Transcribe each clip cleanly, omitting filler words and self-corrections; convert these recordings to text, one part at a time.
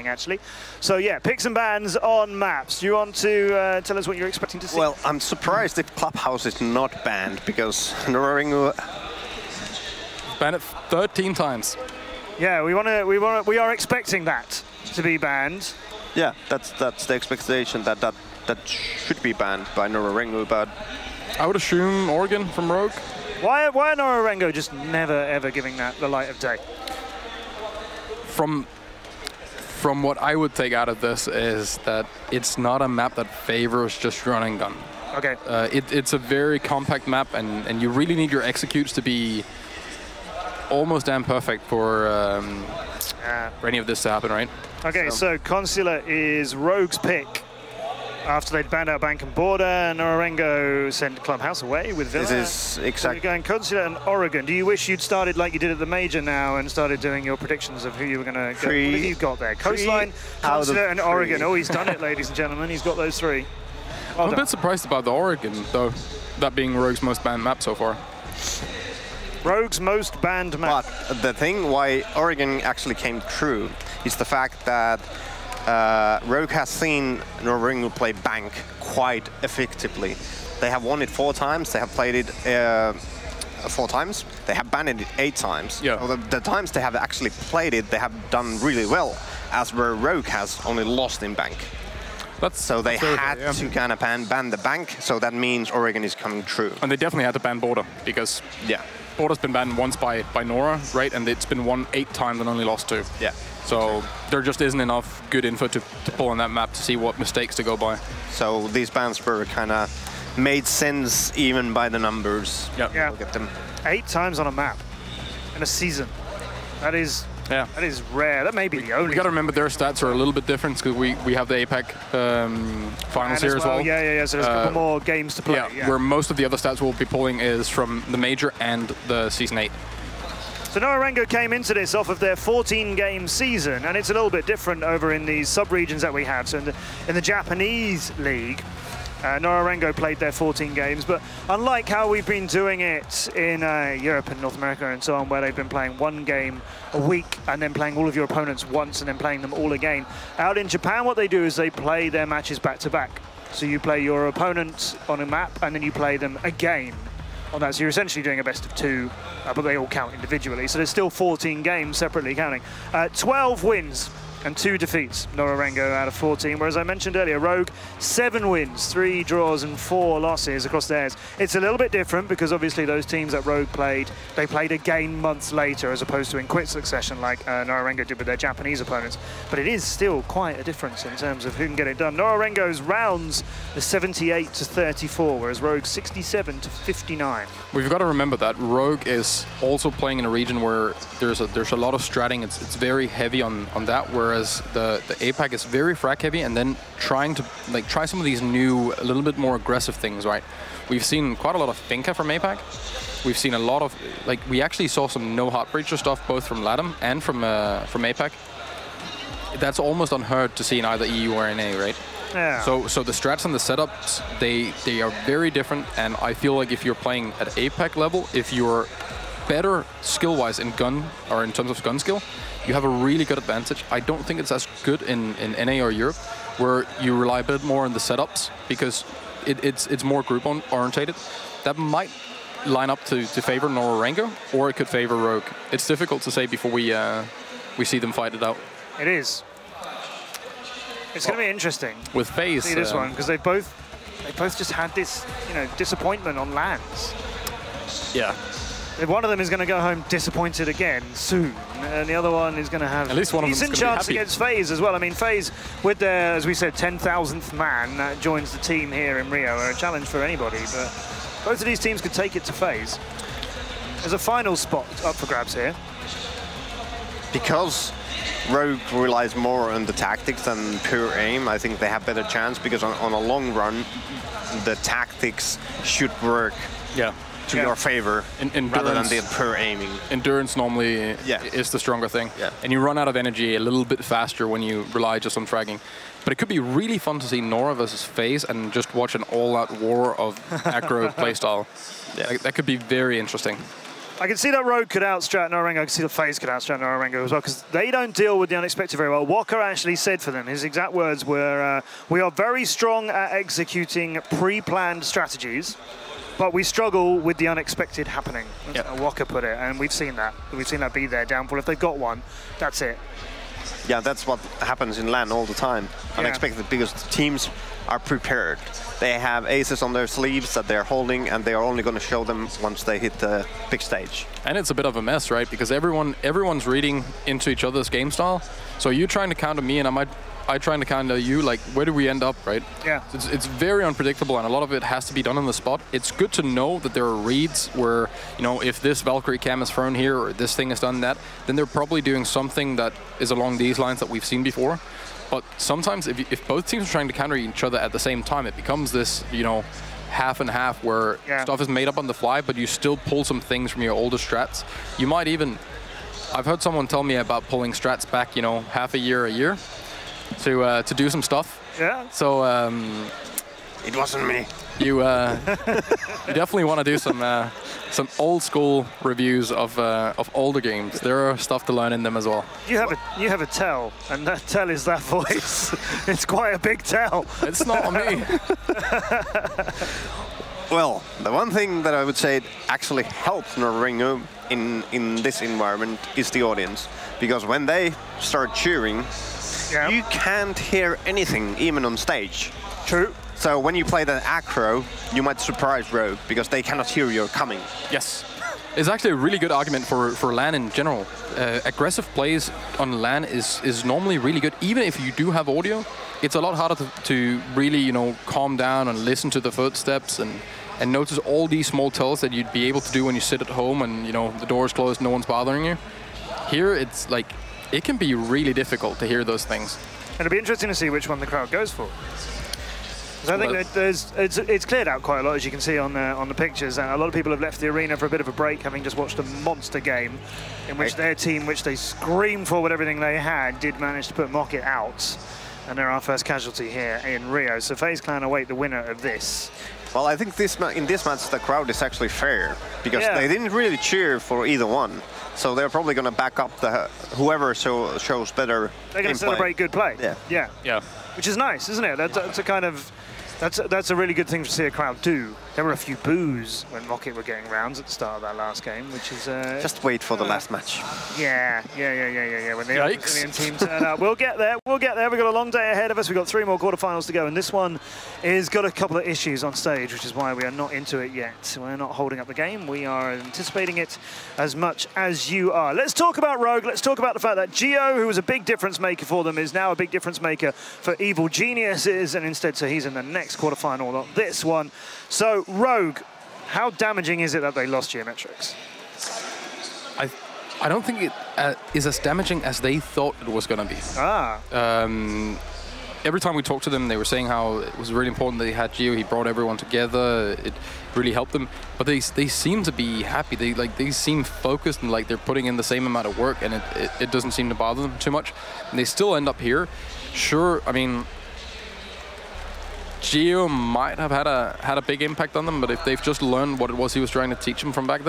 actually. So yeah, picks and bans on maps. Do you want to tell us what you're expecting to see? Well, I'm surprised if Clubhouse is not banned, because Nora Rengo banned it 13 times. Yeah, we are expecting that to be banned. Yeah, that's the expectation that should be banned by Nora Rengo, but I would assume Oregon from Rogue. Why are Nora Rengo just never ever giving that the light of day? From what I would take out of this is that it's not a map that favors just run and gun. Okay. It's a very compact map, and you really need your executes to be almost damn perfect for any of this to happen, right? Okay, so Consulate is Rogue's pick. After they'd banned out Bank and Border, Nora Rengo sent Clubhouse away with Villa. this is exactly. So you're going Consulate and Oregon. Do you wish you'd started like you did at the Major now and started doing your predictions of who you were going to go? What have you got there? Coastline, Consulate and Oregon. Oh, he's done it, ladies and gentlemen. He's got those three. Well I'm a bit surprised about the Oregon, though, that being Rogue's most banned map so far. Rogue's most banned map. But the thing why Oregon actually came true is the fact that Rogue has seen Nora Rengo play Bank quite effectively. They have won it 4 times. They have played it 4 times. They have banned it 8 times. Yeah. So the times they have actually played it, they have done really well. As where Rogue has only lost in Bank. So they had to kind of ban the Bank. So that means Oregon is coming true. And they definitely had to ban Border, because Border's been banned once by Nora, right? And it's been won 8 times and only lost 2. Yeah. So there just isn't enough good info to pull on that map to see what mistakes to go by. So these bans were kind of made sense even by the numbers. Yeah. Look at them. 8 times on a map in a season. That is rare. That may be the only. We got to remember their stats are a little bit different, because we have the APAC finals here as well. Yeah. So there's a couple more games to play. Yeah, where most of the other stats we'll be pulling is from the Major and the Season 8. So Nora Rengo came into this off of their 14-game season, and it's a little bit different over in these sub-regions that we have. So in the Japanese league, Nora Rengo played their 14 games, but unlike how we've been doing it in Europe and North America and so on, where they've been playing 1 game a week and then playing all of your opponents once and then playing them all again, out in Japan what they do is they play their matches back-to-back. So you play your opponent on a map and then you play them again on that. So you're essentially doing a best of 2, but they all count individually. So there's still 14 games separately counting. 12 wins and 2 defeats, Nora Rengo out of 14. Whereas I mentioned earlier, Rogue, 7 wins, 3 draws and 4 losses across theirs. It's a little bit different because obviously those teams that Rogue played, they played again months later as opposed to in quick succession like Nora Rengo did with their Japanese opponents. But it is still quite a difference in terms of who can get it done. Nora Rengo's rounds are 78 to 34, whereas Rogue's 67 to 59. We've got to remember that Rogue is also playing in a region where there's a lot of stratting. It's very heavy on that, whereas the APAC is very frag heavy, and then trying to try some of these new, a little bit more aggressive things, right? We've seen quite a lot of Finca from APAC. We've seen a lot of, we actually saw some no Heartbreacher stuff both from LATAM and from APAC. That's almost unheard to see in either EU or NA, right? Yeah. So the strats and the setups, they are very different, and I feel like if you're playing at APAC level, if you're better skill-wise in gun, or in terms of gun skill, you have a really good advantage. I don't think it's as good in NA or Europe, where you rely a bit more on the setups, because it's more group-orientated. That might line up to favor Nora Rengo, or it could favor Rogue. It's difficult to say before we see them fight it out. It is. It's going to be interesting with FaZe. See this one, because they both just had this, disappointment on lands. Yeah. One of them is going to go home disappointed again soon, and the other one is going to have at least one of decent chance against FaZe as well. I mean, FaZe, with their, as we said, 10,000th man, that joins the team here in Rio, are a challenge for anybody, but both of these teams could take it to FaZe. There's a final spot up for grabs here. Because Rogue relies more on the tactics than pure aim, I think they have better chance, because on a long run, the tactics should work to your favor rather than the pure aiming. Endurance normally is the stronger thing. Yeah. And you run out of energy a little bit faster when you rely just on fragging. But it could be really fun to see Nora versus FaZe and just watch an all-out war of aggro playstyle. Yeah. That could be very interesting. I can see that Rogue could outstrat Nora Rengo. I can see the FaZe could outstrat Nora Rengo as well, because they don't deal with the unexpected very well. Walker actually said for them, his exact words were, we are very strong at executing pre-planned strategies, but we struggle with the unexpected happening. That's how Walker put it, and we've seen that. We've seen that be their downfall. If they've got one, that's it. Yeah, that's what happens in LAN all the time. Unexpected, because the teams are prepared. They have aces on their sleeves that they're holding, and they are only going to show them once they hit the big stage. And it's a bit of a mess, right? Because everyone's reading into each other's game style. So you trying to counter me, and I trying to counter you. Like, where do we end up, right? Yeah. So it's very unpredictable, and a lot of it has to be done on the spot. It's good to know that there are reads where, you know, if this Valkyrie cam is thrown here or this thing is done that, then they're probably doing something that is along these lines that we've seen before. But sometimes if both teams are trying to counter each other at the same time, it becomes this, you know, half and half where stuff is made up on the fly, but you still pull some things from your older strats. You might even, I've heard someone tell me about pulling strats back, you know, half a year to do some stuff. Yeah. So it wasn't me. You definitely want to do some old school reviews of older games. There are stuff to learn in them as well. You have a tell, and that tell is that voice. It's quite a big tell. It's not me. Well, the one thing that I would say actually helps Nora Rengo in this environment is the audience, because when they start cheering, you can't hear anything, even on stage. True. So when you play the acro, you might surprise Rogue, because they cannot hear you coming. Yes. It's actually a really good argument for LAN in general. Aggressive plays on LAN is normally really good. Even if you do have audio, it's a lot harder to really, you know, calm down and listen to the footsteps and notice all these small tells that you'd be able to do when you sit at home and, you know, the door's closed, no one's bothering you. Here, it's like, it can be really difficult to hear those things. And it'll be interesting to see which one the crowd goes for. So I think that it's cleared out quite a lot, as you can see on the pictures. And a lot of people have left the arena for a bit of a break, having just watched a monster game in which their team, which they screamed for with everything they had, did manage to put Mocket out. And they're our first casualty here in Rio. So FaZe Clan await the winner of this. Well, I think in this match the crowd is actually fair, because they didn't really cheer for either one. So they're probably going to back up whoever shows better. They're going to celebrate good play. Yeah. Which is nice, isn't it? That's a kind of That's a really good thing to see a crowd do. There were a few boos when Mocket were getting rounds at the start of that last game, which is... just wait for the last match. Yeah. When the Australian team turn up. We'll get there. We've got a long day ahead of us. We've got 3 more quarterfinals to go, and this one is got a couple of issues on stage, which is why we are not into it yet. We're not holding up the game. We are anticipating it as much as you are. Let's talk about Rogue. Let's talk about the fact that Geo, who was a big difference maker for them, is now a big difference maker for Evil Geniuses, and instead, so he's in the next quarterfinal, not this one. So, Rogue, how damaging is it that they lost Geometrics? I don't think it is as damaging as they thought it was going to be. Every time we talked to them, they were saying how it was really important that they had Geo. He brought everyone together. It really helped them. But they seem to be happy. They seem focused and like they're putting in the same amount of work, and it doesn't seem to bother them too much. And they still end up here. Sure, I mean, Geo might have had a big impact on them, but if they've just learned what it was he was trying to teach them from back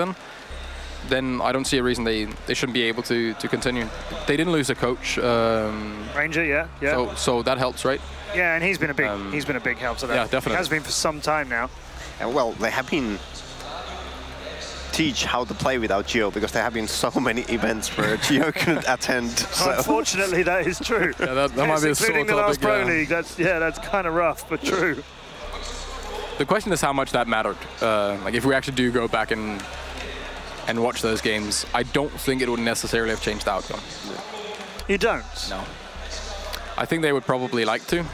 then I don't see a reason they shouldn't be able to continue. They didn't lose a coach. Ranger, yeah. So that helps, right? Yeah, and he's been a big help to that. Yeah, definitely. He has been for some time now. And well, they have been teach how to play without Geo, because there have been so many events where Geo couldn't attend. So. Unfortunately, that is true. Yeah, that might be a sore including the last Pro League. That's kind of rough, but true. The question is how much that mattered. Like if we actually do go back and watch those games, I don't think it would necessarily have changed the outcome. You don't? No. I think they would probably like to.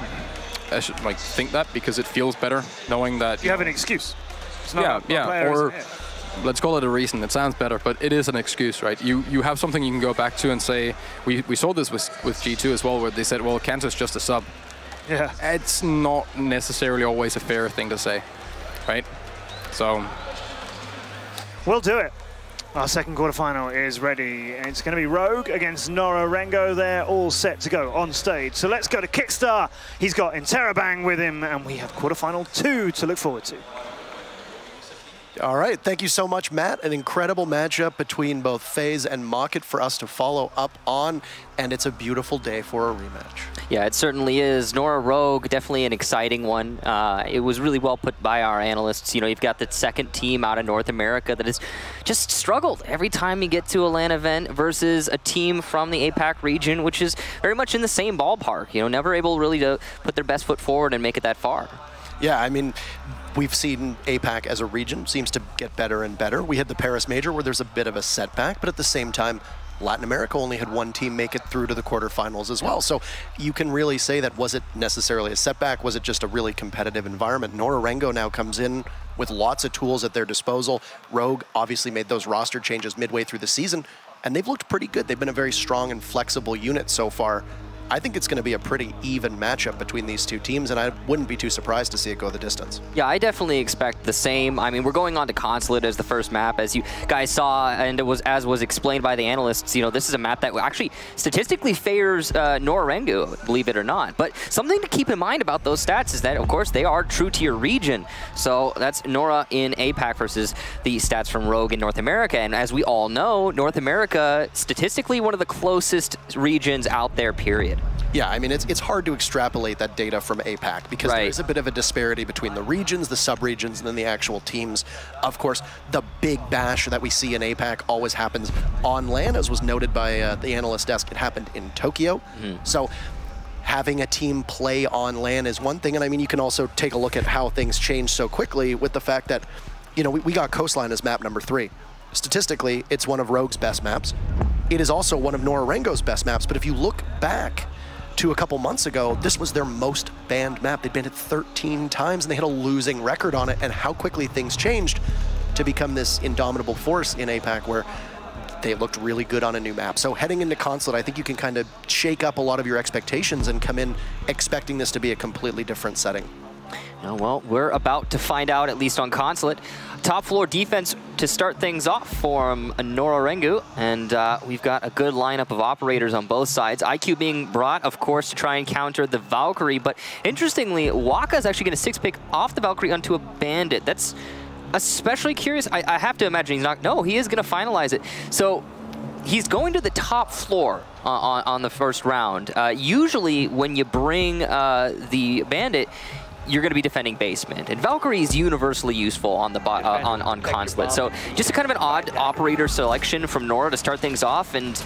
I should think that, because it feels better knowing that you have an excuse. It's not or let's call it a reason. It sounds better, but it is an excuse, right? You have something you can go back to and say. We saw this with G2 as well, where they said, well, Kanto's just a sub. Yeah. It's not necessarily always a fair thing to say, right? So we'll do it. Our second quarterfinal is ready. It's going to be Rogue against Nora Rengo. They're all set to go on stage. So let's go to Kickstar. He's got Interrobang with him, and we have quarterfinal 2 to look forward to. All right, thank you so much, Matt. An incredible matchup between both FaZe and Mocket for us to follow up on, and it's a beautiful day for a rematch. Yeah, it certainly is. Nora Rogue, definitely an exciting one. It was really well put by our analysts. You know, you've got the second team out of North America that has just struggled every time you get to a LAN event versus a team from the APAC region, which is very much in the same ballpark. You know, never able really to put their best foot forward and make it that far. Yeah, I mean, we've seen APAC as a region seems to get better and better. We had the Paris Major where there's a bit of a setback, but at the same time, Latin America only had one team make it through to the quarterfinals as well. So you can really say that, was it necessarily a setback? Was it just a really competitive environment? Nora Rengo now comes in with lots of tools at their disposal. Rogue obviously made those roster changes midway through the season, and they've looked pretty good. They've been a very strong and flexible unit so far. I think it's going to be a pretty even matchup between these two teams, and I wouldn't be too surprised to see it go the distance. Yeah, I definitely expect the same. I mean, we're going on to Consulate as the first map, as you guys saw, and it was as was explained by the analysts. You know, this is a map that actually statistically favors Nora Rengo, believe it or not. But something to keep in mind about those stats is that, of course, they are true to your region. So that's Nora in APAC versus the stats from Rogue in North America. And as we all know, North America, statistically, one of the closest regions out there, period. Yeah, I mean, it's hard to extrapolate that data from APAC because there is a bit of a disparity between the regions, the sub-regions, and then the actual teams. Of course, the big bash that we see in APAC always happens on LAN, as was noted by the analyst desk. It happened in Tokyo. So having a team play on LAN is one thing, and I mean, you can also take a look at how things change so quickly with the fact that, you know, we got Coastline as map number 3. Statistically, it's one of Rogue's best maps. It is also one of Nora Rengo's best maps, but if you look back to a couple months ago, this was their most banned map. They'd banned it 13 times, and they had a losing record on it, and how quickly things changed to become this indomitable force in APAC where they looked really good on a new map. So heading into Consulate, I think you can kind of shake up a lot of your expectations and come in expecting this to be a completely different setting. Oh, well, we're about to find out, at least on Consulate. Top floor defense to start things off for Nora Rengo, and we've got a good lineup of operators on both sides. IQ being brought, of course, to try and counter the Valkyrie, but interestingly, Waka's actually going to 6-pick off the Valkyrie onto a Bandit. That's especially curious. I have to imagine he's not. No, he is going to finalize it. So he's going to the top floor on the first round. Usually, when you bring the Bandit, you're going to be defending basement. And Valkyrie is universally useful on the on Consulate. So just a kind of an odd operator selection from Nora to start things off. And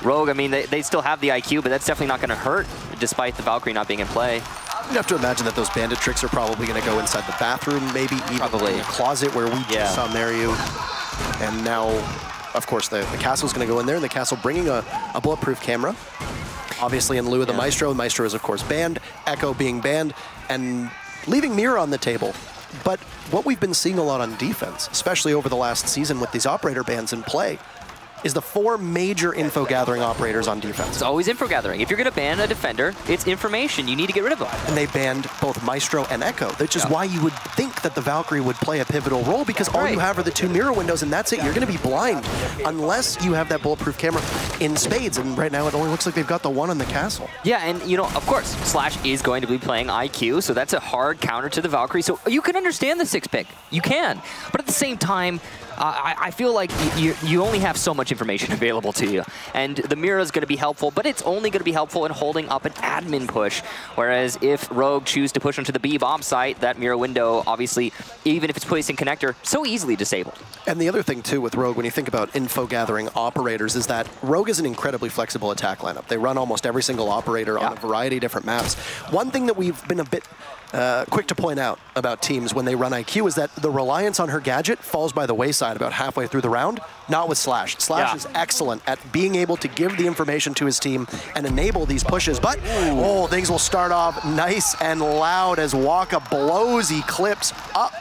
Rogue, I mean, they still have the IQ, but that's definitely not going to hurt, despite the Valkyrie not being in play. You have to imagine that those bandit tricks are probably going to go inside the bathroom, maybe even in the closet where we just saw Mario. And now, of course, the castle's going to go in there, and the castle bringing a bulletproof camera. Obviously, in lieu of the Maestro. The Maestro is, of course, banned. Echo being banned, and leaving Mirror on the table. But what we've been seeing a lot on defense, especially over the last season with these operator bans in play, is the 4 major info gathering operators on defense. It's always info gathering. If you're going to ban a defender, it's information. You need to get rid of them. And they banned both Maestro and Echo, which is why you would think that the Valkyrie would play a pivotal role, because all you have are the 2 mirror windows, and that's it. You're going to be blind unless you have that bulletproof camera in spades. And right now, it only looks like they've got the 1 on the castle. Yeah, and you know, of course, Slash is going to be playing IQ, so that's a hard counter to the Valkyrie. So you can understand the 6-pick. You can. But at the same time, I feel like you only have so much information available to you. And the Mira is going to be helpful, but it's only going to be helpful in holding up an admin push. Whereas if Rogue choose to push onto the B bomb site, that Mira window, obviously, even if it's placed in connector, so easily disabled. And the other thing, too, with Rogue, when you think about info gathering operators, is that Rogue is an incredibly flexible attack lineup. They run almost every single operator on a variety of different maps. One thing that we've been a bit quick to point out about teams when they run IQ is that the reliance on her gadget falls by the wayside about halfway through the round, not with Slash. Slash is excellent at being able to give the information to his team and enable these pushes, but things will start off nice and loud as Waka blows Eclipse up.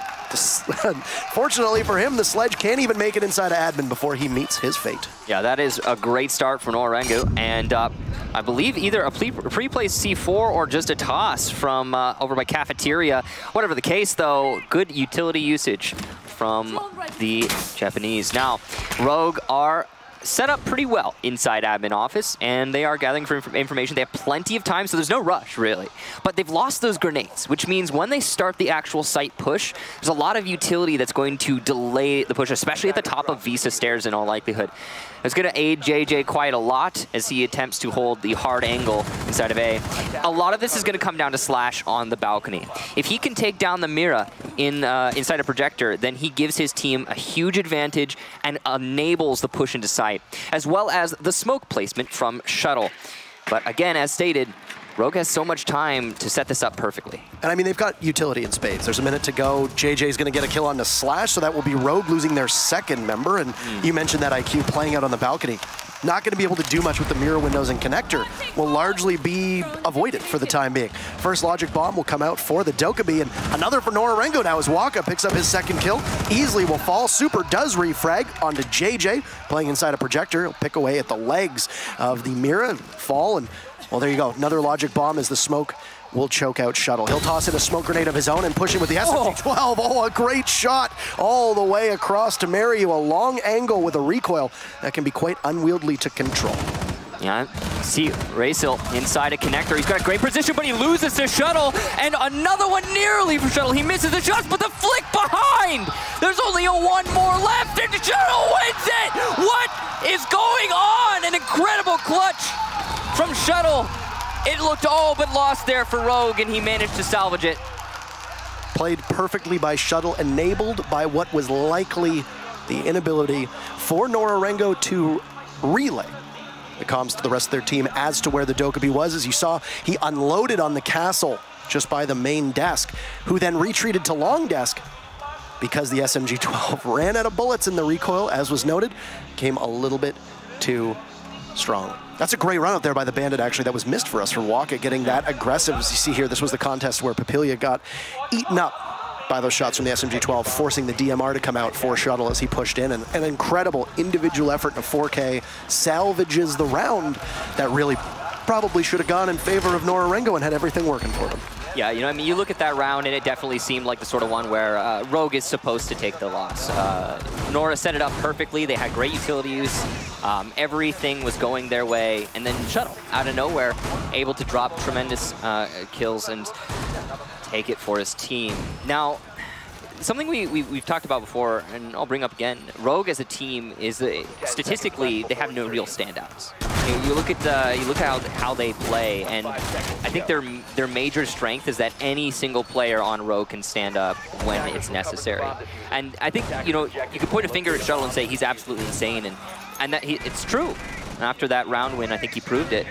Fortunately for him, the sledge can't even make it inside of admin before he meets his fate. Yeah, that is a great start for Nora Rengo, and I believe either a pre-placed C4 or just a toss from over by Cafeteria. Whatever the case, though, good utility usage from the Japanese. Now, Rogue are set up pretty well inside admin office, and they are gathering for information. They have plenty of time, so there's no rush, really. But they've lost those grenades, which means when they start the actual site push, there's a lot of utility that's going to delay the push, especially at the top of Visa stairs in all likelihood. It's going to aid JJ quite a lot as he attempts to hold the hard angle inside of A. A lot of this is going to come down to Slash on the balcony. If he can take down the Mira inside a projector, then he gives his team a huge advantage and enables the push into site, as well as the smoke placement from Shuttle. But again, as stated, Rogue has so much time to set this up perfectly. And I mean, they've got utility in spades. There's a minute to go. JJ's going to get a kill on the Slash, so that will be Rogue losing their second member. And you mentioned that IQ playing out on the balcony. Not going to be able to do much with the mirror windows and connector. Will largely be avoided for the time being. First logic bomb will come out for the Dokkaebi, and another for Nora Rengo now as Waka picks up his second kill. Easily will fall. Super does refrag onto JJ, playing inside a projector. He'll pick away at the legs of the mirror, fall, and well, there you go. Another logic bomb as the smoke will choke out Shuttle. He'll toss in a smoke grenade of his own and push him with the SMG-12. Oh, a great shot all the way across to Mario. A long angle with a recoil that can be quite unwieldy to control. Yeah, see Racil inside a connector. He's got a great position, but he loses to Shuttle, and another one nearly for Shuttle. He misses the shots, but the flick behind. There's only one more left, and Shuttle wins it. What is going on? An incredible clutch from Shuttle. It looked all but lost there for Rogue, and he managed to salvage it. Played perfectly by Shuttle, enabled by what was likely the inability for Nora Rengo to relay the comms to the rest of their team as to where the Dokkaebi was. As you saw, he unloaded on the castle just by the main desk, who then retreated to long desk because the SMG-12 ran out of bullets, and the recoil, as was noted, came a little bit too strong. That's a great run out there by the Bandit, actually, that was missed for us for Waka getting that aggressive. As you see here, this was the contest where Papilia got eaten up by those shots from the SMG-12, forcing the DMR to come out for Shuttle as he pushed in. And an incredible individual effort in a 4K salvages the round that really probably should have gone in favor of Nora Rengo and had everything working for them. Yeah, you know, I mean, you look at that round, and it definitely seemed like the sort of one where Rogue is supposed to take the loss. Nora set it up perfectly. They had great utility use. Everything was going their way. And then Shuttle, out of nowhere, able to drop tremendous kills and take it for his team. Now, something we've talked about before, and I'll bring up again, Rogue as a team is, statistically, they have no real standouts. You look at how they play, and I think their major strength is that any single player on Rogue can stand up when it's necessary. And I think, you know, you could point a finger at Shuttle and say he's absolutely insane, and that it's true. After that round win, I think he proved it.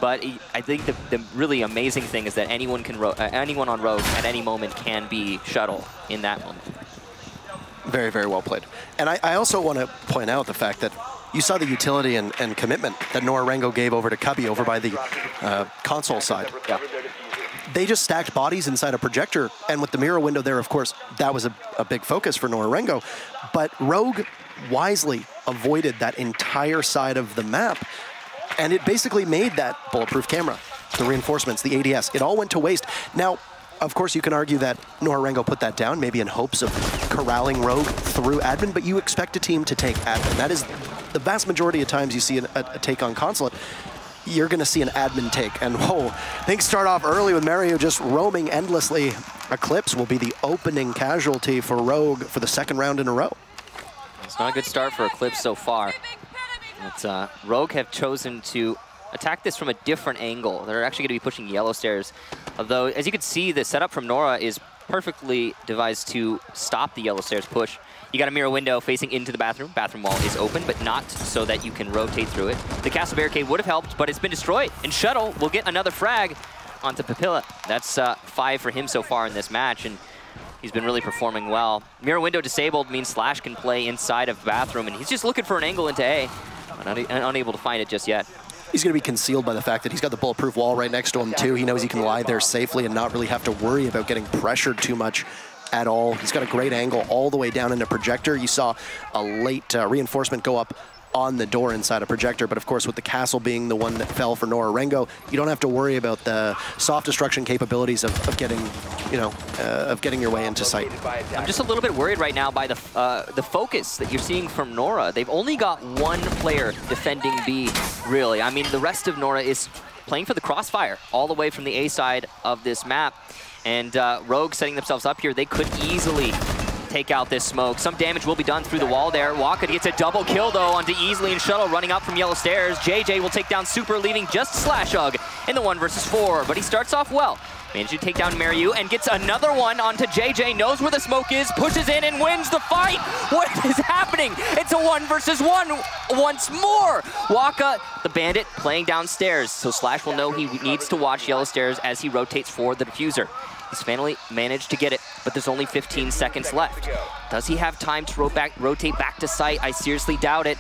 But I think the really amazing thing is that anyone on Rogue at any moment can be Shuttle in that moment. Very, very well played. And I also want to point out the fact that you saw the utility and commitment that Nora Rengo gave over to Cubby over by the console side. Yeah. They just stacked bodies inside a projector, and with the mirror window there, of course, that was a big focus for Nora Rengo. But Rogue wisely avoided that entire side of the map, and it basically made that bulletproof camera, the reinforcements, the ADS, it all went to waste. Now, of course, you can argue that Nora Rengo put that down, maybe in hopes of corralling Rogue through admin, but you expect a team to take admin. That is the vast majority of times you see a take on Consulate, you're going to see an admin take. And whoa, things start off early with Mario just roaming endlessly. Eclipse will be the opening casualty for Rogue for the second round in a row. It's not a good start for Eclipse so far. It's, Rogue have chosen to attack this from a different angle. They're actually going to be pushing yellow stairs. Although, as you can see, the setup from Nora is perfectly devised to stop the yellow stairs push. You got a mirror window facing into the bathroom. Bathroom wall is open, but not so that you can rotate through it. The castle barricade would have helped, but it's been destroyed. And Shuttle will get another frag onto Papilla. That's 5 for him so far in this match, and he's been really performing well. Mirror window disabled means Slash can play inside of bathroom, and he's just looking for an angle into A. Unable to find it just yet. He's going to be concealed by the fact that he's got the bulletproof wall right next to him, too. He knows he can lie there safely and not really have to worry about getting pressured too much at all. He's got a great angle all the way down into projector. You saw a late reinforcement go up on the door inside a projector. But of course, with the castle being the one that fell for Nora Rengo, you don't have to worry about the soft destruction capabilities of getting, of getting your way into sight. I'm just a little bit worried right now by the focus that you're seeing from Nora. They've only got one player defending B, really. I mean, the rest of Nora is playing for the crossfire all the way from the A side of this map. And Rogue setting themselves up here, they could easily take out this smoke. Some damage will be done through the wall there. Waka gets a double kill, though, onto Easily and Shuttle running up from Yellow Stairs. JJ will take down Super, leaving just Slash Hug in the 1 versus 4. But he starts off well. Manages to take down Mariu and gets another one onto JJ, knows where the smoke is, pushes in and wins the fight. What is happening? It's a 1 versus 1 once more. Waka, the bandit, playing downstairs. So Slash will know he needs to watch Yellow Stairs as he rotates for the diffuser. He's finally managed to get it, but there's only 15 seconds left. Does he have time to rotate back to site? I seriously doubt it.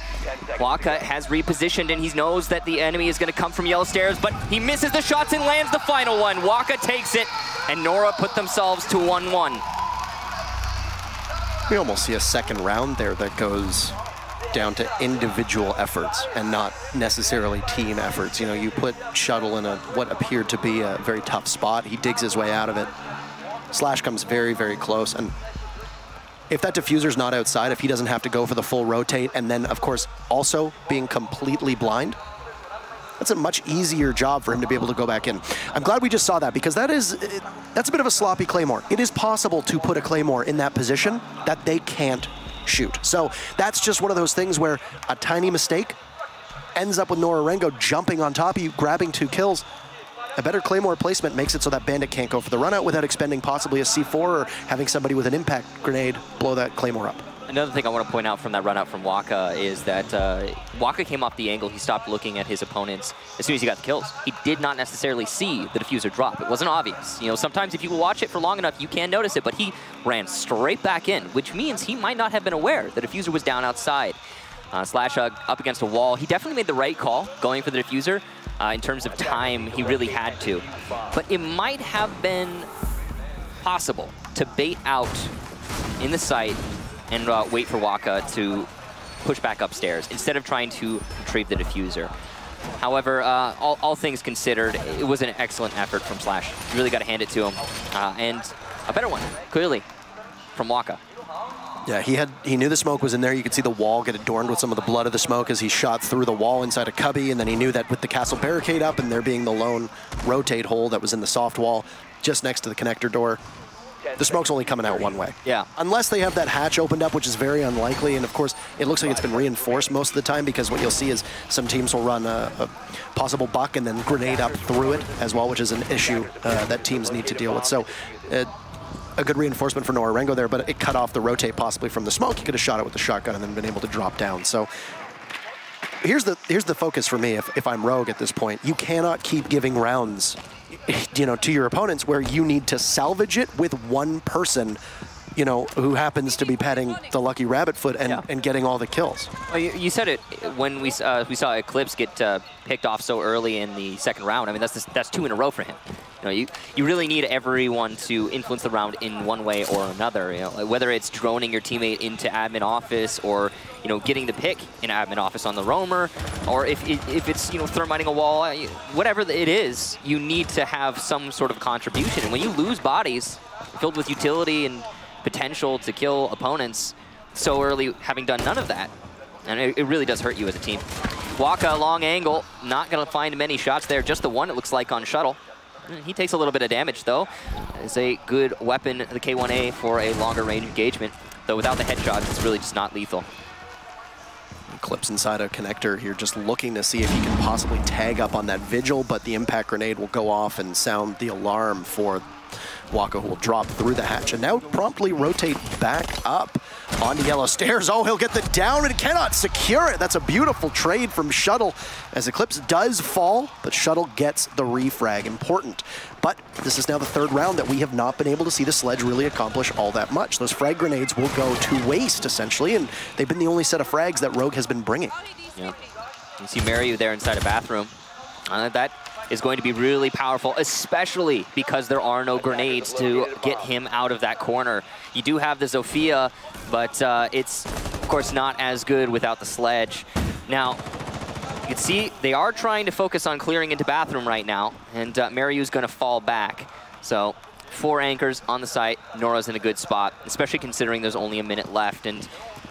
Waka has repositioned, and he knows that the enemy is going to come from Yellow Stairs, but he misses the shots and lands the final one. Waka takes it, and Nora put themselves to 1-1. We almost see a second round there that goes down to individual efforts and not necessarily team efforts. You know, you put Shuttle in what appeared to be a very tough spot. He digs his way out of it. Slash comes very, very close. And if that diffuser's not outside, if he doesn't have to go for the full rotate, and then, of course, also being completely blind, that's a much easier job for him to be able to go back in. I'm glad we just saw that, because that's a bit of a sloppy Claymore. It is possible to put a Claymore in that position that they can't shoot. So that's just one of those things where a tiny mistake ends up with Nora Rengo jumping on top of you, grabbing 2 kills. A better Claymore placement makes it so that Bandit can't go for the run out without expending possibly a C4 or having somebody with an impact grenade blow that Claymore up. Another thing I want to point out from that run out from Waka is that Waka came off the angle. He stopped looking at his opponents as soon as he got the kills. He did not necessarily see the diffuser drop. It wasn't obvious. You know, sometimes if you watch it for long enough, you can notice it, but he ran straight back in, which means he might not have been aware the diffuser was down outside. Slash Hug up against a wall. He definitely made the right call going for the diffuser. In terms of time, he really had to. But it might have been possible to bait out in the site and wait for Waka to push back upstairs instead of trying to retrieve the diffuser. However, all things considered, it was an excellent effort from Slash. You really got to hand it to him. And a better one, clearly, from Waka. Yeah, he knew the smoke was in there. You could see the wall get adorned with some of the blood of the smoke as he shot through the wall inside a cubby, and then he knew that with the castle barricade up and there being the lone rotate hole that was in the soft wall just next to the connector door, the smoke's only coming out one way. Yeah. Unless they have that hatch opened up, which is very unlikely, and of course, it looks like it's been reinforced most of the time, because what you'll see is some teams will run a possible buck and then grenade up through it as well, which is an issue that teams need to deal with. So, a good reinforcement for Nora Rengo there, but it cut off the rotate possibly from the smoke. He could have shot it with the shotgun and then been able to drop down. So here's the focus for me if I'm Rogue at this point. You cannot keep giving rounds, you know, to your opponents where you need to salvage it with one person, you know, who happens to be petting the lucky rabbit foot and getting all the kills. Well, you said it when we saw Eclipse get picked off so early in the second round. I mean, that's 2 in a row for him. You know, you really need everyone to influence the round in one way or another. You know, whether it's droning your teammate into admin office, or getting the pick in admin office on the roamer, or if it's thermiting a wall, whatever it is, you need to have some sort of contribution. And when you lose bodies filled with utility and potential to kill opponents so early, having done none of that, and it really does hurt you as a team. Waka, long angle, not going to find many shots there, just the one it looks like on Shuttle. He takes a little bit of damage, though. It's a good weapon, the K1A, for a longer range engagement. Though without the headshots, it's really just not lethal. Clips inside a connector here, just looking to see if he can possibly tag up on that Vigil, but the impact grenade will go off and sound the alarm for Waka, who will drop through the hatch and now promptly rotate back up onto Yellow Stairs. Oh, he'll get the down and cannot secure it. That's a beautiful trade from Shuttle as Eclipse does fall, but Shuttle gets the refrag. Important. But this is now the 3rd round that we have not been able to see the Sledge really accomplish all that much. Those frag grenades will go to waste, essentially, and they've been the only set of frags that Rogue has been bringing. Yeah. You see Mariu there inside a bathroom. That is going to be really powerful, especially because there are no grenades to get him out of that corner. You do have the Zofia, but it's, of course, not as good without the Sledge. Now, you can see they are trying to focus on clearing into bathroom right now, and Mariu's going to fall back. So 4 anchors on the site. Nora's in a good spot, especially considering there's only a minute left, and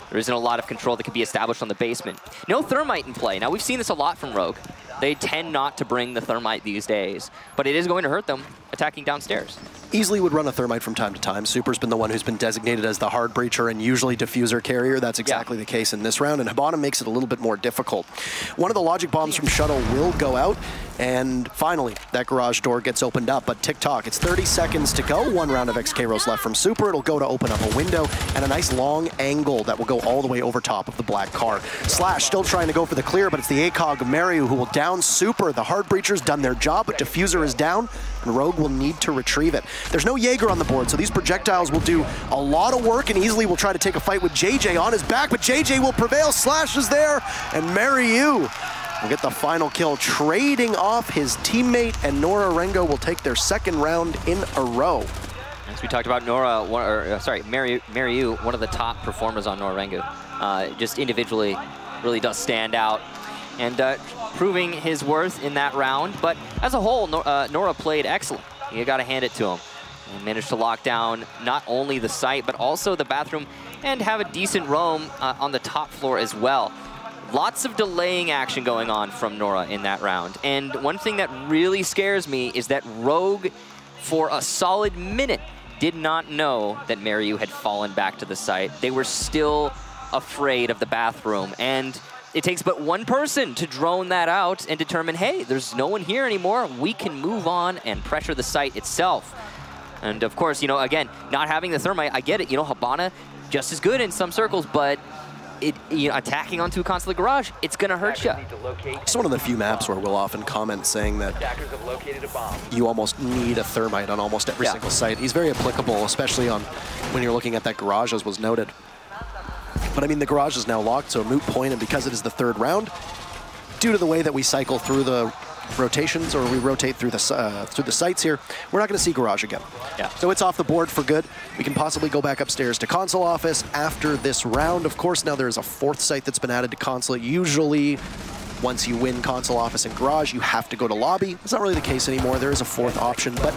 there isn't a lot of control that can be established on the basement. No thermite in play. Now, we've seen this a lot from Rogue. They tend not to bring the thermite these days, but it is going to hurt them attacking downstairs. Easily would run a thermite from time to time. Super's been the one who's been designated as the hard breacher and usually diffuser carrier. That's exactly the case in this round, and Hibana makes it a little bit more difficult. One of the logic bombs from Shuttle will go out, and finally, that garage door gets opened up. But tick-tock, it's 30 seconds to go. 1 round of XKROs left from Super. It'll go to open up a window, and a nice long angle that will go all the way over top of the black car. Slash still trying to go for the clear, but it's the ACOG of Mariu who will down Super. The hard breacher's done their job, but diffuser is down, and Rogue will need to retrieve it. There's no Jaeger on the board, so these projectiles will do a lot of work and easily will try to take a fight with JJ on his back, but JJ will prevail. Slash is there, and Mariu will get the final kill, trading off his teammate, and Nora Rengo will take their 2nd round in a row. As we talked about, Mariu, one of the top performers on Nora Rengo. Just individually really does stand out, and proving his worth in that round. But as a whole, Nora played excellent. You got to hand it to him. He managed to lock down not only the site, but also the bathroom, and have a decent roam on the top floor as well. Lots of delaying action going on from Nora in that round. And one thing that really scares me is that Rogue, for a solid minute, did not know that Mariu had fallen back to the site. They were still afraid of the bathroom. And it takes but one person to drone that out and determine, hey, there's no one here anymore. We can move on and pressure the site itself. And of course, again, not having the thermite, I get it. Hibana, just as good in some circles, but attacking onto a Consulate garage, it's going to hurt you. It's one of the few maps where we'll often comment saying that you almost need a thermite on almost every single site. He's very applicable, especially on when you're looking at that garage, as was noted. But I mean, the garage is now locked, so a moot point, and because it is the 3rd round, due to the way that we cycle through the rotations, or we rotate through the sites here, we're not going to see garage again. So it's off the board for good. We can possibly go back upstairs to console office after this round. Of course, now there's a 4th site that's been added to Consulate. Usually, once you win console office and garage, you have to go to lobby. It's not really the case anymore. There is a 4th option, but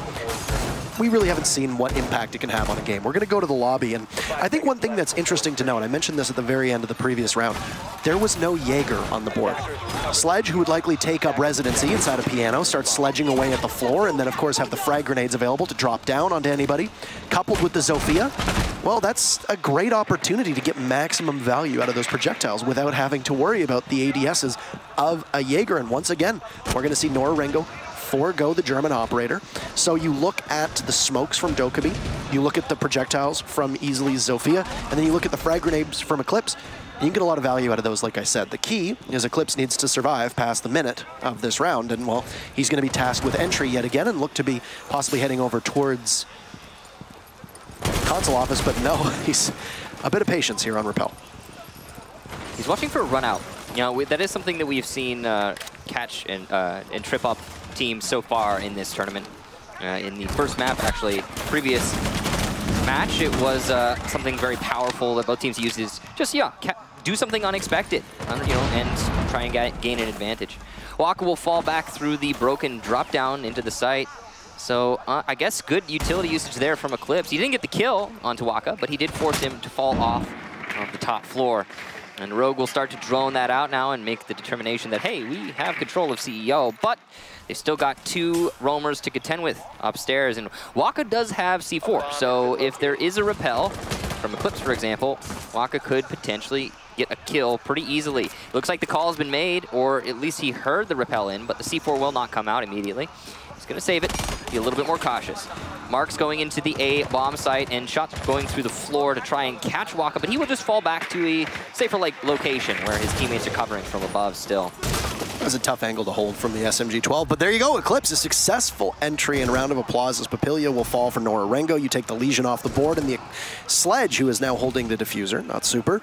we really haven't seen what impact it can have on a game. We're going to go to the lobby, and I think one thing that's interesting to know, and I mentioned this at the very end of the previous round, there was no Jaeger on the board. Sledge, who would likely take up residency inside a piano, starts sledging away at the floor, and then of course have the frag grenades available to drop down onto anybody. Coupled with the Zofia, well, that's a great opportunity to get maximum value out of those projectiles without having to worry about the ADSs of a Jaeger. And once again, we're going to see Nora Rengo forego the German operator. So you look at the smokes from Dokkaebi, you look at the projectiles from Easily Zofia, and then you look at the frag grenades from Eclipse, and you can get a lot of value out of those, like I said. The key is Eclipse needs to survive past the minute of this round, and well, he's going to be tasked with entry yet again and look to be possibly heading over towards console office, but no, he's a bit of patience here on Repel. He's watching for a run out. That is something that we've seen catch and trip up teams so far in this tournament. In the first map, actually, previous match, it was something very powerful that both teams used is just, do something unexpected, and try and gain an advantage. Waka will fall back through the broken drop down into the site. So I guess good utility usage there from Eclipse. He didn't get the kill onto Waka, but he did force him to fall off of the top floor. And Rogue will start to drone that out now and make the determination that, hey, we have control of CEO, but they've still got 2 roamers to contend with upstairs. And Waka does have C4, so if there is a repel from Eclipse, for example, Waka could potentially get a kill pretty easily. Looks like the call has been made, or at least he heard the repel in, but the C4 will not come out immediately. He's going to save it, be a little bit more cautious. Mark's going into the A bomb site, and shots going through the floor to try and catch Waka, but he will just fall back to a safer location where his teammates are covering from above still. That was a tough angle to hold from the SMG-12, but there you go. Eclipse, a successful entry and round of applause as Papilia will fall for Nora Rengo. You take the Legion off the board, and the Sledge, who is now holding the diffuser, not Super,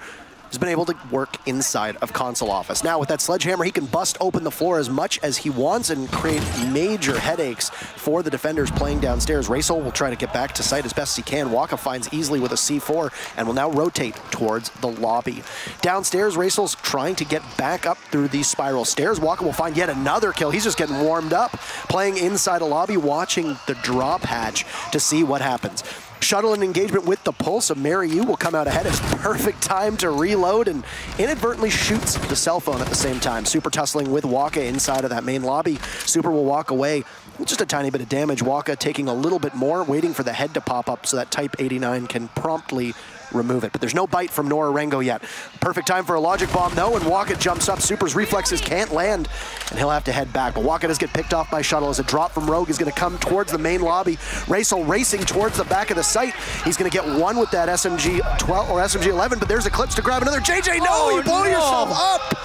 has been able to work inside of console office. Now with that sledgehammer, he can bust open the floor as much as he wants and create major headaches for the defenders playing downstairs. Racel will try to get back to site as best he can. Waka finds easily with a C4 and will now rotate towards the lobby. Downstairs, Racel's trying to get back up through these spiral stairs. Waka will find yet another kill. He's just getting warmed up, playing inside a lobby, watching the drop hatch to see what happens. Shuttle and engagement with the pulse of Mariu will come out ahead. It's perfect time to reload and inadvertently shoots the cell phone at the same time. Super tussling with Waka inside of that main lobby. Super will walk away. Just a tiny bit of damage. Waka taking a little bit more, waiting for the head to pop up so that Type 89 can promptly remove it. But there's no bite from Nora Rengo yet. Perfect time for a logic bomb though, and Waka jumps up. Super's reflexes can't land, and he'll have to head back. But Waka does get picked off by Shuttle as a drop from Rogue is going to come towards the main lobby. Racel racing towards the back of the site. He's going to get one with that SMG 12 or SMG 11, but there's Eclipse to grab another. JJ, no, you blow yourself up!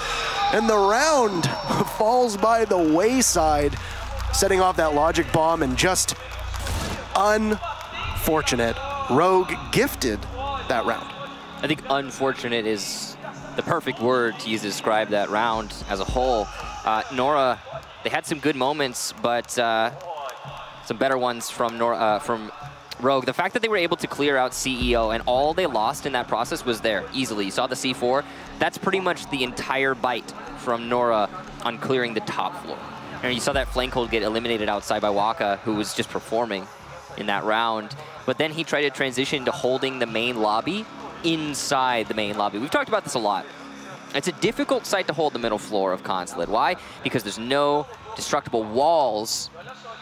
And the round falls by the wayside, setting off that logic bomb, and just unfortunate. Rogue gifted that round. I think unfortunate is the perfect word to use to describe that round as a whole. Nora, they had some good moments, but some better ones from Rogue. The fact that they were able to clear out CEO and all they lost in that process was there easily. You saw the C4. That's pretty much the entire bite from Nora on clearing the top floor. And you saw that flank hold get eliminated outside by Waka, who was just performing in that round. But then he tried to transition to holding the main lobby inside the main lobby. We've talked about this a lot. It's a difficult site to hold the middle floor of Consulate. Why? Because there's no destructible walls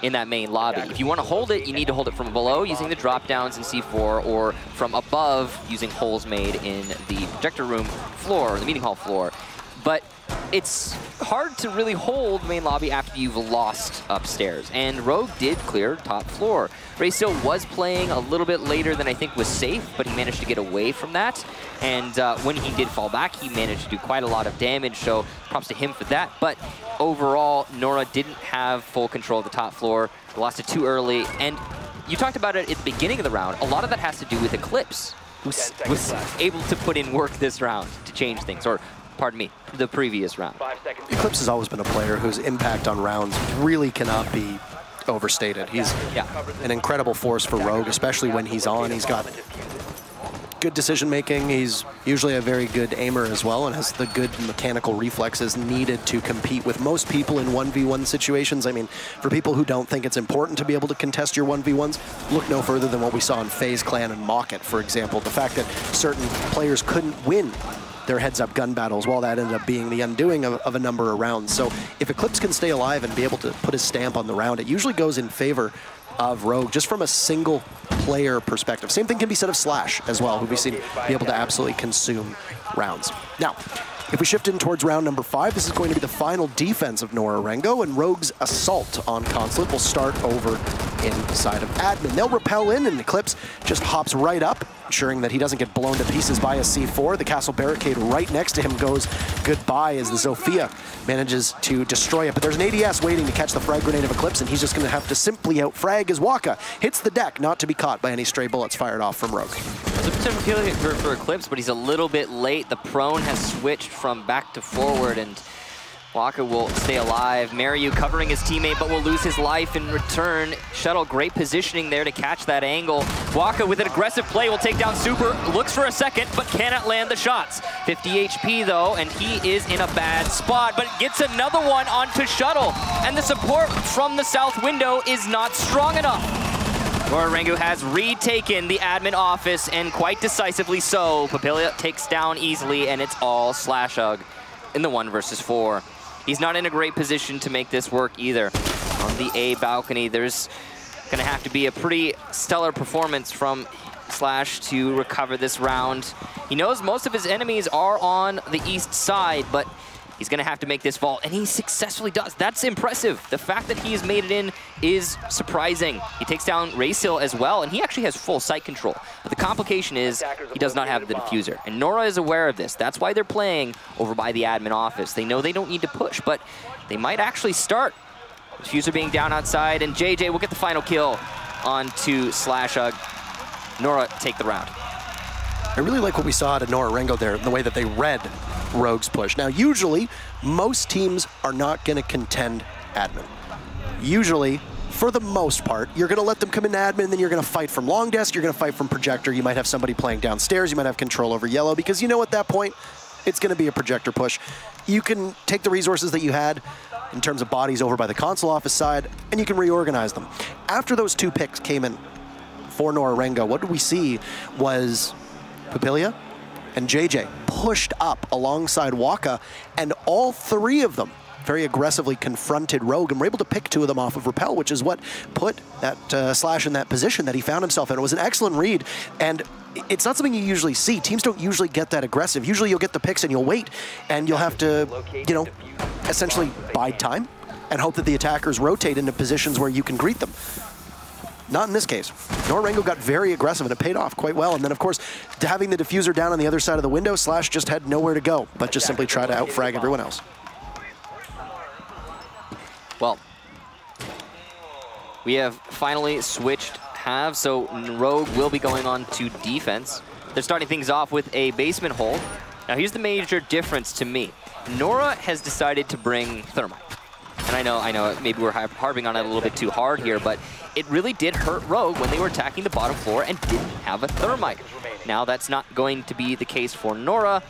in that main lobby. If you want to hold it, you need to hold it from below using the drop downs in C4, or from above using holes made in the projector room floor, or the meeting hall floor. But it's hard to really hold main lobby after you've lost upstairs. And Rogue did clear top floor. Racel was playing a little bit later than I think was safe, but he managed to get away from that. And when he did fall back, he managed to do quite a lot of damage, so props to him for that. But overall, Nora didn't have full control of the top floor. They lost it too early. And you talked about it at the beginning of the round. A lot of that has to do with Eclipse, who was able to put in work this round to change things, or pardon me, the previous round. Eclipse has always been a player whose impact on rounds really cannot be overstated. He's an incredible force for Rogue, especially when he's on. He's got good decision-making. He's usually a very good aimer as well, and has the good mechanical reflexes needed to compete with most people in 1v1 situations. I mean, for people who don't think it's important to be able to contest your 1v1s, look no further than what we saw in FaZe Clan and Mock It, for example. The fact that certain players couldn't win their heads-up gun battles, while that ended up being the undoing of a number of rounds. So if Eclipse can stay alive and be able to put his stamp on the round, it usually goes in favor of Rogue, just from a single player perspective. Same thing can be said of Slash as well, who we've seen be able to absolutely consume rounds. Now, if we shift in towards round number 5, this is going to be the final defense of Nora Rengo, and Rogue's assault on Consulate will start over inside of admin. They'll rappel in, and Eclipse just hops right up, ensuring that he doesn't get blown to pieces by a C4. The castle barricade right next to him goes goodbye as the Zofia manages to destroy it. But there's an ADS waiting to catch the frag grenade of Eclipse, and he's just going to have to simply out-frag as Waka hits the deck, not to be caught by any stray bullets fired off from Rogue. There's a potential kill for Eclipse, but he's a little bit late. The prone has switched from back to forward, and Waka will stay alive. Mariu covering his teammate, but will lose his life in return. Shuttle, great positioning there to catch that angle. Waka with an aggressive play will take down Super. Looks for a second, but cannot land the shots. 50 HP though, and he is in a bad spot, but gets another one onto Shuttle. And the support from the south window is not strong enough. Nora Rengo has retaken the admin office, and quite decisively so. Papilia takes down easily, and it's all Slashug in the 1 versus 4. He's not in a great position to make this work either. On the A balcony, there's gonna have to be a pretty stellar performance from Slash to recover this round. He knows most of his enemies are on the east side, but he's gonna have to make this vault, and he successfully does. That's impressive. The fact that he has made it in is surprising. He takes down Racil as well, and he actually has full site control. But the complication is he does not have the diffuser, and Nora is aware of this. That's why they're playing over by the admin office. They know they don't need to push, but they might actually start. Diffuser being down outside, and JJ will get the final kill onto Slashug. Nora take the round. I really like what we saw out of Nora Rengo there, the way that they read Rogue's push. Now, usually, most teams are not going to contend admin. Usually, for the most part, you're going to let them come into admin, and then you're going to fight from long desk, you're going to fight from projector, you might have somebody playing downstairs, you might have control over yellow, because you know at that point, it's going to be a projector push. You can take the resources that you had in terms of bodies over by the console office side, and you can reorganize them. After those 2 picks came in for Nora Rengo, what did we see was Papilia and JJ pushed up alongside Waka, and all 3 of them very aggressively confronted Rogue and were able to pick 2 of them off of Repel, which is what put that Slash in that position that he found himself in. It was an excellent read, and it's not something you usually see. Teams don't usually get that aggressive. Usually you'll get the picks and you'll wait, and you'll have to, you know, essentially bide time and hope that the attackers rotate into positions where you can greet them. Not in this case. Nora Rengo got very aggressive, and it paid off quite well. And then, of course, having the diffuser down on the other side of the window, Slash just had nowhere to go, but just simply try to outfrag everyone else. Well, we have finally switched halves, so Rogue will be going on to defense. They're starting things off with a basement hold. Now, here's the major difference to me. Nora has decided to bring Thermite. And I know, maybe we're harping on it a little bit too hard here, but it really did hurt Rogue when they were attacking the bottom floor and didn't have a Thermite. Now, that's not going to be the case for Nora.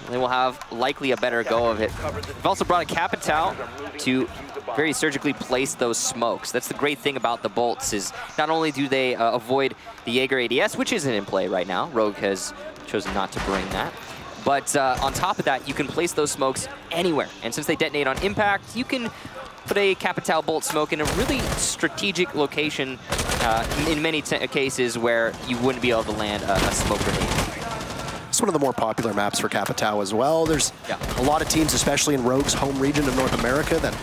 They will have likely a better go of it. We've also brought a Capitao to very surgically place those smokes. That's the great thing about the bolts, is not only do they avoid the Jaeger ADS, which isn't in play right now. Rogue has chosen not to bring that. But on top of that, you can place those smokes anywhere. And since they detonate on impact, you can put a Capitao bolt smoke in a really strategic location in many cases where you wouldn't be able to land a smoke grenade. It's one of the more popular maps for Capitao as well. There's a lot of teams, especially in Rogue's home region of North America, that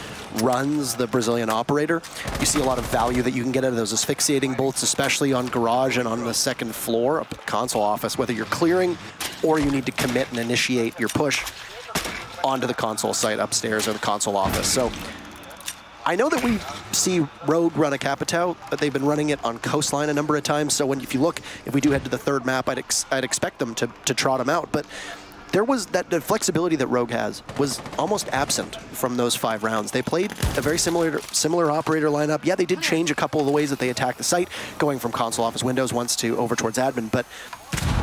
runs the Brazilian operator. You see a lot of value that you can get out of those asphyxiating bolts, especially on garage and on the second floor up at the console office, whether you're clearing or you need to commit and initiate your push onto the console site upstairs or the console office. So I know that we see Rogue run a Capitao, but they've been running it on Coastline a number of times. So if you look, if we do head to the 3rd map, I'd expect them to trot them out. But there was the flexibility that Rogue has was almost absent from those 5 rounds. They played a very similar operator lineup. Yeah, they did change a couple of the ways that they attack the site, going from console office windows once to over towards admin. But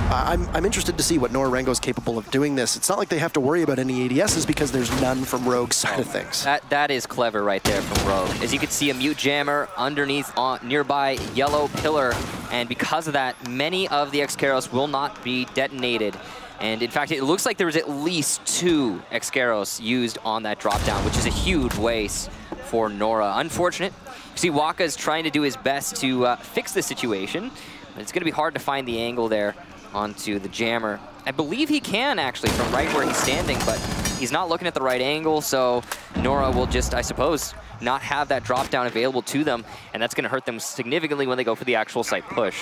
I'm interested to see what Nora Rengo is capable of doing this. It's not like they have to worry about any ADSs because there's none from Rogue's side of things. That is clever right there from Rogue. As you can see, a mute jammer underneath nearby yellow pillar, and because of that, many of the Excaros will not be detonated. And in fact, it looks like there was at least 2 Excaros used on that drop down, which is a huge waste for Nora. Unfortunate. You see, Waka is trying to do his best to fix the situation, but it's going to be hard to find the angle there onto the jammer. I believe he can, actually, from right where he's standing, but he's not looking at the right angle, so Nora will just, I suppose, not have that drop down available to them, and that's going to hurt them significantly when they go for the actual site push.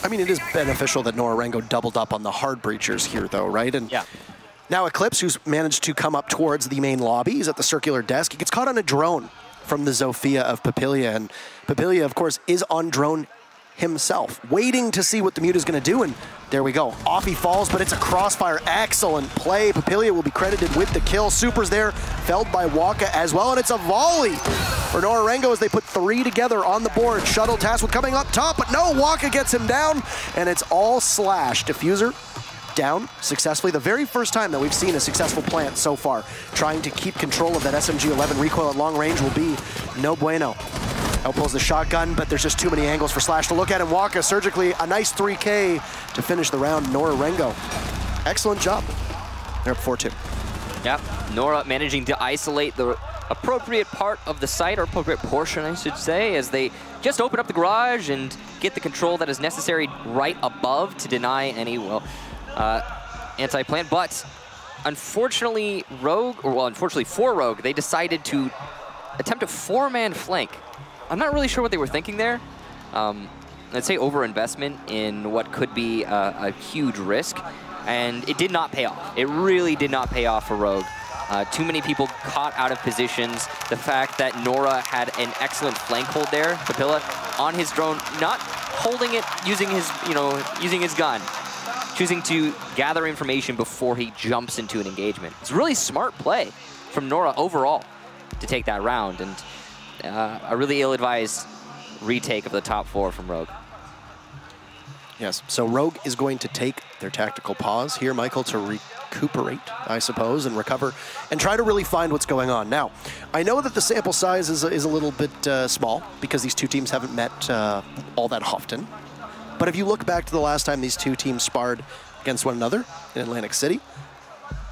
I mean, it is beneficial that Nora Rengo doubled up on the hard breachers here, though, right? And yeah. Now Eclipse, who's managed to come up towards the main lobby, he's at the circular desk. He gets caught on a drone from the Zofia of Papilia, and Papilia, of course, is on drone himself, waiting to see what the mute is going to do, and there we go. Off he falls, but it's a crossfire. Excellent play. Papilia will be credited with the kill. Super's there, felled by Waka as well, and it's a volley for Nora Rengo as they put 3 together on the board. Shuttle task with coming up top, but no, Waka gets him down, and it's all Slash. Diffuser down successfully. The very first time that we've seen a successful plant so far. Trying to keep control of that SMG-11 recoil at long range will be no bueno. Outpulls the shotgun, but there's just too many angles for Slash to look at, and Waka surgically a nice 3K to finish the round. Nora Rengo, excellent job. They're up 4-2. Yep, Nora managing to isolate the appropriate part of the site, or appropriate portion, I should say, as they just open up the garage and get the control that is necessary right above to deny any, well, anti-plant. But unfortunately, unfortunately for Rogue, they decided to attempt a 4-man flank. I'm not really sure what they were thinking there. I'd say overinvestment in what could be a huge risk, and it did not pay off. It really did not pay off for Rogue. Too many people caught out of positions. The fact that Nora had an excellent flank hold there, Papilla, on his drone, not holding it, using his gun. choosing to gather information before he jumps into an engagement. It's really smart play from Nora overall to take that round, and a really ill-advised retake of the top 4 from Rogue. Yes, so Rogue is going to take their tactical pause here, Michael, to recuperate, I suppose, and recover, and try to really find what's going on. Now, I know that the sample size is a little bit small because these two teams haven't met all that often. But if you look back to the last time these two teams sparred against one another in Atlantic City,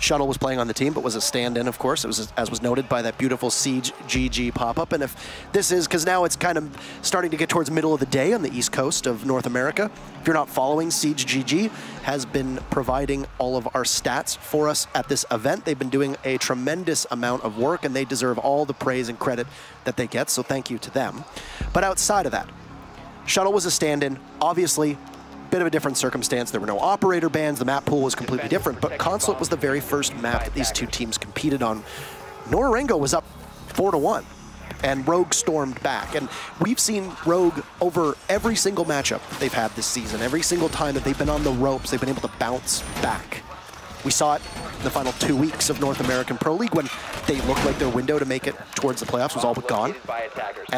Shuttle was playing on the team, but was a stand-in, of course. It was, as was noted by that beautiful Siege GG pop-up. And if this is, because now it's kind of starting to get towards middle of the day on the east coast of North America. If you're not following, Siege GG has been providing all of our stats for us at this event. They've been doing a tremendous amount of work, and they deserve all the praise and credit that they get, so thank you to them. But outside of that, Shuttle was a stand-in, obviously. Bit of a different circumstance. There were no operator bans. The map pool was completely different, but Consulate was the very first map that these two teams competed on. Nora Rengo was up 4-1, and Rogue stormed back. And we've seen Rogue over every single matchup they've had this season. Every single time that they've been on the ropes, they've been able to bounce back. We saw it in the final 2 weeks of North American Pro League when they looked like their window to make it towards the playoffs was all but gone.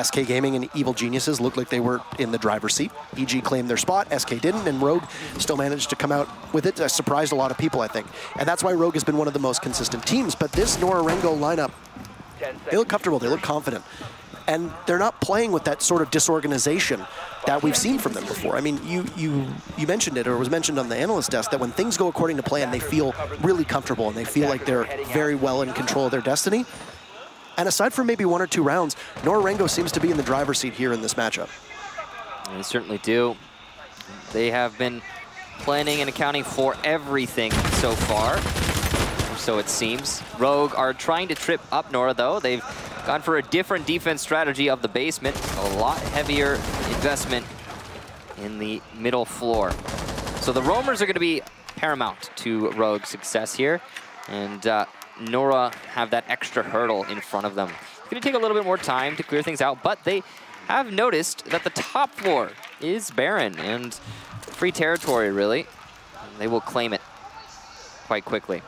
SK Gaming and Evil Geniuses looked like they were in the driver's seat. EG claimed their spot, SK didn't, and Rogue still managed to come out with it. Surprised a lot of people, I think. And that's why Rogue has been one of the most consistent teams. But this Nora Rengo lineup, they look comfortable, they look confident. And they're not playing with that sort of disorganization that we've seen from them before. I mean, you mentioned it, or it was mentioned on the analyst desk, that when things go according to plan, they feel really comfortable and they feel like they're very well in control of their destiny. And aside from maybe 1 or 2 rounds, Nora Rengo seems to be in the driver's seat here in this matchup. They certainly do. They have been planning and accounting for everything so far, or so it seems. Rogue are trying to trip up Nora, though. They've gone for a different defense strategy of the basement, a lot heavier investment in the middle floor. So the roamers are going to be paramount to Rogue's success here, and Nora have that extra hurdle in front of them. It's going to take a little bit more time to clear things out, but they have noticed that the top floor is barren and free territory, really. They will claim it quite quickly.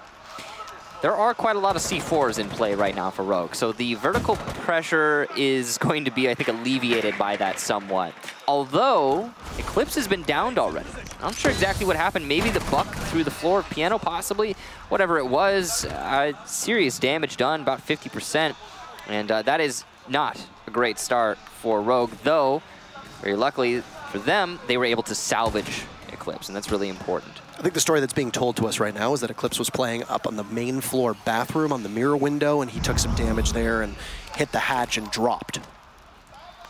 There are quite a lot of C4s in play right now for Rogue, so the vertical pressure is going to be, I think, alleviated by that somewhat. Although, Eclipse has been downed already. I'm not sure exactly what happened. Maybe the buck through the floor of piano, possibly. Whatever it was, serious damage done, about 50%. And that is not a great start for Rogue, though, very luckily for them, they were able to salvage Eclipse, and that's really important. I think the story that's being told to us right now is that Eclipse was playing up on the main floor bathroom on the mirror window, and he took some damage there and hit the hatch and dropped,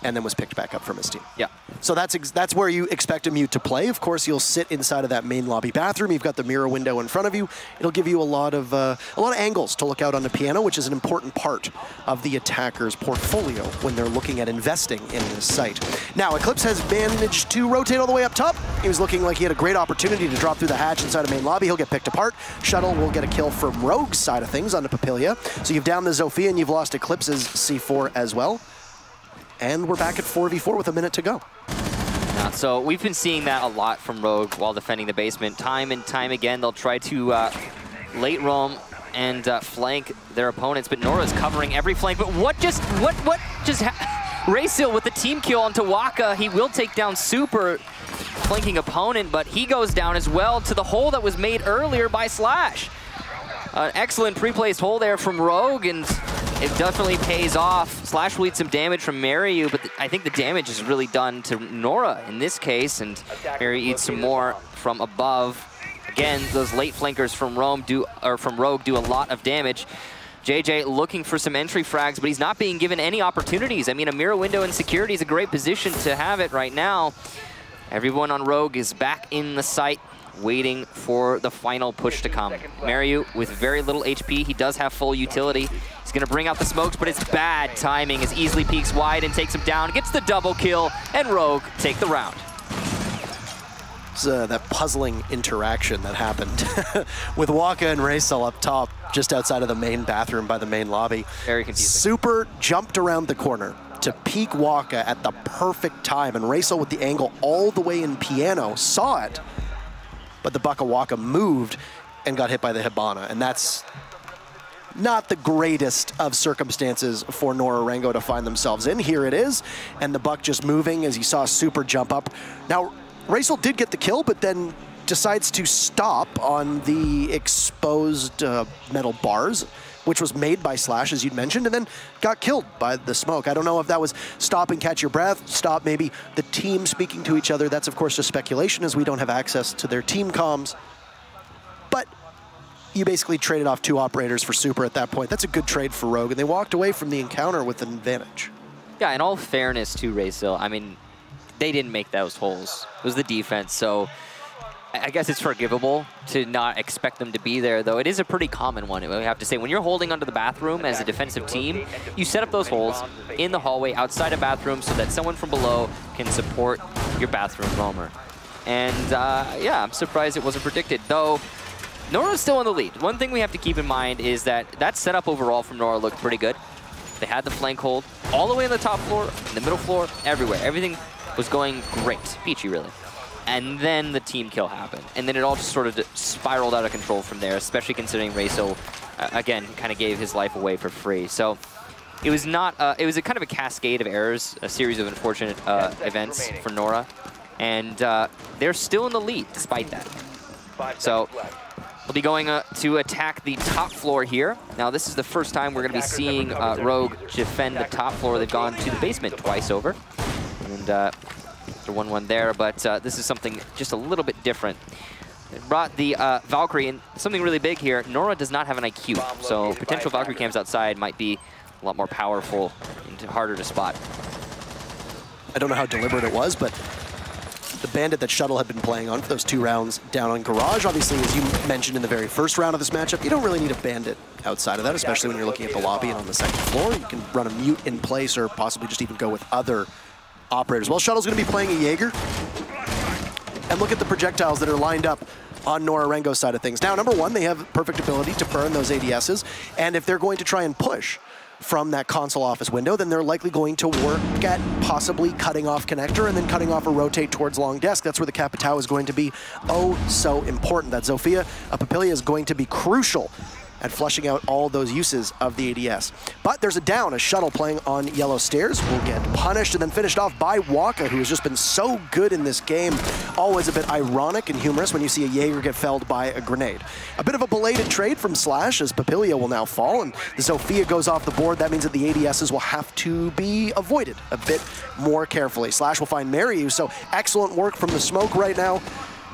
and then was picked back up from his team. Yeah. So that's where you expect a mute to play. Of course, you'll sit inside of that main lobby bathroom. You've got the mirror window in front of you. It'll give you a lot of angles to look out on the piano, which is an important part of the attacker's portfolio when they're looking at investing in this site. Now, Eclipse has managed to rotate all the way up top. He was looking like he had a great opportunity to drop through the hatch inside of main lobby. He'll get picked apart. Shuttle will get a kill from Rogue's side of things on the Papilia. So you've downed the Zofia and you've lost Eclipse's C4 as well. And we're back at 4v4 with a minute to go. So we've been seeing that a lot from Rogue while defending the basement. Time and time again, they'll try to late roam and flank their opponents, but Nora's covering every flank. But what just Raysil with the team kill onto Waka. He will take down Super flanking opponent, but he goes down as well to the hole that was made earlier by Slash. An excellent pre-placed hole there from Rogue, and it definitely pays off. Slash will eat some damage from Mariu, but I think the damage is really done to Nora in this case, and Mariu eats some more from above. Again, those late flankers from Rogue do a lot of damage. JJ looking for some entry frags, but he's not being given any opportunities. I mean, a mirror window in security is a great position to have it right now. Everyone on Rogue is back in the site, waiting for the final push to come. Mariu with very little HP. He does have full utility. He's going to bring out the smokes, but it's bad timing as easily peeks wide and takes him down. Gets the double kill, and Rogue take the round. It's that puzzling interaction that happened with Waka and Raysil up top, just outside of the main bathroom by the main lobby. Very confusing. Super jumped around the corner to peek Waka at the perfect time, and Raysil with the angle all the way in piano saw it but the Baka Waka moved and got hit by the Hibana, and that's not the greatest of circumstances for Nora Rengo to find themselves in. Here it is, and the Buck just moving as you saw Super jump up. Now, Racel did get the kill, but then decides to stop on the exposed metal bars, which was made by Slash, as you'd mentioned, and then got killed by the smoke. I don't know if that was stop and catch your breath, stop maybe the team speaking to each other. That's, of course, just speculation, as we don't have access to their team comms. But you basically traded off 2 operators for Super at that point. That's a good trade for Rogue, and they walked away from the encounter with an advantage. Yeah, in all fairness to Racel, I mean, they didn't make those holes. It was the defense, so I guess it's forgivable to not expect them to be there, though it is a pretty common one, we have to say. When you're holding onto the bathroom as a defensive team, you set up those holes in the hallway outside a bathroom so that someone from below can support your bathroom roamer. And yeah, I'm surprised it wasn't predicted, though Nora's still in the lead. One thing we have to keep in mind is that that setup overall from Nora looked pretty good. They had the flank hold all the way on the top floor, in the middle floor, everywhere. Everything was going great. Peachy, really. And then the team kill happened. And then it all just sort of spiraled out of control from there, especially considering Racel, again, kind of gave his life away for free. So it was not, it was a kind of a cascade of errors, a series of unfortunate events for Nora. And they're still in the lead despite that. So we'll be going to attack the top floor here. Now, this is the first time we're going to be seeing Rogue defend the top floor. They've gone to the basement twice over. And the 1-1 there, but this is something just a little bit different. They brought the Valkyrie, and something really big here. Nora does not have an IQ, so potential Valkyrie cams outside might be a lot more powerful and harder to spot. I don't know how deliberate it was, but the bandit that Shuttle had been playing on for those 2 rounds down on Garage, obviously, as you mentioned in the very first round of this matchup, you don't really need a bandit outside of that, especially when you're looking at the lobby and on the second floor. You can run a mute in place or possibly just even go with other operators. Well, Shuttle's going to be playing a Jaeger. And look at the projectiles that are lined up on Nora Rengo's side of things. Now, number 1, they have perfect ability to burn those ADSs. And if they're going to try and push from that console office window, then they're likely going to work at possibly cutting off connector and then cutting off a rotate towards long desk. That's where the Capitao is going to be oh so important. That Zofia Papilia is going to be crucial at flushing out all those uses of the ADS. But there's a down, a Shuttle playing on yellow stairs will get punished and then finished off by Waka, who has just been so good in this game. Always a bit ironic and humorous when you see a Jaeger get felled by a grenade. A bit of a belated trade from Slash, as Papilia will now fall, and the Zofia goes off the board. That means that the ADSs will have to be avoided a bit more carefully. Slash will find Maryu, so excellent work from the smoke right now.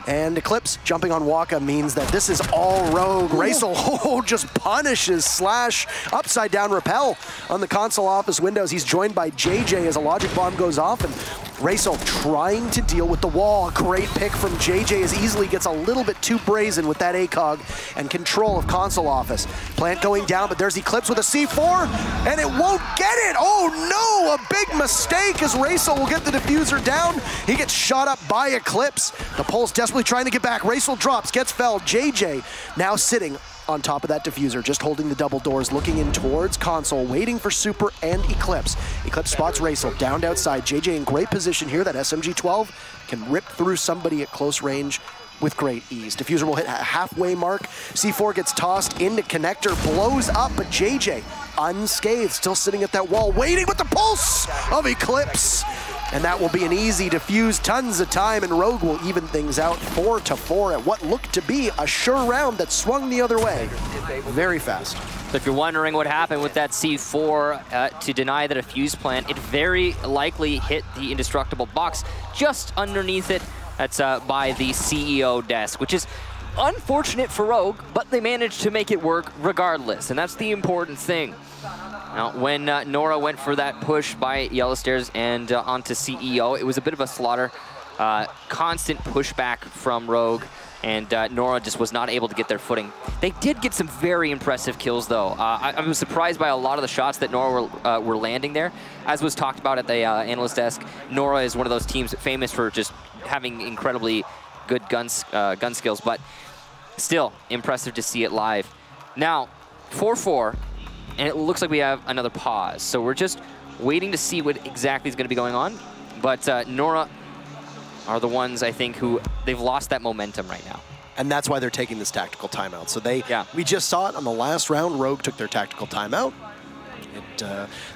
And Eclipse jumping on Waka means that this is all Rogue. Racel just punishes Slash. Upside down repel on the console office windows. He's joined by JJ as a logic bomb goes off, and Racel trying to deal with the wall. Great pick from JJ as easily gets a little bit too brazen with that ACOG and control of console office. Plant going down, but there's Eclipse with a C4, and it won't get it. Oh no, a big mistake as Racel will get the diffuser down. He gets shot up by Eclipse. The Pulse desperately trying to get back. Racel drops, gets felled. JJ now sitting on top of that diffuser, just holding the double doors, looking in towards console, waiting for Super and Eclipse. Eclipse spots Racel, downed outside. JJ in great position here. That SMG-12 can rip through somebody at close range with great ease. Diffuser will hit a halfway mark. C4 gets tossed into connector, blows up, but JJ unscathed, still sitting at that wall, waiting with the pulse of Eclipse. And that will be an easy defuse, tons of time, and Rogue will even things out 4-4 at what looked to be a sure round that swung the other way very fast. So if you're wondering what happened with that C4 to deny the defuse plant, it very likely hit the indestructible box just underneath it. That's by the CEO desk, which is unfortunate for Rogue, but they managed to make it work regardless, and that's the important thing. Now, when Nora went for that push by Yellow Stairs and onto CEO, it was a bit of a slaughter. Constant pushback from Rogue, and Nora just was not able to get their footing. They did get some very impressive kills, though. I was surprised by a lot of the shots that Nora were landing there. As was talked about at the analyst desk, Nora is one of those teams famous for just having incredibly good gun skills, but still impressive to see it live. Now, 4-4. And it looks like we have another pause. So we're just waiting to see what exactly is going to be going on. But Nora are the ones, I think, who they've lost that momentum right now. And that's why they're taking this tactical timeout. So Yeah. we just saw it on the last round. Rogue took their tactical timeout.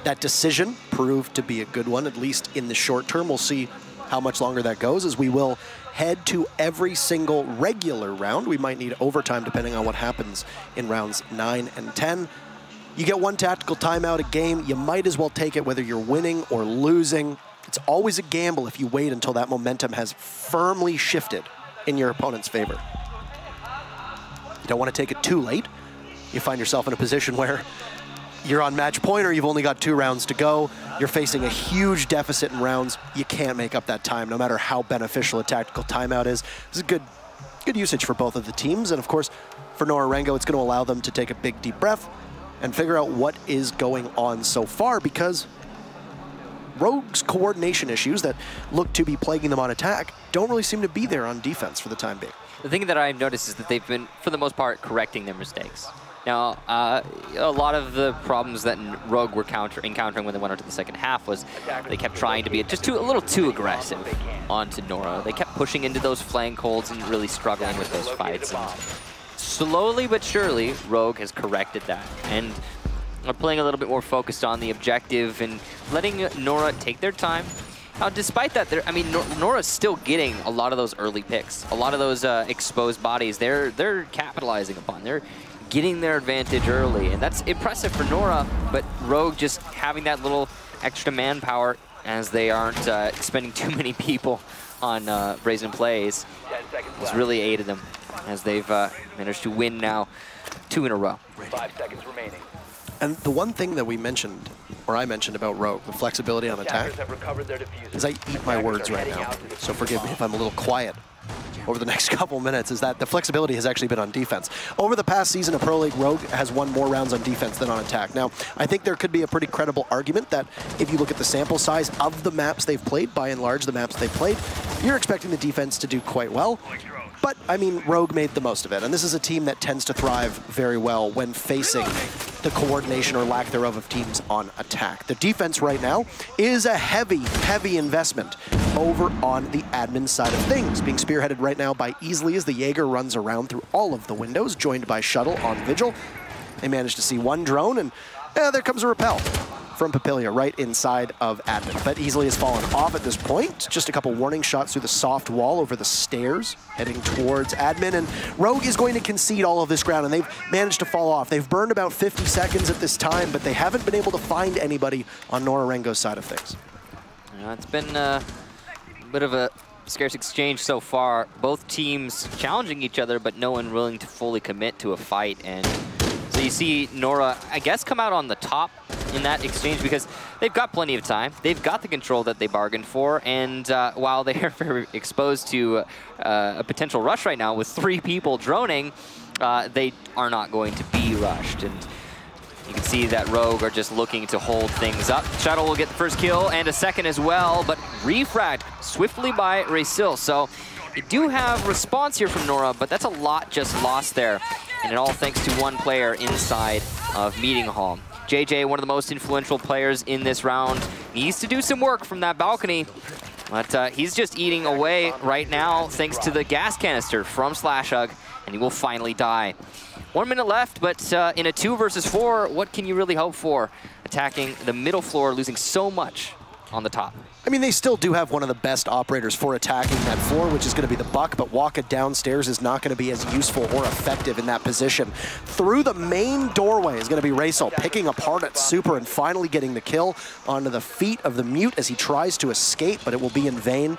That decision proved to be a good one, at least in the short term. We'll see how much longer that goes, as we will head to every single regular round. We might need overtime depending on what happens in rounds 9 and 10. You get one tactical timeout a game. You might as well take it whether you're winning or losing. It's always a gamble if you wait until that momentum has firmly shifted in your opponent's favor. You don't want to take it too late. You find yourself in a position where you're on match point or you've only got 2 rounds to go. You're facing a huge deficit in rounds. You can't make up that time, no matter how beneficial a tactical timeout is. This is good usage for both of the teams. And of course, for Nora Rengo, it's going to allow them to take a big, deep breath and figure out what is going on so far, because Rogue's coordination issues that look to be plaguing them on attack don't really seem to be there on defense for the time being. The thing that I've noticed is that they've been, for the most part, correcting their mistakes. Now, a lot of the problems that Rogue were encountering when they went into the second half was they kept trying to be just a little too aggressive onto Nora. They kept pushing into those flank holds and really struggling with those fights. And slowly but surely, Rogue has corrected that. And are playing a little bit more focused on the objective and letting Nora take their time. Now, despite that, I mean, Nora's still getting a lot of those early picks, a lot of those exposed bodies. They're capitalizing upon. They're getting their advantage early, and that's impressive for Nora. But Rogue just having that little extra manpower, as they aren't spending too many people on brazen plays, has really aided them as they've managed to win now 2 in a row. 5 seconds remaining. And the one thing that we mentioned, or I mentioned about Rogue, the flexibility on attack, is I eat my words right now, so forgive me if I'm a little quiet over the next couple minutes, is that the flexibility has actually been on defense. Over the past season of Pro League, Rogue has won more rounds on defense than on attack. Now, I think there could be a pretty credible argument that if you look at the sample size of the maps they've played, by and large the maps they've played, you're expecting the defense to do quite well. But, I mean, Rogue made the most of it, and this is a team that tends to thrive very well when facing the coordination or lack thereof of teams on attack. The defense right now is a heavy, heavy investment over on the admin side of things, being spearheaded right now by Easily as the Jaeger runs around through all of the windows, joined by Shuttle on Vigil. They managed to see one drone, and there comes a repel from Papilia right inside of admin. But Easily has fallen off at this point. Just a couple warning shots through the soft wall over the stairs, heading towards admin. And Rogue is going to concede all of this ground, and they've managed to fall off. They've burned about 50 seconds at this time, but they haven't been able to find anybody on Nora Rengo's side of things. It's been a bit of a scarce exchange so far. Both teams challenging each other, but no one willing to fully commit to a fight. And so you see Nora, I guess, come out on the top in that exchange because they've got plenty of time. They've got the control that they bargained for, and while they are very exposed to a potential rush right now with 3 people droning, they are not going to be rushed. And you can see that Rogue are just looking to hold things up. Shuttle will get the first kill and a second as well, but refragged swiftly by Raysil. So you do have response here from Nora, but that's a lot just lost there. And it all thanks to one player inside of Meeting Hall. JJ, one of the most influential players in this round, needs to do some work from that balcony, but he's just eating away right now thanks to the gas canister from Slashug, and he will finally die. 1 minute left, but in a 2 versus 4, what can you really hope for? Attacking the middle floor, losing so much on the top. I mean, they still do have one of the best operators for attacking that floor, which is going to be the Buck, but Waka downstairs is not going to be as useful or effective in that position. Through the main doorway is going to be Raysil, picking apart at Super and finally getting the kill onto the feet of the Mute as he tries to escape, but it will be in vain.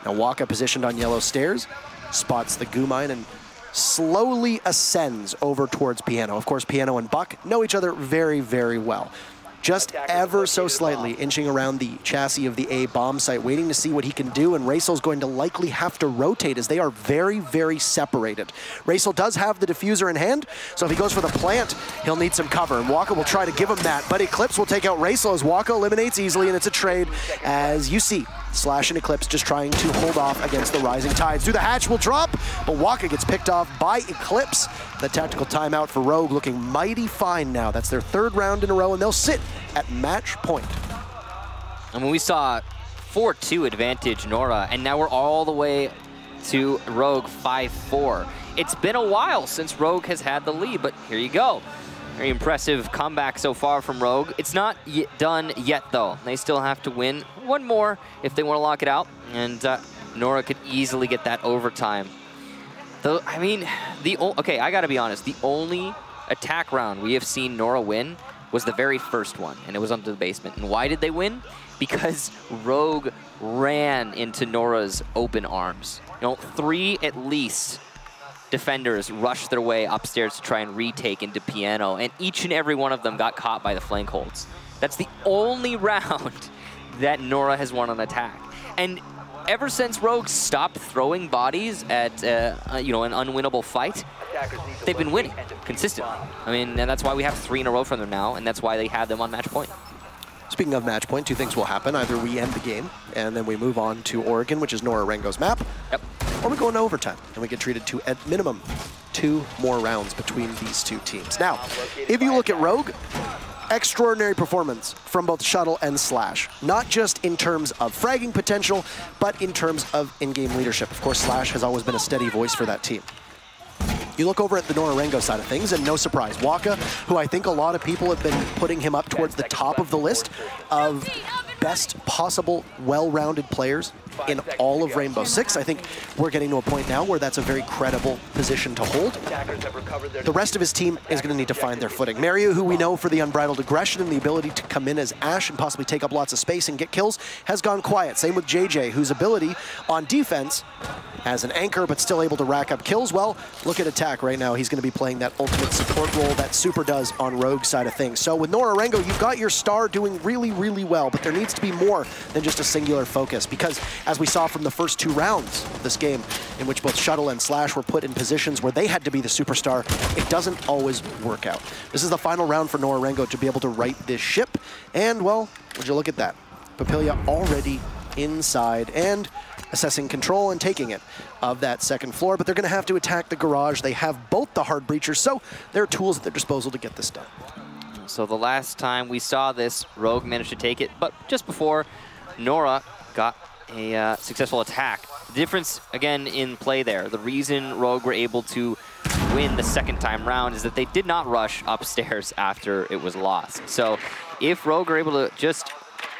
Now Waka positioned on yellow stairs, spots the goo mine and slowly ascends over towards Piano. Of course, Piano and Buck know each other very, very well. Just ever so slightly inching around the chassis of the A bomb site, waiting to see what he can do, and Raysil's going to likely have to rotate as they are very, very separated. Raysil does have the diffuser in hand, so if he goes for the plant, he'll need some cover, and Waka will try to give him that, but Eclipse will take out Raysil as Waka eliminates Easily, and it's a trade, as you see Slash and Eclipse just trying to hold off against the rising tides. Through the hatch will drop, but Waka gets picked off by Eclipse. The tactical timeout for Rogue looking mighty fine now. That's their 3rd round in a row, and they'll sit at match point. I mean, we saw 4-2 advantage Nora, and now we're all the way to Rogue 5-4. It's been a while since Rogue has had the lead, but here you go. Very impressive comeback so far from Rogue. It's not done yet, though. They still have to win one more if they want to lock it out, and Nora could easily get that overtime. Though, I mean, okay, I gotta be honest. The only attack round we have seen Nora win was the very first one, and it was under the basement. And why did they win? Because Rogue ran into Nora's open arms. You know, 3 at least defenders rushed their way upstairs to try and retake into Piano, and each and every one of them got caught by the flank holds. That's the only round that Nora has won on attack. And ever since Rogue stopped throwing bodies at you know, an unwinnable fight, they've been winning consistently. I mean, and that's why we have 3 in a row from them now, and that's why they have them on match point. Speaking of match point, 2 things will happen. Either we end the game, and then we move on to Oregon, which is Nora Rengo's map. Yep. Or we go into overtime, and we get treated to, at minimum, 2 more rounds between these 2 teams. Now, if you look at Rogue, extraordinary performance from both Shuttle and Slash. Not just in terms of fragging potential, but in terms of in-game leadership. Of course, Slash has always been a steady voice for that team. You look over at the Nora Rengo side of things, and no surprise, Waka, who I think a lot of people have been putting him up towards the top of the list of best possible well-rounded players in all of Rainbow Six. I think we're getting to a point now where that's a very credible position to hold. The rest of his team is going to need to find their footing. Mario, who we know for the unbridled aggression and the ability to come in as Ashe and possibly take up lots of space and get kills, has gone quiet. Same with JJ, whose ability on defense as an anchor, but still able to rack up kills. Well, look at attack right now. He's going to be playing that ultimate support role that Super does on Rogue side of things. So with Nora Rengo, you've got your star doing really, really well, but there needs to be more than just a singular focus, because as we saw from the first 2 rounds of this game, in which both Shuttle and Slash were put in positions where they had to be the superstar, it doesn't always work out. This is the final round for Nora Rengo to be able to right this ship, and well, would you look at that? Papilia already inside and assessing control and taking it of that second floor, but they're going to have to attack the garage. They have both the hard breachers, so there are tools at their disposal to get this done. So the last time we saw this, Rogue managed to take it, but just before, Nora got a successful attack. The difference, again, in play there, the reason Rogue were able to win the second time round is that they did not rush upstairs after it was lost. So if Rogue are able to just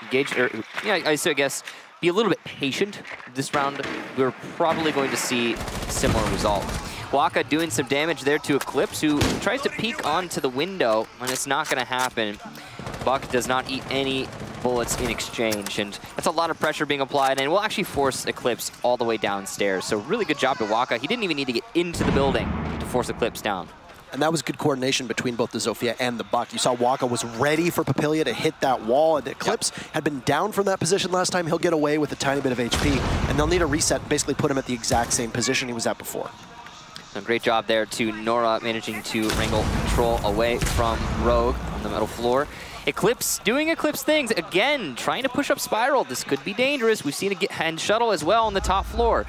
engage, or yeah, I guess, be a little bit patient this round, we're probably going to see similar result. Waka doing some damage there to Eclipse, who tries to peek onto the window, and it's not going to happen. Buck does not eat any bullets in exchange, and that's a lot of pressure being applied, and will actually force Eclipse all the way downstairs. So really good job to Waka. He didn't even need to get into the building to force Eclipse down. And that was good coordination between both the Zofia and the Buck. You saw Waka was ready for Papilia to hit that wall, and Eclipse had been down from that position last time. He'll get away with a tiny bit of HP, and they'll need a reset, basically put him at the exact same position he was at before. So great job there to Nora, managing to wrangle control away from Rogue on the metal floor. Eclipse doing Eclipse things, again, trying to push up Spiral. This could be dangerous. We've seen it and Shuttle as well on the top floor.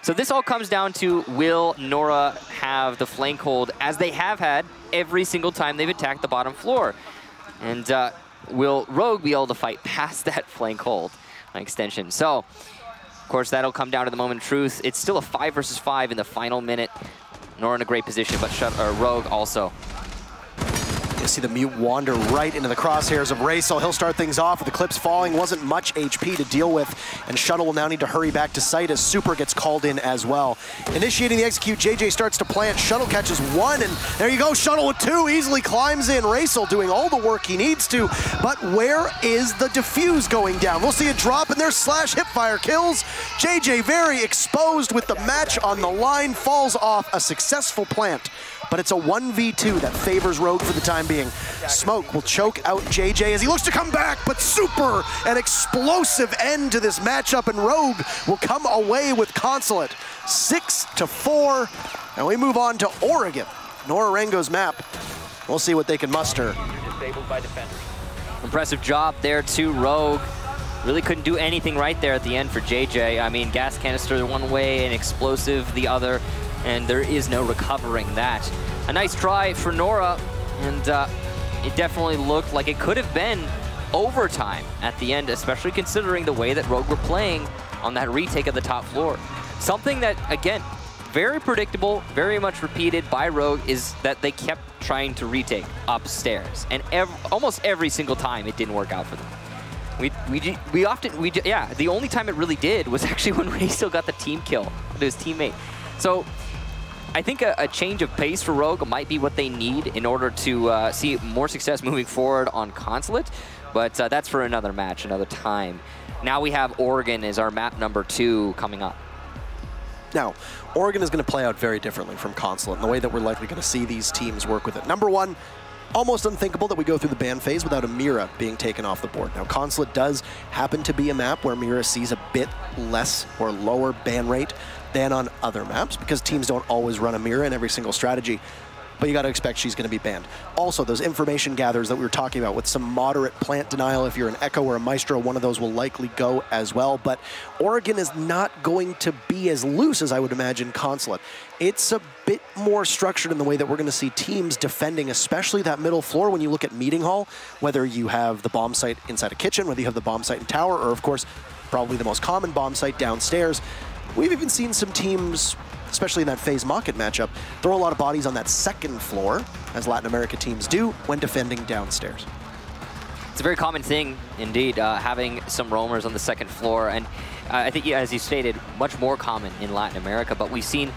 So this all comes down to, will Nora have the flank hold, as they have had every single time they've attacked the bottom floor? And will Rogue be able to fight past that flank hold by extension? So, of course, that'll come down to the moment of truth. It's still a 5 versus 5 in the final minute. Nora in a great position, but Rogue also. You see the Mute wander right into the crosshairs of Racel. He'll start things off with Eclipse falling. Wasn't much HP to deal with, and Shuttle will now need to hurry back to site as Super gets called in as well. Initiating the execute, JJ starts to plant. Shuttle catches 1, and there you go, Shuttle with 2, easily climbs in. Racel doing all the work he needs to, but where is the defuse going down? We'll see a drop, and there's Slash hipfire kills. JJ very exposed with the match on the line, falls off a successful plant. But it's a 1v2 that favors Rogue for the time being. Smoke will choke out JJ as he looks to come back, but Super, an explosive end to this matchup, and Rogue will come away with Consulate. 6-4, and we move on to Oregon. Nora Rengo's map. We'll see what they can muster. Impressive job there to Rogue. Really couldn't do anything right there at the end for JJ. I mean, gas canister one way and explosive the other, and there is no recovering that. A nice try for Nora, and it definitely looked like it could have been overtime at the end, especially considering the way that Rogue were playing on that retake of the top floor. Something that, again, very predictable, very much repeated by Rogue, is that they kept trying to retake upstairs. And almost every single time it didn't work out for them. Yeah, the only time it really did was actually when Ray still got the team kill to his teammate. So I think a change of pace for Rogue might be what they need in order to see more success moving forward on Consulate, but that's for another match, another time. Now we have Oregon as our map number 2 coming up. Now, Oregon is going to play out very differently from Consulate in the way that we're likely going to see these teams work with it. Number one, almost unthinkable that we go through the ban phase without a Mira being taken off the board. Now, Consulate does happen to be a map where Mira sees a bit less or lower ban rate than on other maps, because teams don't always run a Mira in every single strategy, but you got to expect she's going to be banned. Also, those information gatherers that we were talking about with some moderate plant denial, if you're an Echo or a Maestro, one of those will likely go as well, but Oregon is not going to be as loose as I would imagine Consulate. It's a bit more structured in the way that we're going to see teams defending, especially that middle floor when you look at Meeting Hall, whether you have the bomb site inside a kitchen, whether you have the bomb site in tower, or of course, probably the most common bomb site downstairs. We've even seen some teams, especially in that FaZe Mach-It matchup, throw a lot of bodies on that second floor, as Latin America teams do when defending downstairs. It's a very common thing, indeed, having some roamers on the second floor, and I think, as you stated, much more common in Latin America, but we've seen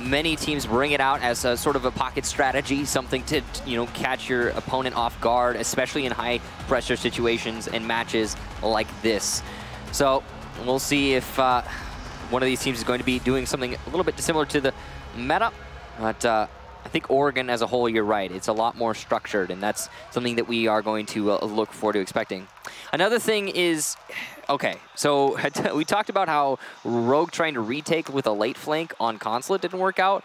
many teams bring it out as a sort of a pocket strategy, something to, you know, catch your opponent off guard, especially in high pressure situations and matches like this. So we'll see if one of these teams is going to be doing something a little bit similar to the meta, but I think Oregon as a whole, you're right, it's a lot more structured, and that's something that we are going to look forward to expecting. Another thing is, okay, so we talked about how Rogue trying to retake with a late flank on Consulate didn't work out.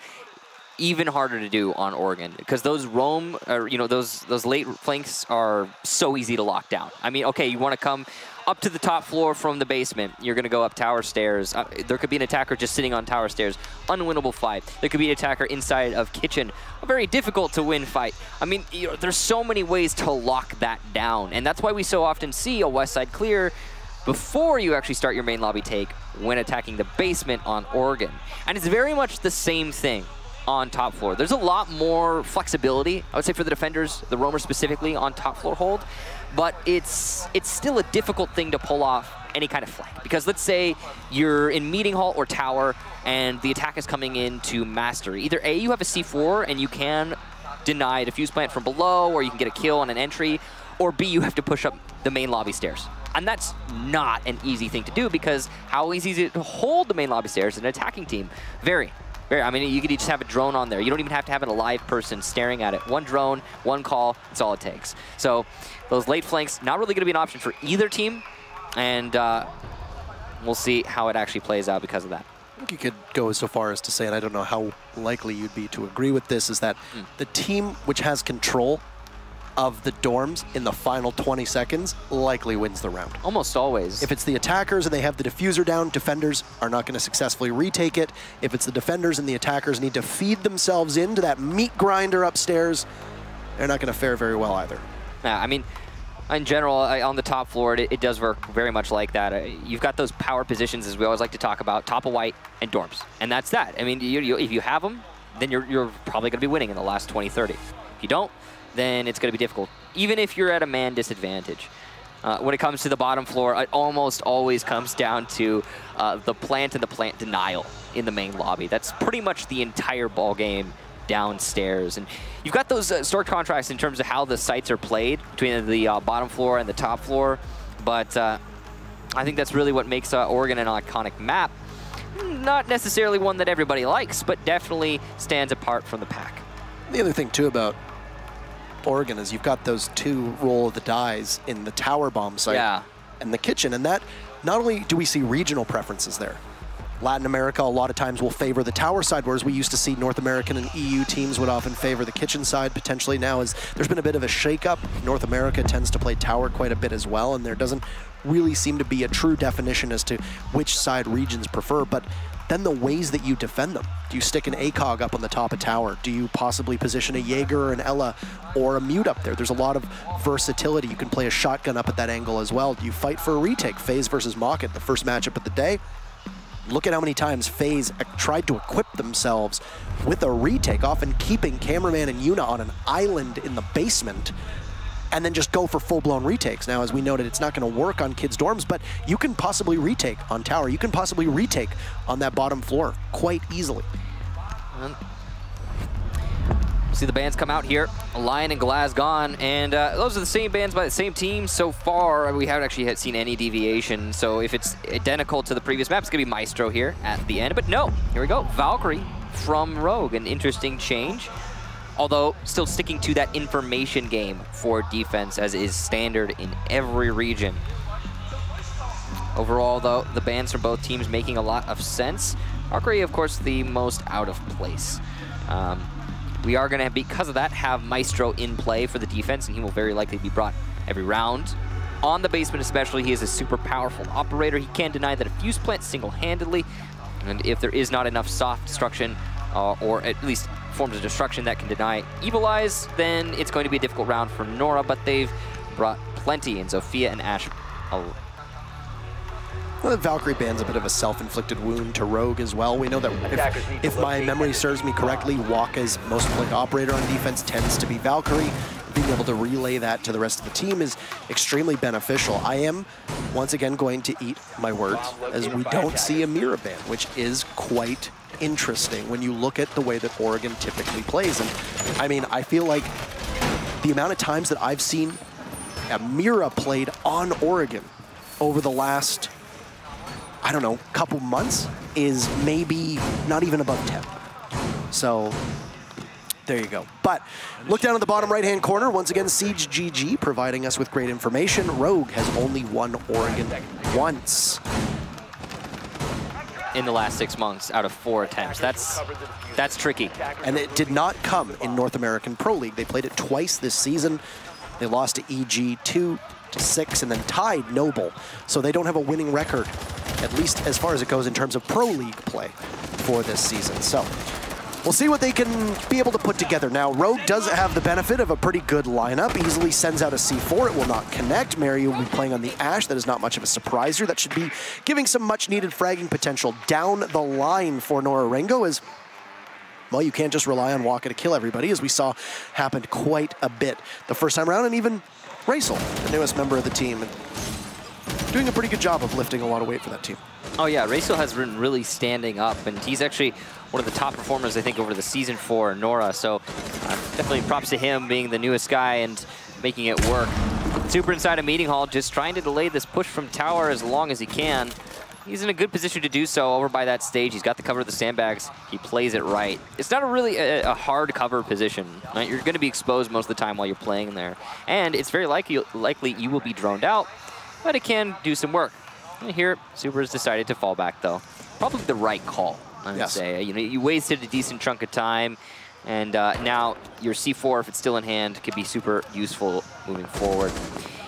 Even harder to do on Oregon, because those roam, or you know, those late flanks are so easy to lock down. I mean, okay, you want to come up to the top floor from the basement, you're going to go up tower stairs. There could be an attacker just sitting on tower stairs, unwinnable fight. There could be an attacker inside of kitchen, a very difficult to win fight. I mean, you know, there's so many ways to lock that down, and that's why we so often see a west side clear before you actually start your main lobby take when attacking the basement on Oregon. And it's very much the same thing on top floor. There's a lot more flexibility, I would say, for the defenders, the roamers specifically, on top floor hold, but it's still a difficult thing to pull off any kind of flank. Because let's say you're in Meeting Hall or Tower and the attack is coming in to Mastery. Either A, you have a C4 and you can deny defuse plant from below, or you can get a kill on an entry, or B, you have to push up the main lobby stairs. And that's not an easy thing to do, because how easy is it to hold the main lobby stairs in an attacking team? Very. I mean, you could just have a drone on there. You don't even have to have a live person staring at it. One drone, one call, that's all it takes. So those late flanks, not really going to be an option for either team, and we'll see how it actually plays out because of that. I think you could go so far as to say, and I don't know how likely you'd be to agree with this, is that the team which has control of the dorms in the final 20 seconds likely wins the round. Almost always. If it's the attackers and they have the diffuser down, defenders are not going to successfully retake it. If it's the defenders and the attackers need to feed themselves into that meat grinder upstairs, they're not going to fare very well either. Yeah, I mean, in general, on the top floor, it does work very much like that. You've got those power positions, as we always like to talk about, top of white and dorms. And that's that. I mean, if you have them, then you're probably going to be winning in the last 20, 30. If you don't, then it's going to be difficult, even if you're at a man disadvantage. When it comes to the bottom floor, it almost always comes down to the plant and the plant denial in the main lobby. That's pretty much the entire ball game downstairs. And you've got those stark contrasts in terms of how the sites are played between the bottom floor and the top floor, but I think that's really what makes Oregon an iconic map. Not necessarily one that everybody likes, but definitely stands apart from the pack. The other thing, too, about Oregon is you've got those two roll of the dice in the tower bomb site and the kitchen, and that not only do we see regional preferences there. Latin America a lot of times will favor the tower side, whereas we used to see North American and EU teams would often favor the kitchen side. Potentially now, as there's been a bit of a shakeup, North America tends to play tower quite a bit as well, and there doesn't really seem to be a true definition as to which side regions prefer. But then the ways that you defend them. Do you stick an ACOG up on the top of tower? Do you possibly position a Jaeger or an Ella or a Mute up there? There's a lot of versatility. You can play a shotgun up at that angle as well. Do you fight for a retake? FaZe versus Mach-It, the first matchup of the day. look at how many times FaZe tried to equip themselves with a retake, often keeping Cameraman and Yuna on an island in the basement, and then just go for full-blown retakes. Now, as we noted, it's not going to work on kids' dorms, but you can possibly retake on tower. You can possibly retake on that bottom floor quite easily. See the bands come out here. Lion and Glass gone, and those are the same bands by the same team so far. We haven't actually seen any deviation, so if it's identical to the previous map, it's going to be Maestro here at the end. But no, here we go. Valkyrie from Rogue, an interesting change. Although still sticking to that information game for defense, as is standard in every region. Overall, though, the bans from both teams making a lot of sense. Valkyrie, of course, the most out of place. We are going to, because of that, have Maestro in play for the defense, and he will very likely be brought every round. On the basement especially, he is a super powerful operator. He can't deny that a fuse plant single-handedly, and if there is not enough soft destruction, or at least forms of destruction that can deny Evil Eyes, then it's going to be a difficult round for Nora, but they've brought plenty in Zofia and Ashe. Well, the Valkyrie ban's a bit of a self-inflicted wound to Rogue as well. We know that if my memory serves me correctly, Waka's most played operator on defense tends to be Valkyrie. Being able to relay that to the rest of the team is extremely beneficial. I am, once again, going to eat my words, as we don't see a Mira ban, which is quite interesting when you look at the way that Oregon typically plays. And I mean, I feel like the amount of times that I've seen a Mira played on Oregon over the last, I don't know, couple months is maybe not even above 10. So there you go. But look down at the bottom right-hand corner. Once again, Siege GG providing us with great information. Rogue has only won Oregon once in the last 6 months out of 4 attempts. That's tricky. And it did not come in North American Pro League. They played it twice this season. They lost to EG 2-6 and then tied Noble. So they don't have a winning record, at least as far as it goes in terms of Pro League play for this season. So we'll see what they can be able to put together. Now, Rogue does have the benefit of a pretty good lineup. Easily sends out a C4. It will not connect. Mary will be playing on the Ashe. That is not much of a surprise here. That should be giving some much-needed fragging potential down the line for Nora Rengo, as well, you can't just rely on Waka to kill everybody, as we saw happened quite a bit the first time around, and even Racel, the newest member of the team, and doing a pretty good job of lifting a lot of weight for that team. Oh yeah, Racel has been really standing up, and he's actually one of the top performers, I think, over the season for Nora, so definitely props to him being the newest guy and making it work. Super inside a meeting hall, just trying to delay this push from tower as long as he can. He's in a good position to do so over by that stage. He's got the cover of the sandbags. He plays it right. It's not really a hard cover position. Right? You're going to be exposed most of the time while you're playing there. And it's very likely you will be droned out, but it can do some work. And here, Super has decided to fall back, though. Probably the right call, I would say. You know, you wasted a decent chunk of time, and now your C4, if it's still in hand, could be super useful moving forward.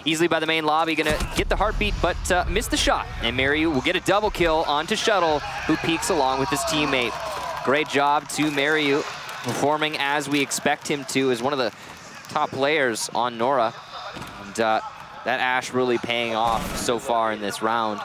Easily by the main lobby, gonna get the heartbeat, but miss the shot. And Mariu will get a double kill onto Shuttle, who peeks along with his teammate. Great job to Mariu, performing as we expect him to, as one of the top players on Nora. And that Ashe really paying off so far in this round.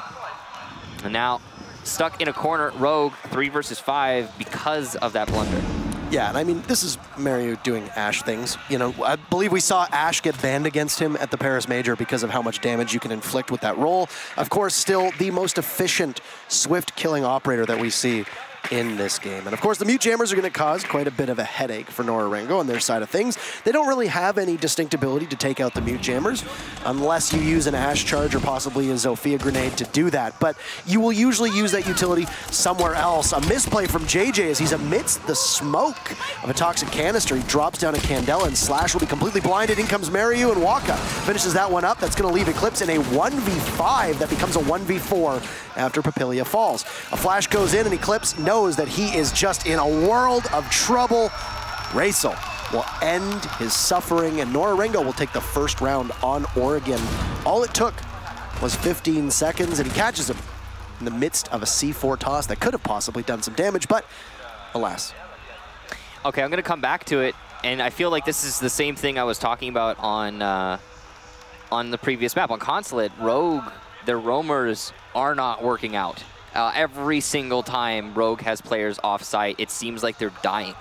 And now, stuck in a corner, Rogue, 3 versus 5 because of that blunder. Yeah, and I mean, this is Mario doing Ashe things. You know, I believe we saw Ashe get banned against him at the Paris Major because of how much damage you can inflict with that role. Of course, still the most efficient, swift killing operator that we see in this game. And of course, the Mute Jammers are going to cause quite a bit of a headache for Nora Rengo on their side of things. They don't really have any distinct ability to take out the Mute Jammers unless you use an Ashe charge or possibly a Zofia grenade to do that. But you will usually use that utility somewhere else. A misplay from JJ as he's amidst the smoke of a toxic canister. He drops down a Candela, and Slash will be completely blinded. In comes Mariu, and Waka finishes that one up. That's going to leave Eclipse in a 1v5 that becomes a 1v4 after Papilia falls. A flash goes in, and Eclipse knows that he is just in a world of trouble. Racel will end his suffering, and Nora Rengo will take the first round on Oregon. All it took was 15 seconds, and he catches him in the midst of a C4 toss that could have possibly done some damage, but alas. Okay, I'm going to come back to it, and I feel like this is the same thing I was talking about on the previous map. On Consulate, Rogue, their roamers are not working out Every single time Rogue has players off-site, it seems like they're dying.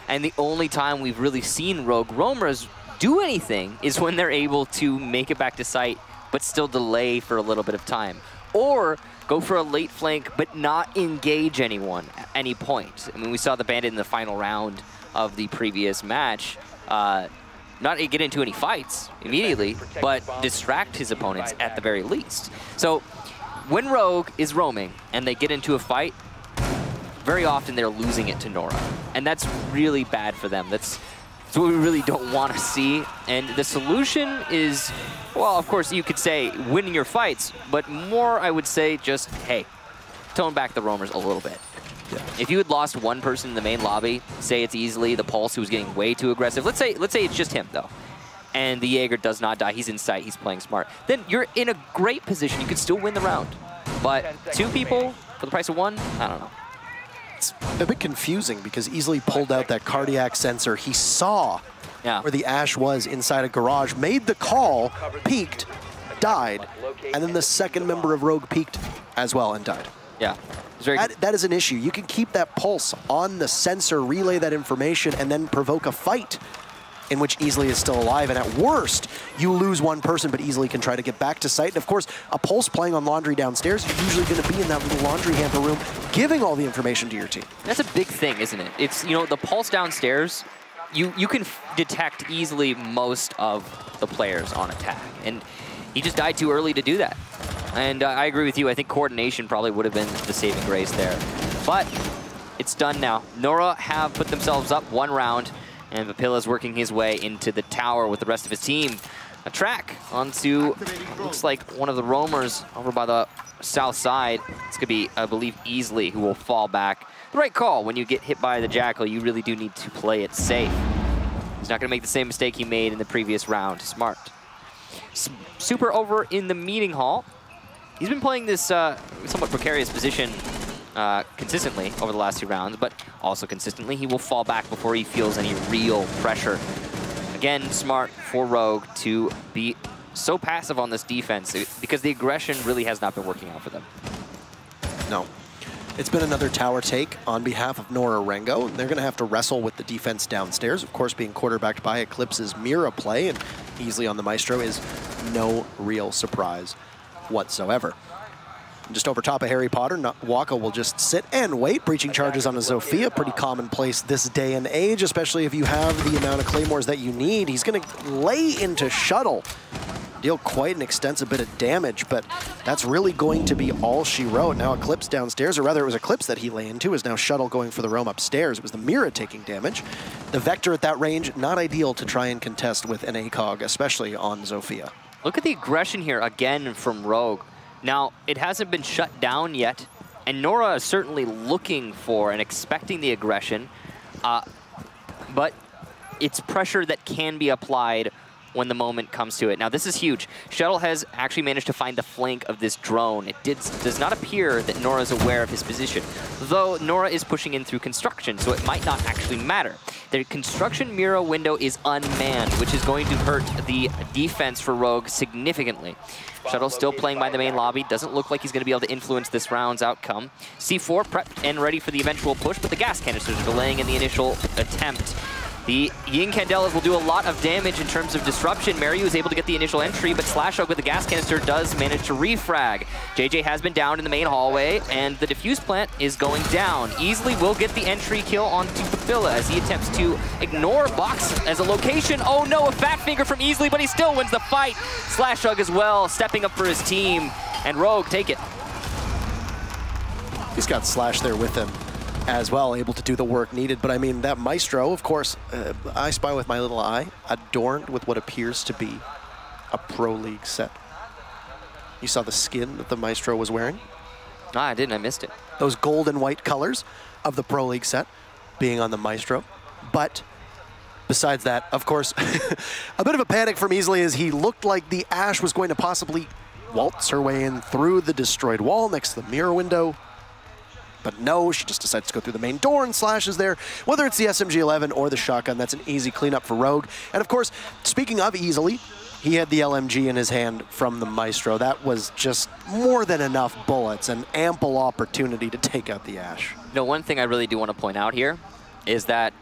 And the only time we've really seen Rogue roamers do anything is when they're able to make it back to site, but still delay for a little bit of time. Or go for a late flank, but not engage anyone at any point. I mean, we saw the Bandit in the final round of the previous match. Not get into any fights immediately, but distract his opponents at the very least. So when Rogue is roaming and they get into a fight, very often they're losing it to Nora. And that's really bad for them. That's what we really don't want to see. And the solution is, well, of course, you could say winning your fights, but more, I would say, just, hey, tone back the roamers a little bit. Yeah. If you had lost one person in the main lobby, say it's easily the Pulse who's getting way too aggressive. Let's say it's just him, though. And the Jaeger does not die. He's in sight. He's playing smart. Then you're in a great position. You could still win the round. But 2 people for the price of 1, I don't know. It's a bit confusing because Easily pulled out that cardiac sensor. He saw where the Ash was inside a garage, made the call, peeked, died, and then the second member of Rogue peeked as well and died. Yeah. That is an issue. You can keep that pulse on the sensor, relay that information, and then provoke a fight in which Easily is still alive. And at worst, you lose one person, but Easily can try to get back to site. And of course, a Pulse playing on Laundry downstairs, you're usually going to be in that little laundry hamper room, giving all the information to your team. That's a big thing, isn't it? It's, you know, the Pulse downstairs, you can detect easily most of the players on attack. And he just died too early to do that. And I agree with you. I think coordination probably would have been the saving grace there. But it's done now. Nora have put themselves up 1 round, and Papilla's working his way into the tower with the rest of his team. A track onto, looks like one of the roamers over by the south side. It's going to be, I believe, Easily who will fall back. The right call. When you get hit by the Jackal, you really do need to play it safe. He's not going to make the same mistake he made in the previous round. Smart. Super over in the meeting hall. He's been playing this somewhat precarious position consistently over the last 2 rounds, but also consistently he will fall back before he feels any real pressure. Again, smart for Rogue to be so passive on this defense because the aggression really has not been working out for them. No. It's been another tower take on behalf of Nora Rengo. They're going to have to wrestle with the defense downstairs. Of course, being quarterbacked by Eclipse's Mira play and Easily on the Maestro is no real surprise whatsoever. Just over top of Harry Potter, Waka will just sit and wait. Breaching charges on a Zofia, pretty commonplace this day and age, especially if you have the amount of claymores that you need. He's going to lay into Shuttle, deal quite an extensive bit of damage, but that's really going to be all she wrote. Now Eclipse downstairs, or rather it was Eclipse that he lay into, is now Shuttle going for the roam upstairs. It was the Mira taking damage. The Vector at that range, not ideal to try and contest with an ACOG, especially on Zofia. Look at the aggression here again from Rogue. Now, it hasn't been shut down yet, and Nora is certainly looking for and expecting the aggression, but it's pressure that can be applied when the moment comes to it. Now, this is huge. Shuttle has actually managed to find the flank of this drone. It does not appear that Nora is aware of his position, though Nora is pushing in through construction, so it might not actually matter. The construction Mira window is unmanned, which is going to hurt the defense for Rogue significantly. Shuttle still playing by the main lobby. Doesn't look like he's going to be able to influence this round's outcome. C4 prepped and ready for the eventual push, but the gas canisters are delaying in the initial attempt. The Yin Candelas will do a lot of damage in terms of disruption. Mariu is able to get the initial entry, but Slashog with the gas canister does manage to refrag. JJ has been down in the main hallway, and the diffuse plant is going down. Easily will get the entry kill onto Papilla as he attempts to ignore Box as a location. Oh no, a fat finger from Easily, but he still wins the fight. Slashog as well, stepping up for his team, and Rogue take it. He's got Slash there with him as well, able to do the work needed. But I mean, that Maestro, of course, I spy with my little eye, adorned with what appears to be a Pro League set. You saw the skin that the Maestro was wearing? Ah, I didn't, I missed it. Those gold and white colors of the Pro League set being on the Maestro. But besides that, of course, a bit of a panic from Easily as he looked like the Ash was going to possibly waltz her way in through the destroyed wall next to the mirror window. But no, she just decides to go through the main door and slashes there. Whether it's the SMG-11 or the shotgun, that's an easy cleanup for Rogue. And of course, speaking of easily, he had the LMG in his hand from the Maestro. That was just more than enough bullets and ample opportunity to take out the Ash. No, one thing I really do want to point out here is that,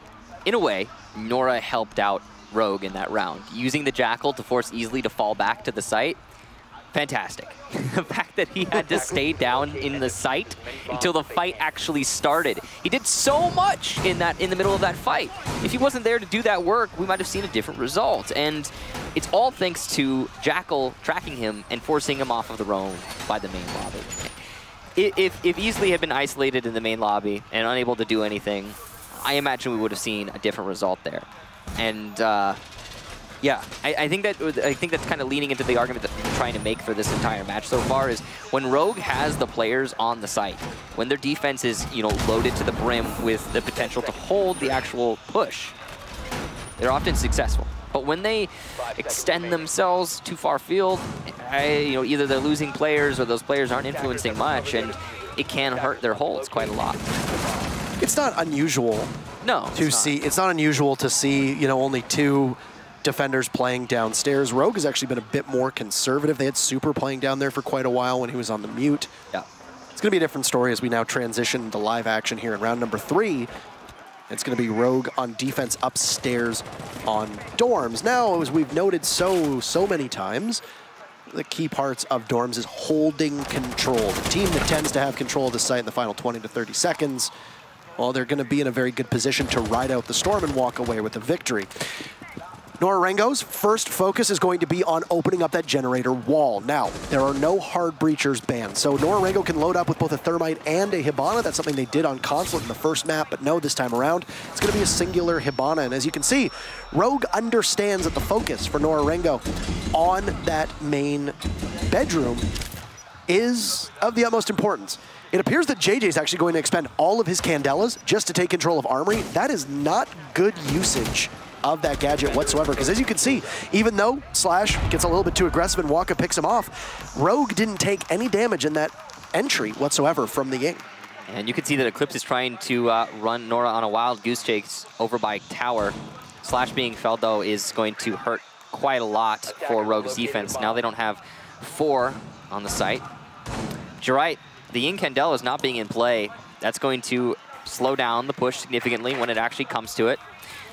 in a way, Nora helped out Rogue in that round. Using the Jackal to force Easily to fall back to the site, fantastic. The fact that he had to stay down in the site until the fight actually started. He did so much in the middle of that fight. If he wasn't there to do that work, we might have seen a different result. And it's all thanks to Jackal tracking him and forcing him off of the roam by the main lobby. If Easily had been isolated in the main lobby and unable to do anything, I imagine we would have seen a different result there. And yeah, I think that's kind of leaning into the argument that we're trying to make for this entire match so far is when Rogue has the players on the site, when their defense is, you know, loaded to the brim with the potential to hold the actual push, they're often successful. But when they extend themselves too far field, you know, either they're losing players or those players aren't influencing much, and it can hurt their holds quite a lot. It's not unusual. No, it's not unusual to see, you know, only 2 defenders playing downstairs. Rogue has actually been a bit more conservative. They had Super playing down there for quite a while when he was on the mute. Yeah. It's going to be a different story as we now transition to live action here in round number 3. It's going to be Rogue on defense upstairs on dorms. Now, as we've noted so many times, the key parts of dorms is holding control. The team that tends to have control of the site in the final 20 to 30 seconds, well, they're going to be in a very good position to ride out the storm and walk away with a victory. Nora Rengo's first focus is going to be on opening up that generator wall. Now, there are no hard breachers banned, so Nora Rengo can load up with both a Thermite and a Hibana. That's something they did on Consulate in the first map, but no, this time around, it's going to be a singular Hibana. And as you can see, Rogue understands that the focus for Nora Rengo on that main bedroom is of the utmost importance. It appears that JJ is actually going to expend all of his Candelas just to take control of Armory. That is not good usage of that gadget whatsoever, because as you can see, even though Slash gets a little bit too aggressive and Waka picks him off, Rogue didn't take any damage in that entry whatsoever from the Ying. And you can see that Eclipse is trying to run Nora on a wild goose chase over by Tower. Slash being felled, though, is going to hurt quite a lot for Rogue's defense. Now they don't have 4 on the site. But you're right, the Ying Candela is not being in play. That's going to slow down the push significantly when it actually comes to it.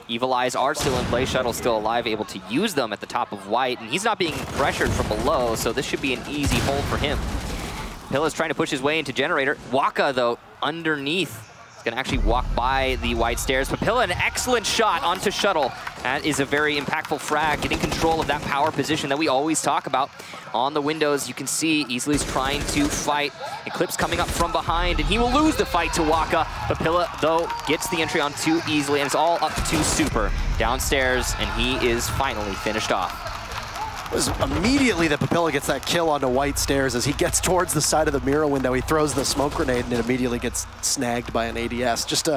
Evil Eyes are still in play, Shuttle's still alive, able to use them at the top of White, and he's not being pressured from below, so this should be an easy hold for him. Pilla's trying to push his way into Generator. Waka, though, underneath. He's going to actually walk by the White stairs. But Pilla, an excellent shot onto Shuttle. That is a very impactful frag, getting control of that power position that we always talk about. On the windows, you can see Easley's trying to fight. Eclipse coming up from behind, and he will lose the fight to Waka. But Pilla, though, gets the entry on too easily, and it's all up to Super downstairs, and he is finally finished off. It was immediately that Papilla gets that kill onto White stairs as he gets towards the side of the mirror window. He throws the smoke grenade and it immediately gets snagged by an ADS. Just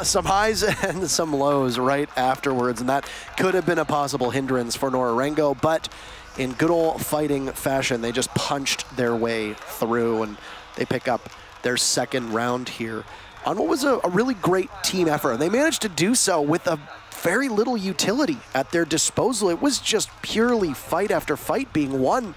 some highs and some lows right afterwards, and that could have been a possible hindrance for Nora Rengo, but in good old fighting fashion, they just punched their way through and they pick up their second round here on what was a really great team effort. And they managed to do so with a very little utility at their disposal. It was just purely fight after fight being won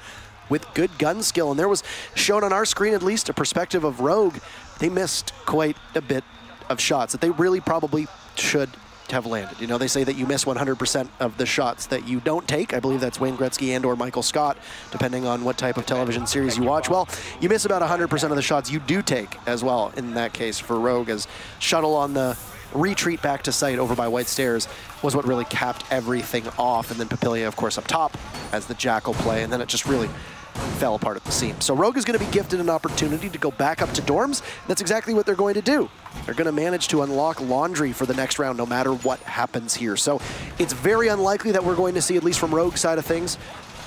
with good gun skill. And there was, shown on our screen at least, a perspective of Rogue. They missed quite a bit of shots that they really probably should have landed. You know, they say that you miss 100% of the shots that you don't take. I believe that's Wayne Gretzky and or Michael Scott, depending on what type of television series you watch. Well, you miss about 100% of the shots you do take as well in that case for Rogue, as Shuttle on the retreat back to site over by White Stairs was what really capped everything off. And then Papilia, of course, up top as the Jackal play, and then it just really fell apart at the seams. So Rogue is going to be gifted an opportunity to go back up to dorms. That's exactly what they're going to do. They're going to manage to unlock Laundry for the next round no matter what happens here. So it's very unlikely that we're going to see, at least from Rogue's side of things,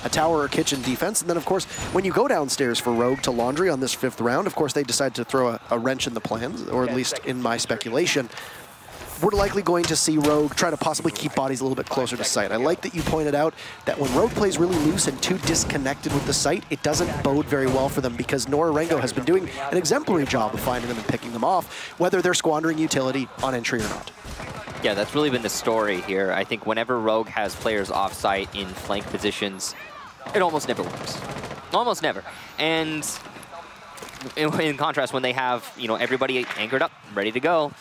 a tower or kitchen defense. And then, of course, when you go downstairs for Rogue to Laundry on this 5th round, of course, they decide to throw a wrench in the plans, or at least in my speculation. we're likely going to see Rogue try to possibly keep bodies a little bit closer to site. I like that you pointed out that when Rogue plays really loose and too disconnected with the site, it doesn't bode very well for them because Nora Rengo has been doing an exemplary job of finding them and picking them off, whether they're squandering utility on entry or not. Yeah, that's really been the story here. I think whenever Rogue has players off-site in flank positions, it almost never works. Almost never. And in contrast, when they have, you know, everybody anchored up, ready to go,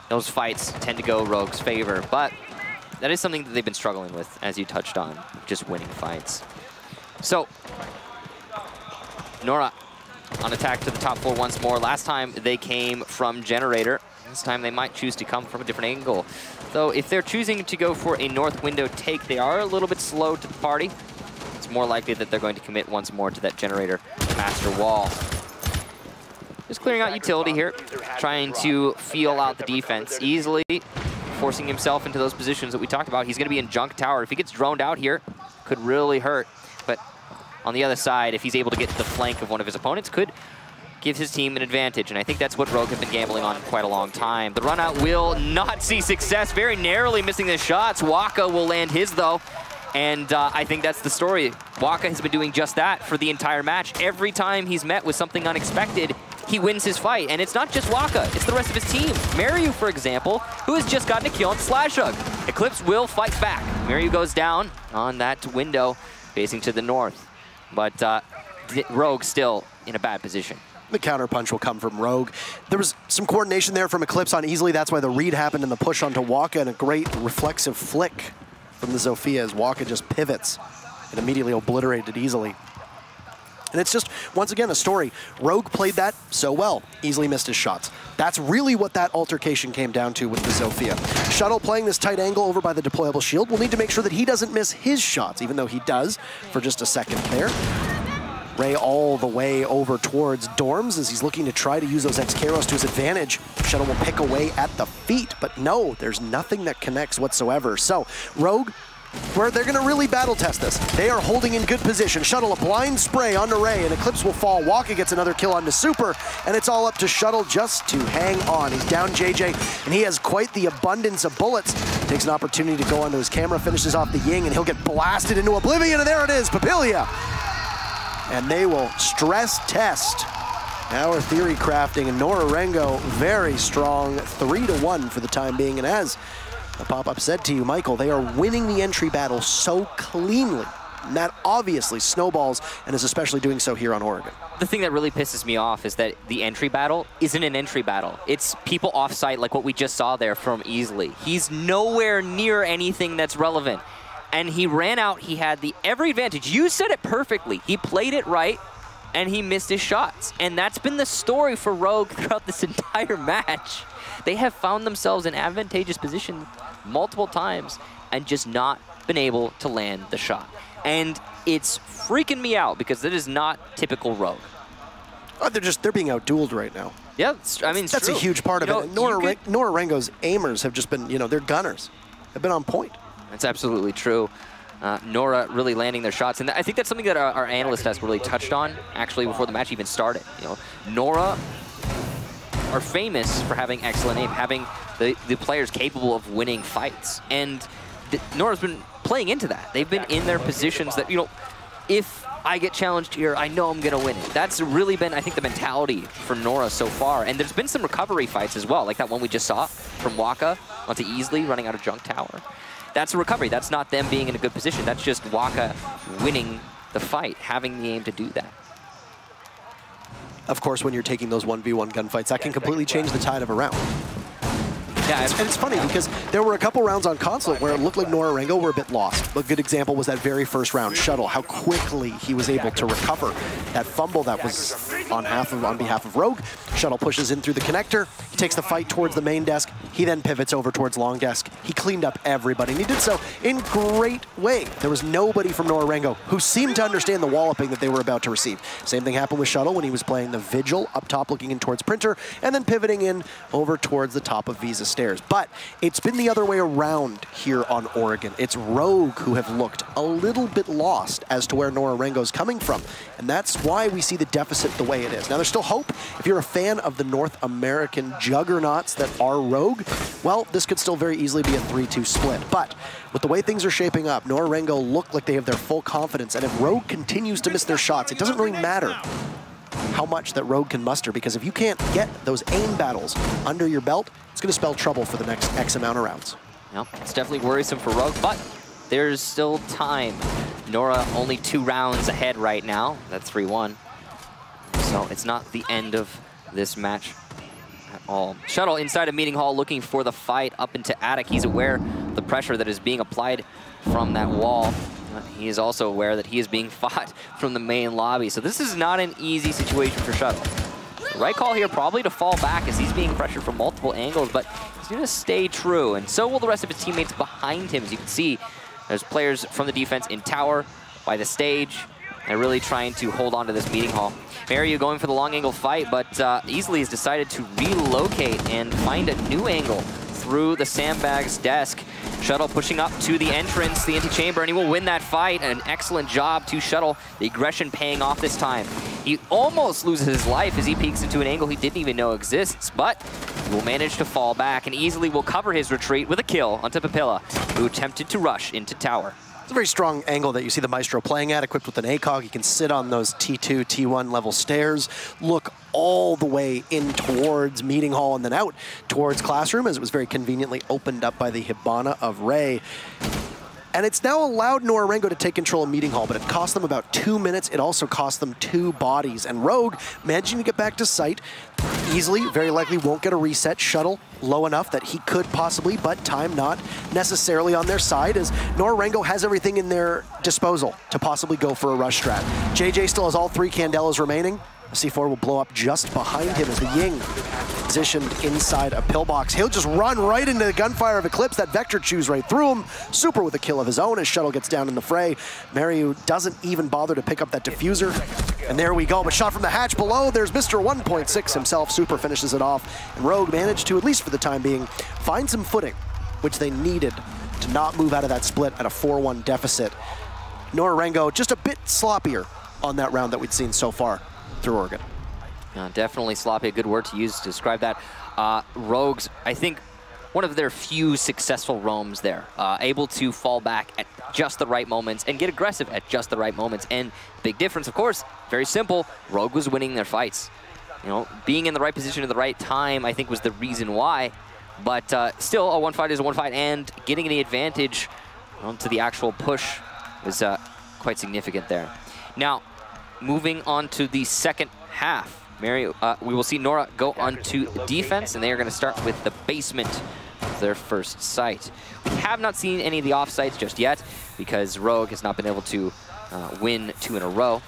those fights tend to go Rogue's favor. But that is something that they've been struggling with, as you touched on, just winning fights. So, Nora on attack to the top floor once more. Last time they came from Generator. This time they might choose to come from a different angle. So if they're choosing to go for a north window take, they are a little bit slow to the party. It's more likely that they're going to commit once more to that Generator master wall. Just clearing out utility here, trying to feel out the defense easily, forcing himself into those positions that we talked about. He's going to be in junk tower. If he gets droned out here, could really hurt. But on the other side, if he's able to get to the flank of one of his opponents, could give his team an advantage, and I think that's what Rogue have been gambling on quite a long time. The run out will not see success, very narrowly missing the shots. Waka will land his, though, and I think that's the story. Waka has been doing just that for the entire match. Every time he's met with something unexpected, he wins his fight, and it's not just Waka, it's the rest of his team. Mariu, for example, who has just gotten a kill on Slash Hug. Eclipse will fight back. Mariu goes down on that window, facing to the north, but Rogue still in a bad position. The counterpunch will come from Rogue. There was some coordination there from Eclipse on Easily. That's why the read happened in the push onto Waka, and a great reflexive flick from the Zofia as Waka just pivots and immediately obliterated Easily. And it's just, once again, a story. Rogue played that so well. Easily missed his shots. That's really what that altercation came down to with the Zofia. Shuttle playing this tight angle over by the deployable shield will need to make sure that he doesn't miss his shots, even though he does for just a second there. Ray all the way over towards Dorms as he's looking to try to use those X-Karos to his advantage. Shuttle will pick away at the feet, but no, there's nothing that connects whatsoever. So, Rogue, where they're gonna really battle test this. They are holding in good position. Shuttle a blind spray onto Ray, and Eclipse will fall. Waka gets another kill onto Super, and it's all up to Shuttle just to hang on. He's down JJ, and he has quite the abundance of bullets. Takes an opportunity to go onto his camera, finishes off the Ying, and he'll get blasted into oblivion, and there it is, Papilia. And they will stress test our theory crafting, and Nora Rengo very strong, 3-1 for the time being. And as the pop-up said to you, Michael, they are winning the entry battle so cleanly, and that obviously snowballs and is especially doing so here on Oregon. The thing that really pisses me off is that the entry battle isn't an entry battle. It's people off-site like what we just saw there from Easily. He's nowhere near anything that's relevant. And he ran out, he had every advantage. You said it perfectly. He played it right, and he missed his shots. And that's been the story for Rogue throughout this entire match. They have found themselves in advantageous position multiple times and just not been able to land the shot. And it's freaking me out because it is not typical Rogue. Oh, they're being outdueled right now. Yeah, I mean, that's true. A huge part of it. Nora Rengo's aimers have just been, they're gunners. They've been on point. That's absolutely true. Nora really landing their shots, and I think that's something that our analyst desk really touched on actually before the match even started. Nora are famous for having excellent aim, having the players capable of winning fights, and Nora's been playing into that. They've been in their positions that, if I get challenged here, I know I'm gonna win it. That's really been, I think, the mentality for Nora so far, and there's been some recovery fights as well, like that one we just saw from Waka onto Easily running out of junk tower. That's a recovery. That's not them being in a good position. That's just Waka winning the fight, having the aim to do that. Of course, when you're taking those 1v1 gunfights, that can completely change the tide of a round. Yeah, and it's funny because there were a couple rounds on Consulate where it looked like Nora Rengo were a bit lost. A good example was that very first round, Shuttle, how quickly he was able to recover that fumble that was on behalf of Rogue. Shuttle pushes in through the connector. He takes the fight towards the main desk. He then pivots over towards long desk. He cleaned up everybody, and he did so in great way. There was nobody from Nora Rengo who seemed to understand the walloping that they were about to receive. Same thing happened with Shuttle when he was playing the Vigil up top looking in towards Printer, and then pivoting in over towards the top of Visa Stairs. But it's been the other way around here on Oregon. It's Rogue who have looked a little bit lost as to where Nora Rengo's coming from. And that's why we see the deficit the way way it is. Now, there's still hope. If you're a fan of the North American juggernauts that are Rogue, well, this could still very easily be a 3-2 split. But with the way things are shaping up, Nora Rengo look like they have their full confidence. And if Rogue continues to miss their shots, it doesn't really matter how much that Rogue can muster, because if you can't get those aim battles under your belt, it's going to spell trouble for the next X amount of rounds. Yep, it's definitely worrisome for Rogue, but there's still time. Nora only 2 rounds ahead right now. That's 3-1. So it's not the end of this match at all. Shuttle inside a meeting hall looking for the fight up into Attic. He's aware of the pressure that is being applied from that wall. He is also aware that he is being fought from the main lobby. So this is not an easy situation for Shuttle. The right call here probably to fall back as he's being pressured from multiple angles, but he's going to stay true. And so will the rest of his teammates behind him. As you can see, there's players from the defense in tower, by the stage, and really trying to hold on to this meeting hall. Mario going for the long angle fight, but easily has decided to relocate and find a new angle through the sandbag's desk. Shuttle pushing up to the entrance, the anti-chamber, and he will win that fight. An excellent job to Shuttle. The aggression paying off this time. He almost loses his life as he peeks into an angle he didn't even know exists, but he will manage to fall back and easily will cover his retreat with a kill onto Papilla, who attempted to rush into tower. It's a very strong angle that you see the Maestro playing at, equipped with an ACOG. He can sit on those T2, T1 level stairs, look all the way in towards meeting hall and then out towards classroom, as it was very conveniently opened up by the Hibana of Ray. And it's now allowed Nora Rengo to take control of meeting hall, but it cost them about 2 minutes. It also cost them 2 bodies. And Rogue, managing to get back to site easily, very likely won't get a reset. Shuttle low enough that he could possibly, but time not necessarily on their side, as Nora Rengo has everything in their disposal to possibly go for a rush strat. JJ still has all 3 Candelas remaining. C4 will blow up just behind him as the Ying positioned inside a pillbox. He'll just run right into the gunfire of Eclipse. That Vector chews right through him. Super with a kill of his own as Shuttle gets down in the fray. Mario doesn't even bother to pick up that diffuser. And there we go, but shot from the hatch below. There's Mr. 1.6 himself. Super finishes it off. And Rogue managed to, at least for the time being, find some footing, which they needed to not move out of that split at a 4-1 deficit. Nora Rengo just a bit sloppier on that round that we'd seen so far through Oregon. Definitely sloppy, a good word to use to describe that. Rogues, I think, one of their few successful roams there, able to fall back at just the right moments and get aggressive at just the right moments. And big difference, of course, very simple, Rogue was winning their fights. You know, being in the right position at the right time, I think, was the reason why. But still, a 1 fight is a 1 fight, and getting the advantage onto the actual push was quite significant there. Now, moving on to the second half, Mario, we will see Nora go onto defense, and they are going to start with the basement of their first site. We have not seen any of the offsites just yet because Rogue has not been able to win 2 in a row.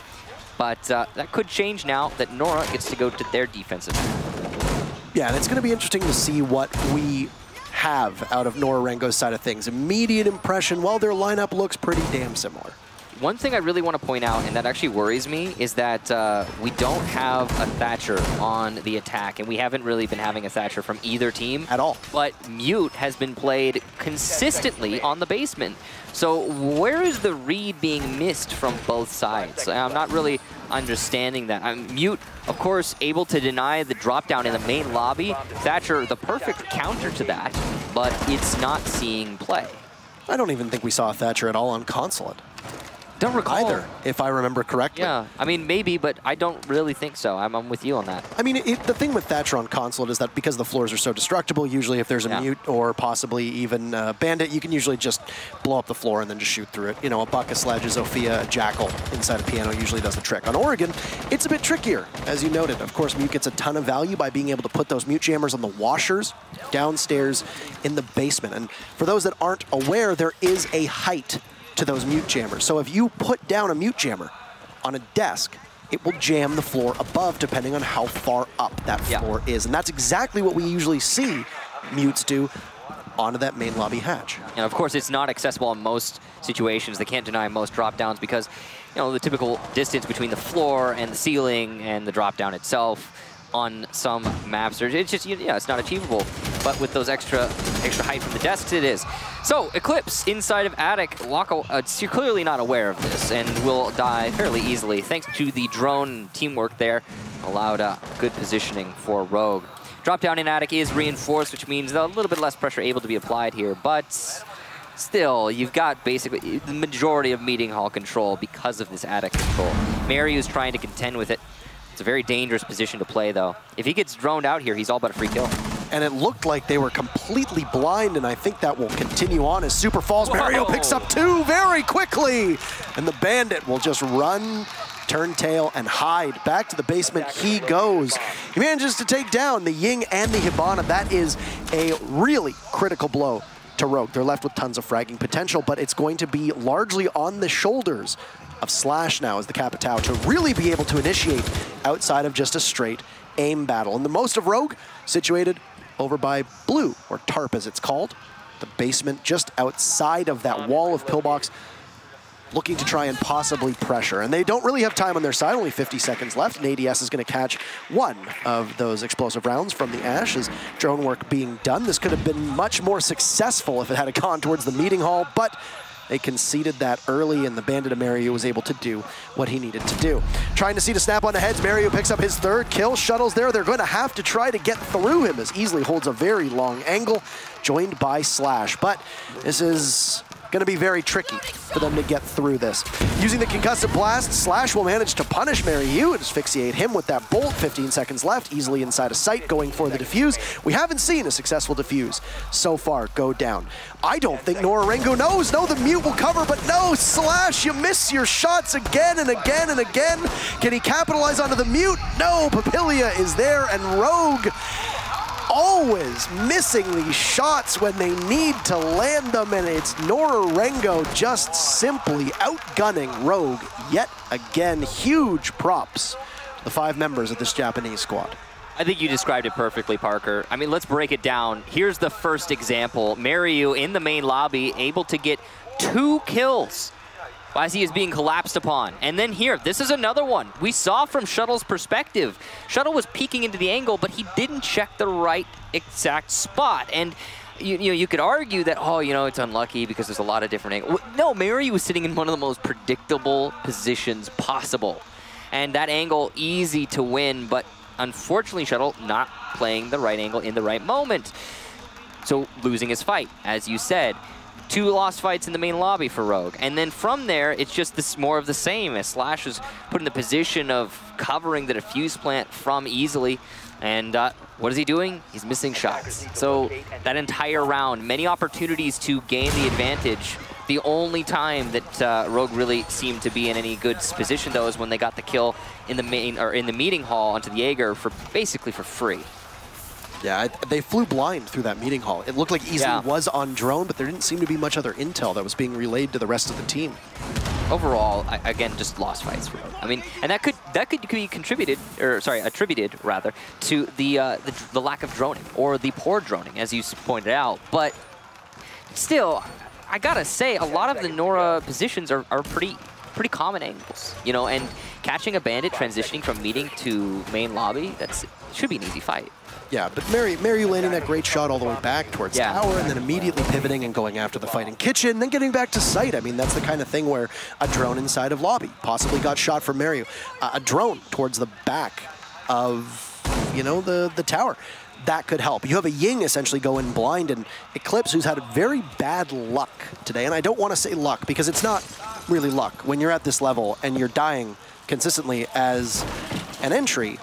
But that could change now that Nora gets to go to their defensive. Yeah, and it's going to be interesting to see what we have out of Nora Rengo's side of things. Immediate impression, well, their lineup looks pretty damn similar. One thing I really want to point out, and that actually worries me, is that we don't have a Thatcher on the attack, and we haven't really been having a Thatcher from either team. At all. But Mute has been played consistently on the basement. So where is the read being missed from both sides? I'm not really understanding that. Mute, of course, able to deny the drop down in the main lobby. Thatcher, the perfect counter to that, but it's not seeing play. I don't even think we saw a Thatcher at all on Consulate. Don't recall. Either, if I remember correctly. Yeah, I mean, maybe, but I don't really think so. I'm with you on that. I mean, the thing with Thatcher on Consulate is that because the floors are so destructible, usually if there's a Mute or possibly even a Bandit, you can usually just blow up the floor and then just shoot through it. You know, a Buck, a Sledge, a Zofia, a Jackal inside a piano usually does the trick. On Oregon, it's a bit trickier, as you noted. Of course, Mute gets a ton of value by being able to put those Mute jammers on the washers downstairs in the basement. And for those that aren't aware, there is a height to those Mute jammers. So if you put down a Mute jammer on a desk, it will jam the floor above depending on how far up that floor is. And that's exactly what we usually see Mutes do onto that main lobby hatch. And of course, it's not accessible in most situations. They can't deny most drop downs because, you know, the typical distance between the floor and the ceiling and the drop down itself on some maps, it's just, yeah, it's not achievable. But with those extra height from the desks, it is. So, Eclipse inside of Attic. Waka, you're clearly not aware of this and will die fairly easily thanks to the drone teamwork there. allowed good positioning for Rogue. Drop down in attic is reinforced, which means a little bit less pressure able to be applied here, but still, you've got basically the majority of meeting hall control because of this attic control. Maryu's trying to contend with it. It's a very dangerous position to play, though. If he gets droned out here, he's all but a free kill. And it looked like they were completely blind, and I think that will continue on as Super falls. Mario picks up 2 very quickly, and the Bandit will just run, turn tail, and hide. Back to the basement he goes. He manages to take down the Ying and the Hibana. That is a really critical blow to Rogue. They're left with tons of fragging potential, but it's going to be largely on the shoulders of Slash now as the Capitao to really be able to initiate outside of just a straight aim battle. And the most of Rogue situated over by Blue, or Tarp as it's called, the basement just outside of that wall of pillbox, looking to try and possibly pressure. And they don't really have time on their side, only 50 seconds left, and ADS is going to catch one of those explosive rounds from the Ash as drone work being done. This could have been much more successful if it had gone towards the meeting hall, but they conceded that early, and the Bandit of Mario was able to do what he needed to do. Trying to see to snap on the heads, Mario picks up his 3rd kill. Shuttle's there. They're going to have to try to get through him as Easily holds a very long angle, joined by Slash. But this is going to be very tricky for them to get through this. Using the concussive blast, Slash will manage to punish Mario and asphyxiate him with that bolt. 15 seconds left, easily inside of sight, going for the defuse. We haven't seen a successful defuse so far go down. I don't think Nora Rengo knows. No, the mute will cover, but no, Slash, you miss your shots again and again and again. Can he capitalize onto the mute? No, Papilia is there, and Rogue always missing these shots when they need to land them, and it's Nora Rengo just simply outgunning Rogue yet again. Huge props to the 5 members of this Japanese squad. I think you described it perfectly, Parker. I mean, let's break it down. Here's the first example. Mario in the main lobby, able to get 2 kills as he is being collapsed upon. And then here, this is another one. We saw from Shuttle's perspective. Shuttle was peeking into the angle, but he didn't check the right exact spot. And you could argue that, oh, it's unlucky because there's a lot of different angles. No, Mario was sitting in one of the most predictable positions possible. And that angle, easy to win, but unfortunately, Shuttle not playing the right angle in the right moment. So losing his fight, as you said. 2 lost fights in the main lobby for Rogue. And then from there, it's just this more of the same as Slash is put in the position of covering the defuse plant from Easily. And what is he doing? He's missing shots. So that entire round, many opportunities to gain the advantage. The only time that Rogue really seemed to be in any good position, though, is when they got the kill in the meeting hall onto the Jaeger basically for free. Yeah, they flew blind through that meeting hall. It looked like Easily was on drone, but there didn't seem to be much other intel that was being relayed to the rest of the team. Overall, again, just lost fights for Rogue. I mean, and that could be attributed rather to the lack of droning or the poor droning, as you pointed out. But still, I gotta say, a lot of the Nora positions are pretty common angles, and catching a Bandit transitioning from meeting to main lobby, should be an easy fight. Yeah, but Mario landing that great shot all the way back towards tower, and then immediately pivoting and going after the fighting kitchen, and then getting back to sight. I mean, that's the kind of thing where a drone inside of lobby possibly got shot from Mario. A drone towards the back of, the tower. That could help. You have a Ying essentially going blind, and Eclipse, who's had very bad luck today. And I don't want to say luck, because it's not really luck. When you're at this level and you're dying consistently as an entry,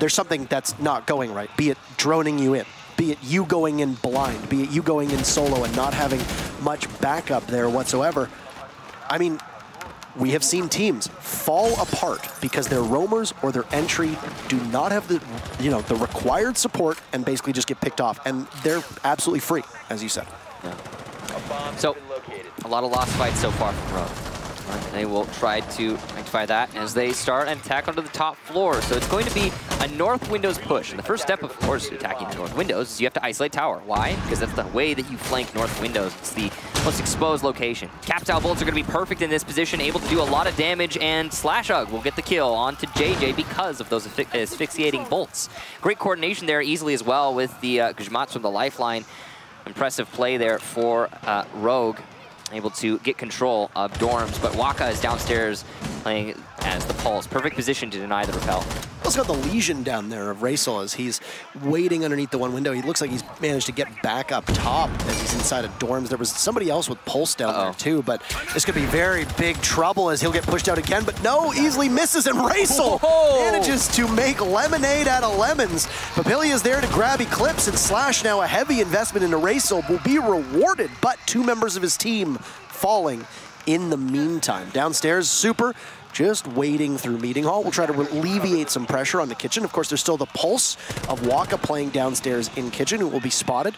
there's something that's not going right, be it droning you in, be it you going in blind, be it you going in solo and not having much backup there whatsoever. I mean, we have seen teams fall apart because their roamers or their entry do not have the, the required support and basically just get picked off, and they're absolutely free, as you said. Yeah. So, a lot of lost fights so far from Rogue. They will try to rectify that as they start and attack onto the top floor. So it's going to be a north windows push. And the first step, of course, to attacking the north windows is you have to isolate tower. Why? Because that's the way that you flank north windows. It's the most exposed location. Capitao bolts are going to be perfect in this position, able to do a lot of damage, and Slashug will get the kill onto JJ because of those asphyxiating bolts. Great coordination there easily as well with the Guzmatsu from the lifeline. Impressive play there for Rogue. Able to get control of dorms, but Waka is downstairs playing as the Pulse. Perfect position to deny the repel. Also got the lesion down there of Raisel as he's waiting underneath the one window. He looks like he's managed to get back up top as he's inside of dorms. There was somebody else with Pulse down there too, but this could be very big trouble as he'll get pushed out again, but no, easily misses, and Raisel manages to make lemonade out of lemons. Papillia's there to grab Eclipse, and Slash, now a heavy investment into Raisel, will be rewarded, but 2 members of his team falling in the meantime. Downstairs, Super just waiting through meeting hall. We'll try to alleviate some pressure on the kitchen. Of course, there's still the pulse of Waka playing downstairs in kitchen, who will be spotted.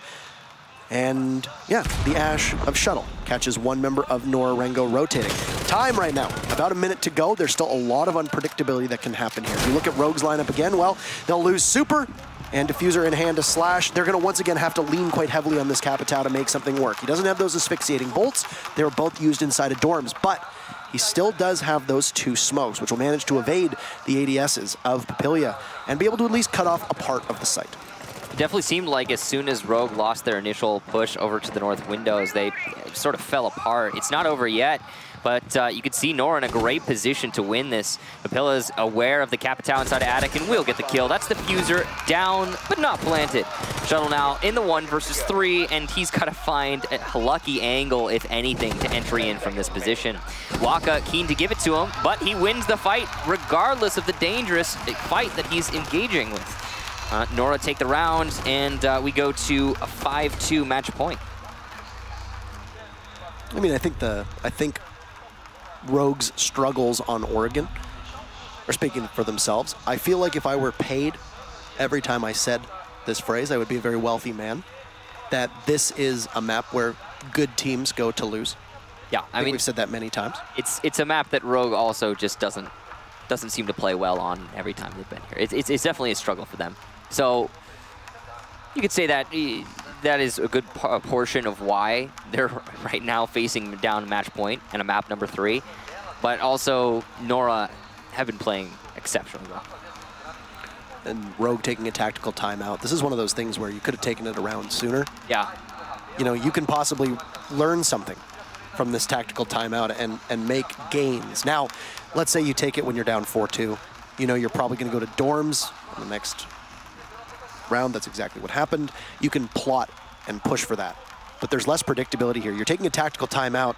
And yeah, the Ash of Shuttle catches 1 member of Nora Rengo rotating. Time right now, about a minute to go. There's still a lot of unpredictability that can happen here. If you look at Rogue's lineup again, well, they'll lose Super and Diffuser in hand to Slash. They're gonna once again have to lean quite heavily on this Capitao to make something work. He doesn't have those asphyxiating bolts. They were both used inside of dorms, but he still does have those 2 smokes, which will manage to evade the ADSs of Papillia and be able to at least cut off a part of the site. It definitely seemed like as soon as Rogue lost their initial push over to the north windows, they sort of fell apart. It's not over yet, but you could see Nora in a great position to win this. Papilla's aware of the Capitao inside of Attic and will get the kill. That's Diffuser down, but not planted. Shuttle now in the 1 versus 3, and he's got to find a lucky angle, if anything, to entry in from this position. Waka keen to give it to him, but he wins the fight regardless of the dangerous fight that he's engaging with. Nora take the round, and we go to a 5-2 match point. I mean, I think Rogue's struggles on Oregon are speaking for themselves. I feel like if I were paid every time I said this phrase, I would be a very wealthy man. That this is a map where good teams go to lose. Yeah, I mean, we've said that many times. It's a map that Rogue also just doesn't seem to play well on every time they've been here. It's definitely a struggle for them. So you could say that that is a good portion of why they're right now facing down match point and a map number 3. But also, Nora have been playing exceptionally well. And Rogue taking a tactical timeout. This is one of those things where you could have taken it around sooner. Yeah. You know, you can possibly learn something from this tactical timeout and make gains. Now, let's say you take it when you're down 4-2. You know, you're probably going to go to dorms in the next round. That's exactly what happened. You can plot and push for that. But there's less predictability here. You're taking a tactical timeout,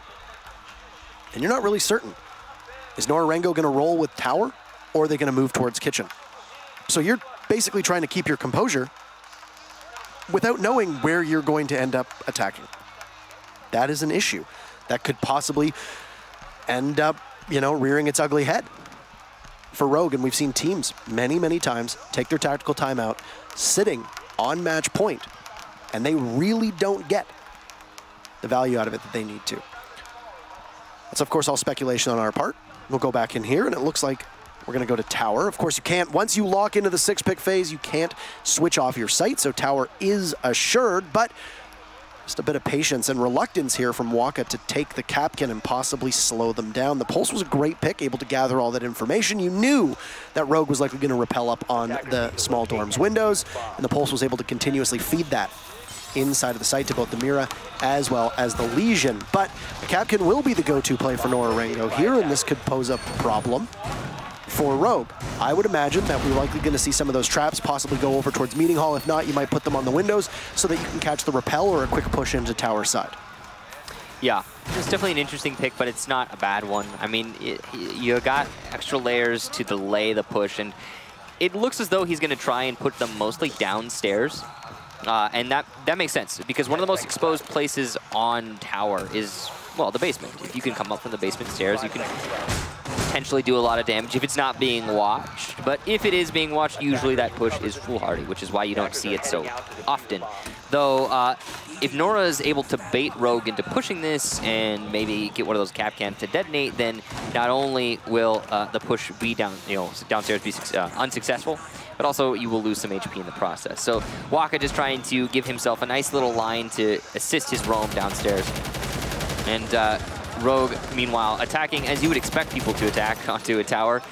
and you're not really certain. Is Nora Rengo going to roll with tower, or are they going to move towards kitchen? So you're basically trying to keep your composure without knowing where you're going to end up attacking. That is an issue that could possibly end up, you know, rearing its ugly head for Rogue. And we've seen teams many, many times take their tactical timeout sitting on match point, and they really don't get the value out of it that they need to. That's, of course, all speculation on our part. We'll go back in here, and it looks like we're going to go to tower. Of course, you can't, once you lock into the 6-pick phase, you can't switch off your site, so tower is assured, but just a bit of patience and reluctance here from Waka to take the Capcan and possibly slow them down. The Pulse was a great pick, able to gather all that information. You knew that Rogue was likely going to rappel up on the small dorms windows, and the Pulse was able to continuously feed that inside of the site to both the Mira as well as the Legion. But the Capcan will be the go-to play for Nora Rengo here, and this could pose a problem for Rogue. I would imagine that we're likely going to see some of those traps possibly go over towards meeting hall. If not, you might put them on the windows so that you can catch the rappel or a quick push into tower side. Yeah, it's definitely an interesting pick, but it's not a bad one. I mean, you got extra layers to delay the push, and it looks as though he's going to try and put them mostly downstairs. And that makes sense, because one of the most exposed places on tower is, well, the basement. If you can come up from the basement stairs, you can potentially do a lot of damage if it's not being watched. But if it is being watched, usually that push is foolhardy, which is why you don't see it so often. Though, if Nora is able to bait Rogue into pushing this and maybe get one of those Capcans to detonate, then not only will the push be downstairs be unsuccessful, but also you will lose some HP in the process. So Waka just trying to give himself a nice little line to assist his roam downstairs. And Rogue, meanwhile, attacking as you would expect people to attack onto a tower,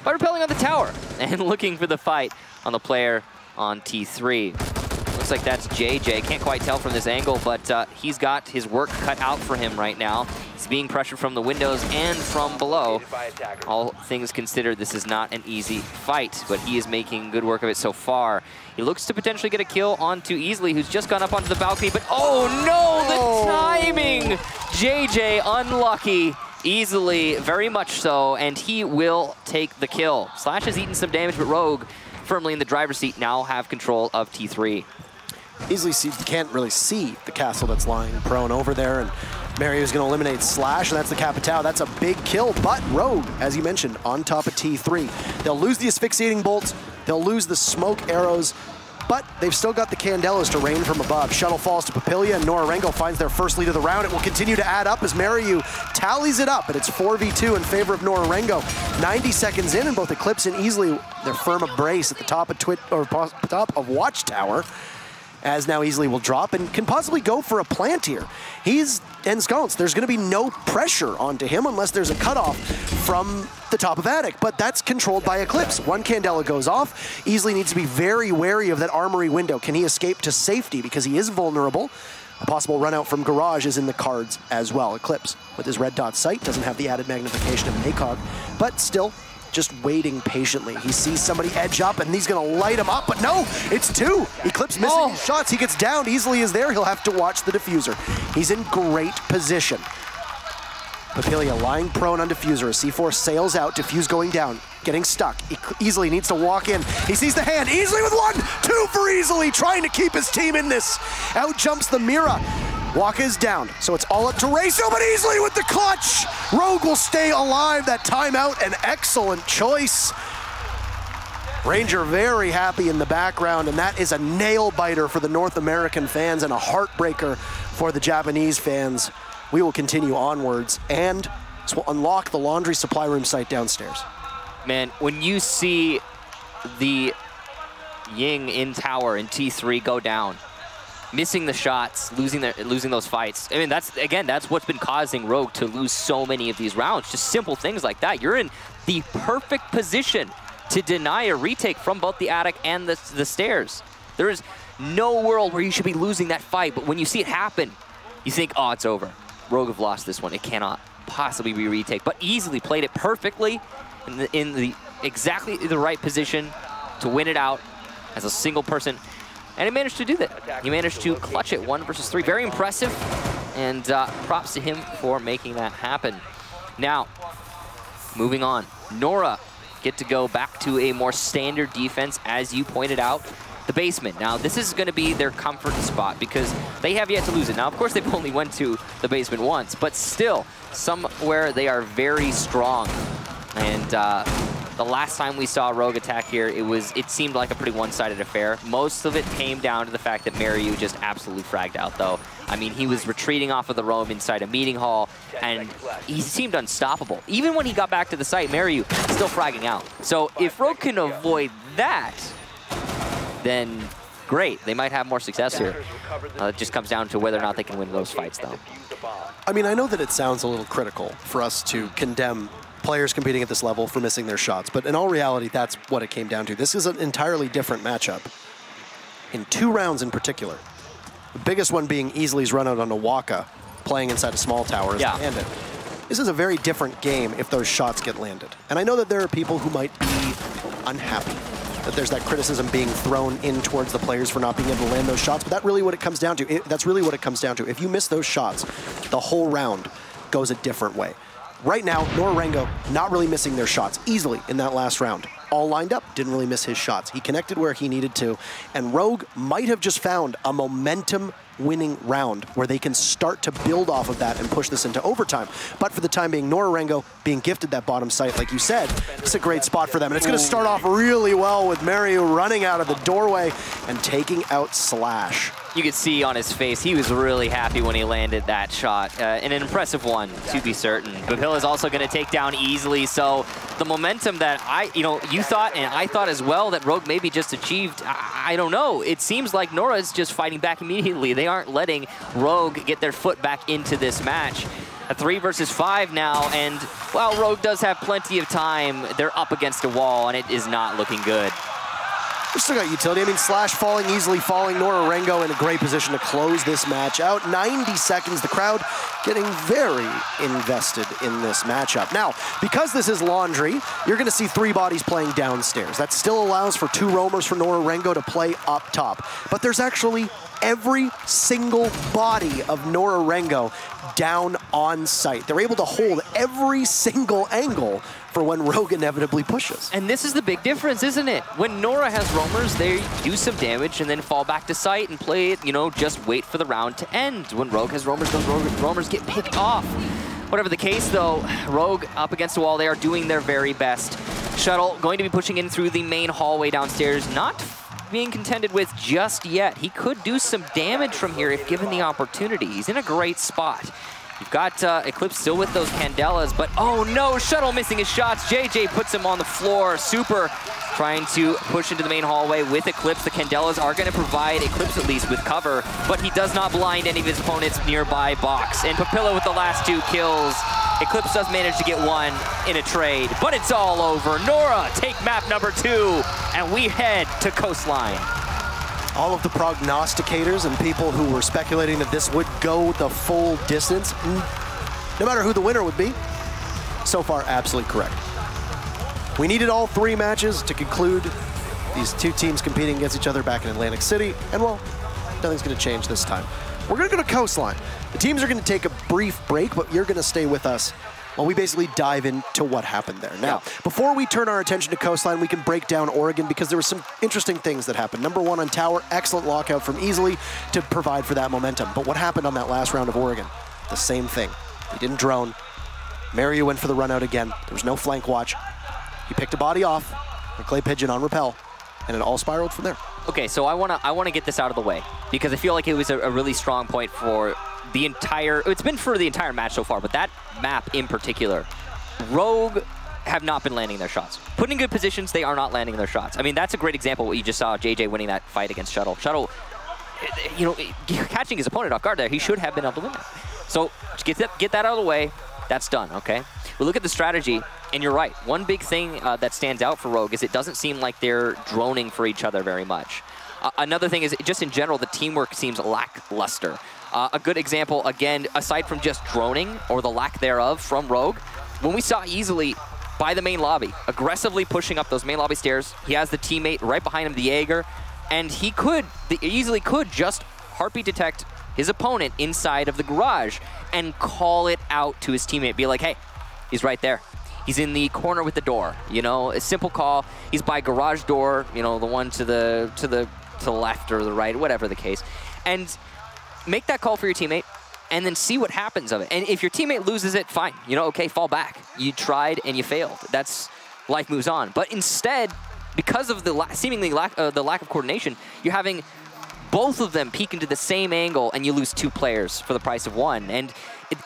by repelling on the tower and looking for the fight on the player on T3. Looks like that's JJ. Can't quite tell from this angle, but he's got his work cut out for him right now. He's being pressured from the windows and from below. All things considered, this is not an easy fight, but he is making good work of it so far. He looks to potentially get a kill onto Easily, who's just gone up onto the balcony, but oh no, the timing! JJ unlucky. Easily, very much so, and he will take the kill. Slash has eaten some damage, but Rogue, firmly in the driver's seat, now have control of T3. Easily can't really see the castle that's lying prone over there, and Mario's going to eliminate Slash, and that's the Capitao. That's a big kill, but Rogue, as you mentioned, on top of T3. They'll lose the asphyxiating bolts, they'll lose the smoke arrows, but they've still got the Candelas to rain from above. Shuttle falls to Papilia, and Nora Rengo finds their first lead of the round. It will continue to add up as Mariu tallies it up, and it's 4v2 in favor of Nora Rengo. 90 seconds in, and both Eclipse and Easily, their firm embrace at the top of top of Watchtower, as now Easily will drop and can possibly go for a plant here. He's ensconced. There's going to be no pressure onto him unless there's a cutoff from the top of Attic, but that's controlled by Eclipse. One Candela goes off. Easily needs to be very wary of that armory window. Can he escape to safety because he is vulnerable? A possible run out from Garage is in the cards as well. Eclipse, with his red dot sight, doesn't have the added magnification of Maycog, but still just waiting patiently. He sees somebody edge up, and he's going to light him up, but no, it's two. Eclipse missing his shots. He gets down. Easily is there. He'll have to watch the diffuser. He's in great position. Papilia lying prone on diffuser. C4 sails out. Diffuse going down. Getting stuck. Easily needs to walk in. He sees the hand. Easily with one. Two for Easily. Trying to keep his team in this. Out jumps the Mira. Waka is down, so it's all up to Racio, but Easily with the clutch. Rogue will stay alive. That timeout, an excellent choice. Ranger very happy in the background, and that is a nail biter for the North American fans and a heartbreaker for the Japanese fans. We will continue onwards, and this will unlock the laundry supply room site downstairs. Man, when you see the Ying in tower in T3 go down, missing the shots, losing those fights. I mean, that's what's been causing Rogue to lose so many of these rounds. Just simple things like that. You're in the perfect position to deny a retake from both the attic and the stairs. There is no world where you should be losing that fight, but when you see it happen, you think, oh, it's over. Rogue have lost this one. It cannot possibly be a retake, but Easily played it perfectly in the exactly the right position to win it out as a single person. And he managed to do that. He managed to clutch it 1 versus 3. Very impressive, and props to him for making that happen. Now, moving on. Nora get to go back to a more standard defense, as you pointed out. The basement. Now, this is going to be their comfort spot because they have yet to lose it. Now, of course, they've only went to the basement once, but still, somewhere they are very strong. And the last time we saw Rogue attack here, it seemed like a pretty one-sided affair. Most of it came down to the fact that Mariu just absolutely fragged out, though. I mean, he was retreating off of the roam inside a meeting hall, and he seemed unstoppable. Even when he got back to the site, Mariu still fragging out. So if Rogue can avoid that, then great. They might have more success here. It just comes down to whether or not they can win those fights, though. I mean, I know that it sounds a little critical for us to condemn players competing at this level for missing their shots, but in all reality, that's what it came down to. This is an entirely different matchup in 2 rounds in particular. The biggest one being Easily's run out on Waka, playing inside a small tower as a bandit. This is a very different game if those shots get landed. And I know that there are people who might be unhappy that there's that criticism being thrown in towards the players for not being able to land those shots, but that's really what it comes down to. That's really what it comes down to. If you miss those shots, the whole round goes a different way. Right now, Nora Rengo not really missing their shots easily in that last round. All lined up, didn't really miss his shots. He connected where he needed to, and Rogue might have just found a momentum-winning round where they can start to build off of that and push this into overtime. But for the time being, Nora Rengo being gifted that bottom site, like you said, it's a great spot for them. And it's going to start off really well with Mariu running out of the doorway and taking out Slash. You could see on his face, he was really happy when he landed that shot. And an impressive one, to be certain. Bapil is also going to take down Easily, so the momentum that you thought and I thought as well that Rogue maybe just achieved, I don't know. It seems like Nora is just fighting back immediately. They aren't letting Rogue get their foot back into this match. A 3 versus 5 now, and while Rogue does have plenty of time, they're up against a wall, and it is not looking good. We've still got utility. I mean, Slash falling, easily falling. Nora Rengo in a great position to close this match out. 90 seconds, the crowd getting very invested in this matchup. Now, because this is laundry, you're going to see 3 bodies playing downstairs. That still allows for 2 roamers for Nora Rengo to play up top. But there's actually every single body of Nora Rengo down on site. They're able to hold every single angle for when Rogue inevitably pushes. And this is the big difference, isn't it? When Nora has roamers, they do some damage and then fall back to site and play it, you know, just wait for the round to end. When Rogue has roamers, those roamers get picked off. Whatever the case, though, Rogue up against the wall, they are doing their very best. Shuttle going to be pushing in through the main hallway downstairs, not being contended with just yet. He could do some damage from here if given the opportunity. He's in a great spot. You've got Eclipse still with those Candelas, but oh no, Shuttle missing his shots. JJ puts him on the floor. Super trying to push into the main hallway with Eclipse. The Candelas are going to provide Eclipse at least with cover, but he does not blind any of his opponents nearby box. And Papilla with the last 2 kills. Eclipse does manage to get 1 in a trade, but it's all over. Nora take map number 2, and we head to Coastline. All of the prognosticators and people who were speculating that this would go the full distance, no matter who the winner would be, so far absolutely correct. We needed all 3 matches to conclude these 2 teams competing against each other back in Atlantic City, and well, nothing's going to change this time. We're going to go to Coastline. The teams are going to take a brief break, but you're going to stay with us while we basically dive into what happened there. Now, before we turn our attention to Coastline, we can break down Oregon because there were some interesting things that happened. Number 1 on tower, excellent lockout from Easily to provide for that momentum. But what happened on that last round of Oregon? The same thing. He didn't drone. Mario went for the run out again. There was no flank watch. He picked a body off, a Clay Pigeon on rappel, and it all spiraled from there. Okay, so I wanna get this out of the way because I feel like it was a really strong point for the entire, it's been for the entire match so far, but that map in particular, Rogue have not been landing their shots. Put in good positions, they are not landing their shots. I mean, that's a great example of what you just saw, JJ winning that fight against Shuttle. Shuttle, you know, catching his opponent off guard there, he should have been able to win that. So get that out of the way, that's done, okay? We look at the strategy, and you're right. One big thing that stands out for Rogue is it doesn't seem like they're droning for each other very much. Another thing is, just in general, the teamwork seems lackluster. A good example, again, aside from just droning, or the lack thereof from Rogue, when we saw Easily by the main lobby, aggressively pushing up those main lobby stairs, he has the teammate right behind him, the Jaeger, and he easily could just heartbeat detect his opponent inside of the garage and call it out to his teammate, be like, hey, he's right there. He's in the corner with the door, you know, a simple call. He's by garage door, you know, the one to the left or the right, whatever the case. And make that call for your teammate and then see what happens of it. And if your teammate loses it, fine. You know, okay, fall back. You tried and you failed. That's, life moves on. But instead, because of the seemingly lack of coordination, you're having both of them peek into the same angle and you lose 2 players for the price of 1. And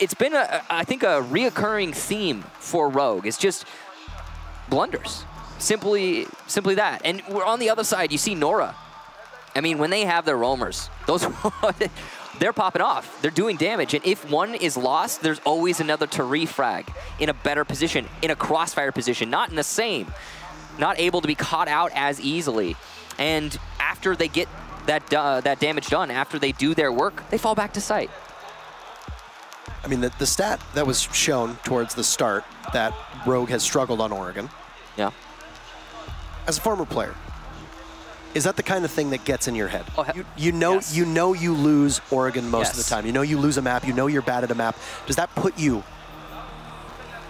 it's been, I think, a reoccurring theme for Rogue. It's just blunders. Simply that. And we're on the other side, you see Nora. I mean, when they have their roamers, those they're popping off. They're doing damage. And if one is lost, there's always another to refrag in a better position, in a crossfire position, not in the same. Not able to be caught out as easily. And after they get that damage done, after they do their work, they fall back to site. I mean, the stat that was shown towards the start that Rogue has struggled on Oregon. Yeah. As a former player, is that the kind of thing that gets in your head? Oh, you know you lose Oregon most of the Yes. time. You know you lose a map. You know you're bad at a map. Does that put you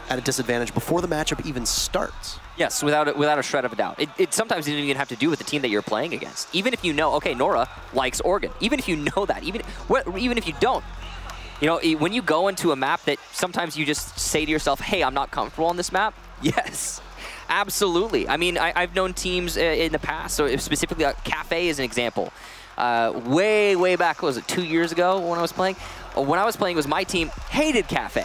at a disadvantage before the matchup even starts? Yes, without a shred of a doubt. It sometimes doesn't even have to do with the team that you're playing against. Even if you know, okay, Nora likes Oregon. Even if you know that, even if you don't. You know, when you go into a map that sometimes you just say to yourself, hey, I'm not comfortable on this map. Yes, absolutely. I mean, I've known teams in the past, so specifically Cafe is an example. Way back, what was it, 2 years ago when I was playing? When I was playing, it was my team hated Cafe.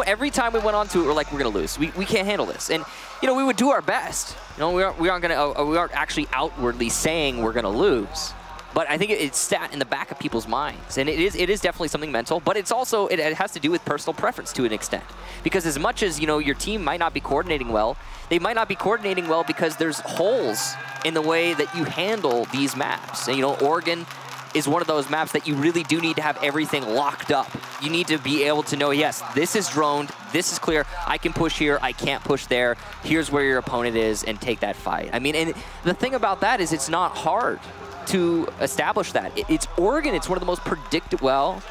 Every time we went on to it, we're like, we're going to lose. We can't handle this. And, you know, we would do our best. You know, we aren't actually outwardly saying we're going to lose. But I think it's sat in the back of people's minds, and it is definitely something mental. But it's also it has to do with personal preference to an extent, because as much as your team might not be coordinating well, they might not be coordinating well because there's holes in the way that you handle these maps. And, Oregon is one of those maps that you really do need to have everything locked up. You need to be able to know, yes, this is droned, this is clear, I can push here, I can't push there, here's where your opponent is, and take that fight. I mean, and the thing about that is it's not hard to establish that. It's Oregon, it's one of the most predictable,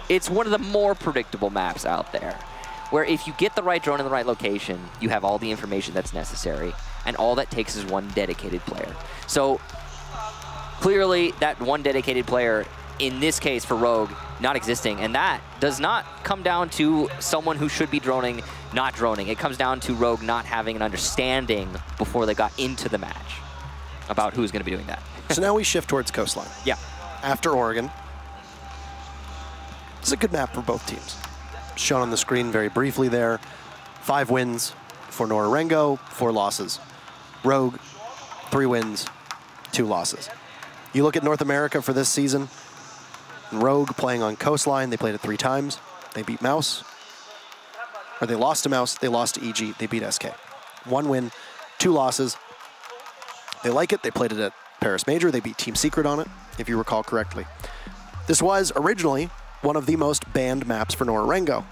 it's one of the more predictable maps out there, where if you get the right drone in the right location, you have all the information that's necessary, and all that takes is one dedicated player. So clearly, that one dedicated player, in this case for Rogue, not existing. And that does not come down to someone who should be droning, not droning. It comes down to Rogue not having an understanding before they got into the match about who's going to be doing that. So now we shift towards Coastline. Yeah. After Oregon. It's a good map for both teams. Shown on the screen very briefly there. 5 wins for Nora Rengo, 4 losses. Rogue, 3 wins, 2 losses. You look at North America for this season, Rogue playing on Coastline, they played it 3 times. They beat Mouse, or they lost to Mouse, they lost to EG, they beat SK. 1 win, 2 losses. They like it, they played it at Paris Major, they beat Team Secret on it, if you recall correctly. This was originally one of the most banned maps for Nora Rengo.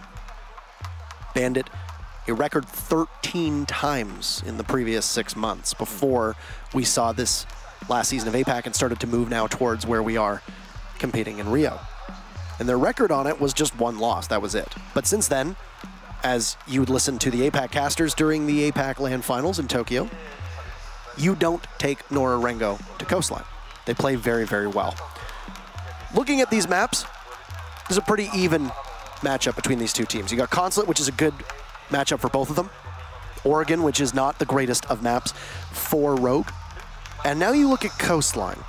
Banned it a record 13 times in the previous 6 months before we saw this last season of APAC and started to move now towards where we are competing in Rio. And their record on it was just 1 loss, that was it. But since then, as you would listen to the APAC casters during the APAC LAN finals in Tokyo, you don't take Nora Rengo to Coastline. They play very, very well. Looking at these maps, there's a pretty even matchup between these 2 teams. You got Consulate, which is a good matchup for both of them. Oregon, which is not the greatest of maps for Rogue. And now you look at Coastline.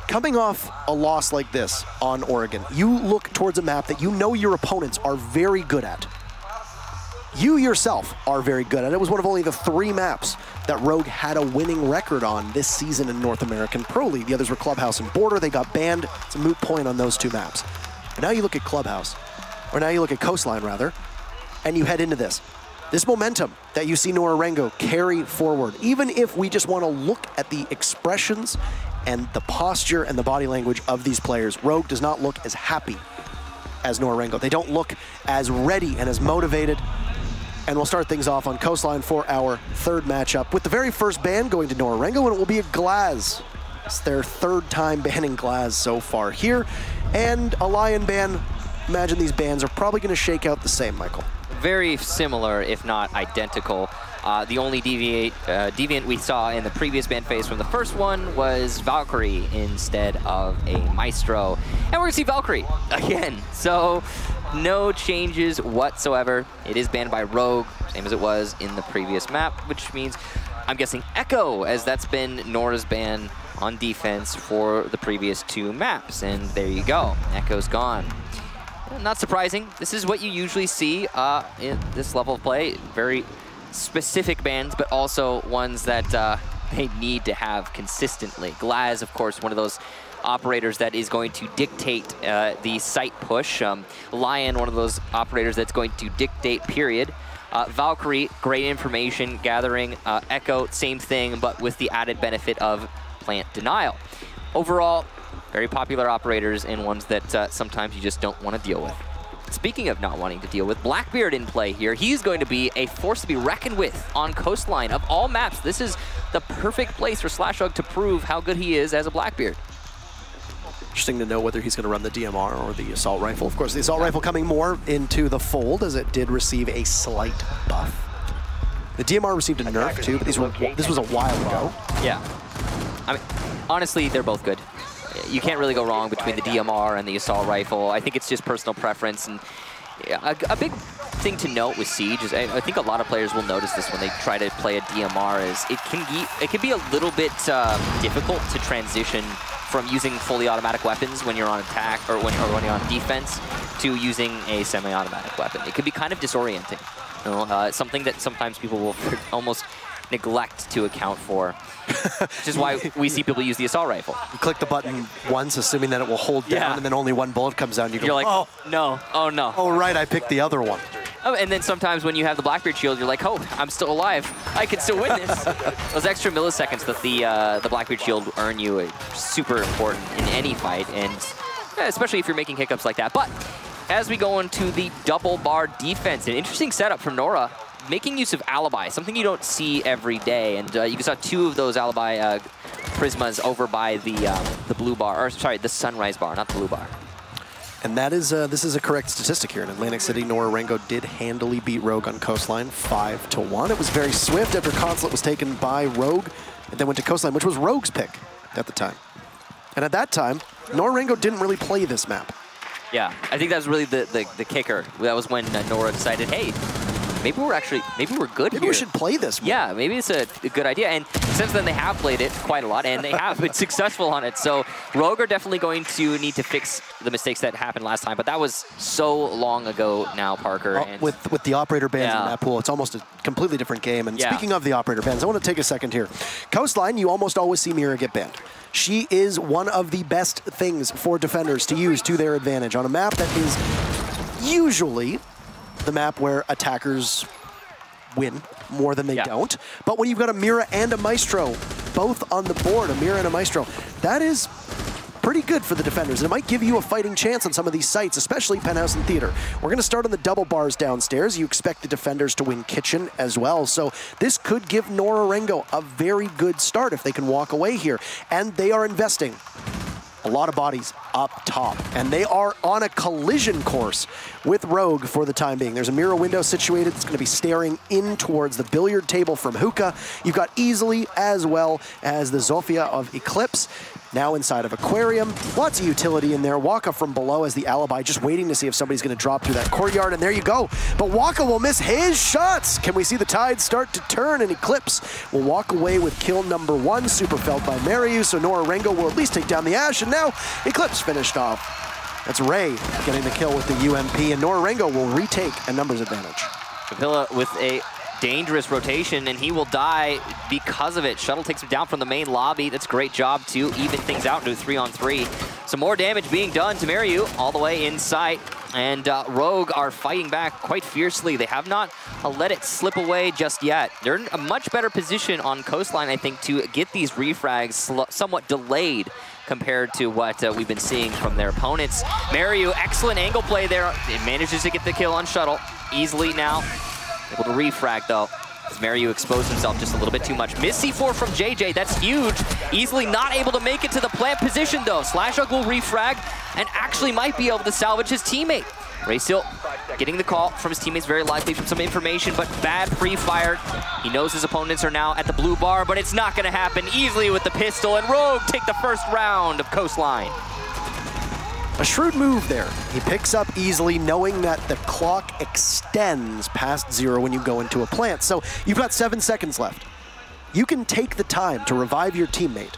Coming off a loss like this on Oregon, you look towards a map that you know your opponents are very good at. You yourself are very good at it. It was one of only the 3 maps that Rogue had a winning record on this season in North American Pro League. The others were Clubhouse and Border. They got banned. It's a moot point on those 2 maps. But now you look at Clubhouse, or now you look at Coastline rather, and you head into this. This momentum that you see Nora Rengo carry forward, even if we just want to look at the expressions and the posture and the body language of these players, Rogue does not look as happy as Nora Rengo. They don't look as ready and as motivated. And we'll start things off on Coastline for our 3rd matchup with the very first ban going to Nora Rengo, and it will be a Glaz. It's their 3rd time banning Glaz so far here. And a Lion ban, imagine these bans are probably going to shake out the same, Michael. Very similar, if not identical. The only deviant we saw in the previous ban phase from the first one was Valkyrie instead of a Maestro. And we're going to see Valkyrie again. So no changes whatsoever. It is banned by Rogue, same as it was in the previous map, which means I'm guessing Echo, as that's been Nora's ban on defense for the previous 2 maps. And there you go. Echo's gone. Not surprising. This is what you usually see in this level of play. Very specific bans, but also ones that they need to have consistently. Glaz, of course, one of those operators that is going to dictate the site push. Lion, one of those operators that's going to dictate period. Valkyrie, great information gathering. Echo, same thing, but with the added benefit of plant denial. Overall, very popular operators and ones that sometimes you just don't want to deal with. Speaking of not wanting to deal with, Blackbeard in play here. He's going to be a force to be reckoned with on Coastline. Of all maps, this is the perfect place for Slashug to prove how good he is as a Blackbeard. Interesting to know whether he's going to run the DMR or the Assault Rifle. Of course, the Assault Rifle coming more into the fold as it did receive a slight buff. The DMR received a nerf too, but this was a while ago. Yeah. I mean, honestly, they're both good. You can't really go wrong between the DMR and the Assault Rifle. I think it's just personal preference. And a big thing to note with Siege is I think a lot of players will notice this when they try to play a DMR is it can be a little bit difficult to transition from using fully automatic weapons when you're on attack or when you're on defense to using a semi-automatic weapon. It can be kind of disorienting. You know, something that sometimes people will almost neglect to account for. Which is why we see people use the assault rifle. You click the button once, assuming that it will hold down, and then only one bullet comes down. You're like, oh, no, oh, no. Oh, right, I picked the other one. Oh, and then sometimes when you have the Blackbeard shield, you're like, oh, I'm still alive. I can still win this. Those extra milliseconds that the Blackbeard shield earn you are super important in any fight, and especially if you're making hiccups like that. But as we go into the double bar defense, an interesting setup from Nora, making use of Alibi, something you don't see every day. And you saw 2 of those Alibi Prismas over by the blue bar, or sorry, the Sunrise bar, not the blue bar. And that is, this is a correct statistic here. In Atlantic City, Nora Rengo did handily beat Rogue on Coastline 5-1. It was very swift after Consulate was taken by Rogue, and then went to Coastline, which was Rogue's pick at the time. And at that time, Nora Rengo didn't really play this map. Yeah, I think that was really the kicker. That was when Nora decided, hey, maybe we're good here. Maybe we should play this more. Yeah, maybe it's a good idea. And since then, they have played it quite a lot, and they have been successful on it. So Rogue are definitely going to need to fix the mistakes that happened last time. But that was so long ago now, Parker. And with the operator bans in that pool, it's almost a completely different game. And speaking of the operator bans, I want to take a second here. Coastline, you almost always see Mira get banned. She is one of the best things for defenders to use to their advantage on a map that is usually the map where attackers win more than they don't. But when you've got a Mira and a Maestro both on the board, a Mira and a Maestro, that is pretty good for the defenders. And it might give you a fighting chance on some of these sites, especially Penthouse and Theater. We're going to start on the double bars downstairs. You expect the defenders to win Kitchen as well. So this could give Nora Rengo a very good start if they can walk away here. And they are investing a lot of bodies up top, and they are on a collision course with Rogue for the time being. There's a mirror window situated that's going to be staring in towards the billiard table from Hookah. You've got Easily as well as the Zofia of Eclipse. Now inside of Aquarium, lots of utility in there. Waka from below as the Alibi, just waiting to see if somebody's going to drop through that courtyard, and there you go. But Waka will miss his shots. Can we see the tide start to turn, and Eclipse will walk away with kill number 1, super felt by Mariu, so Nora Rengo will at least take down the Ash, and now Eclipse finished off. That's Ray getting the kill with the UMP, and Nora Rengo will retake a numbers advantage. Capilla with a dangerous rotation, and he will die because of it. Shuttle takes him down from the main lobby. That's a great job to even things out into a 3-on-3. Some more damage being done to Mariu all the way in sight. And Rogue are fighting back quite fiercely. They have not let it slip away just yet. They're in a much better position on Coastline, I think, to get these refrags somewhat delayed compared to what we've been seeing from their opponents. Mariu, excellent angle play there. It manages to get the kill on Shuttle. Easily now able to refrag, though, as Mariu exposed himself just a little bit too much. Miss C4 from JJ, that's huge. Easily not able to make it to the plant position, though. Slashhug will refrag and actually might be able to salvage his teammate. Raystill getting the call from his teammates, very likely from some information, but bad pre-fire. He knows his opponents are now at the blue bar, but it's not going to happen. Easily with the pistol, and Rogue take the first round of Coastline. A shrewd move there. He picks up Easily, knowing that the clock extends past 0 when you go into a plant. So you've got 7 seconds left. You can take the time to revive your teammate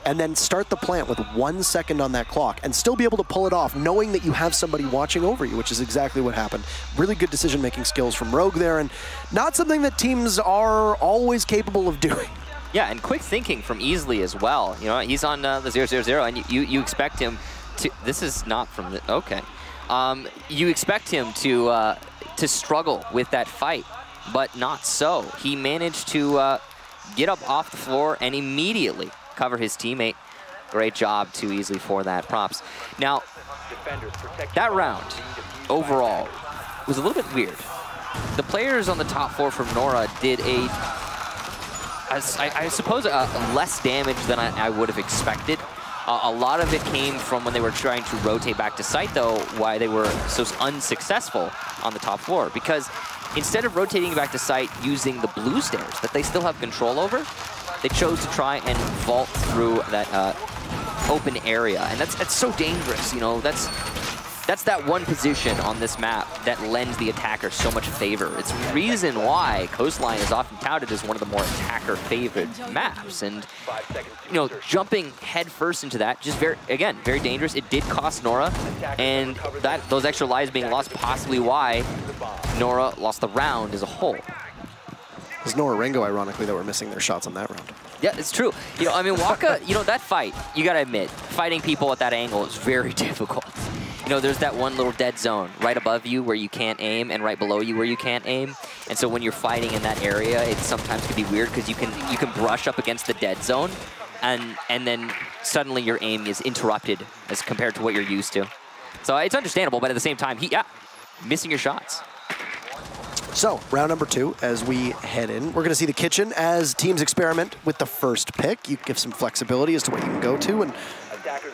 and then start the plant with 1 second on that clock and still be able to pull it off, knowing that you have somebody watching over you, which is exactly what happened. Really good decision-making skills from Rogue there, and not something that teams are always capable of doing. Yeah, and quick thinking from Easily as well. You know, he's on the 0-0-0, and you expect him to, this is not from the, okay. You expect him to struggle with that fight, but not so. He managed to get up off the floor and immediately cover his teammate. Great job to Easily for that. Props. Now, that round overall was a little bit weird. The players on the top 4 from Nora did I suppose less damage than I would have expected. A lot of it came from when they were trying to rotate back to site, though, why they were so unsuccessful on the top 4. Because instead of rotating back to site using the blue stairs that they still have control over, they chose to try and vault through that open area. And that's so dangerous, you know. That's that one position on this map that lends the attacker so much favor. It's the reason why Coastline is often touted as one of the more attacker-favored maps. And, you know, jumping headfirst into that, just very dangerous. It did cost Nora, and those extra lives being lost, possibly why Nora lost the round as a whole. was Nora Rengo, ironically, that were missing their shots on that round. Yeah, it's true. You know, I mean, Waka, you know, that fight, you got to admit, fighting people at that angle is very difficult. You know, there's that one little dead zone right above you where you can't aim and right below you where you can't aim. And so when you're fighting in that area, it sometimes can be weird because you can brush up against the dead zone and then suddenly your aim is interrupted as compared to what you're used to. So it's understandable, but at the same time, missing your shots. So, round number 2, as we head in, we're going to see the kitchen as teams experiment with the first pick. You give some flexibility as to what you can go to. And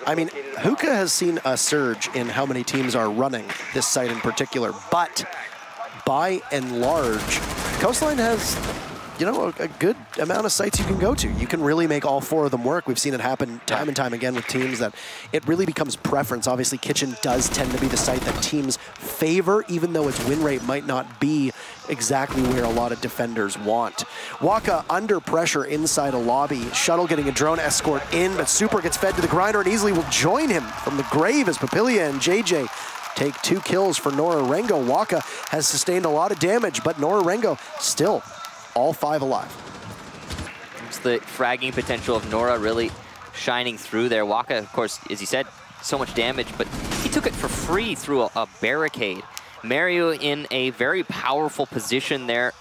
I mean, Hookah has seen a surge in how many teams are running this site in particular. But by and large, Coastline has, you know, a good amount of sites you can go to. You can really make all 4 of them work. We've seen it happen time and time again with teams that it really becomes preference. Obviously, Kitchen does tend to be the site that teams favor, even though its win rate might not be exactly where a lot of defenders want. Waka under pressure inside a lobby. Shuttle getting a drone escort in, but Super gets fed to the grinder and easily will join him from the grave as Papilia and JJ take 2 kills for Nora Rengo. Waka has sustained a lot of damage, but Nora Rengo still all 5 alive. It's the fragging potential of Nora really shining through there. Waka, of course, as you said, so much damage, but he took it for free through a barricade. Mario in a very powerful position there,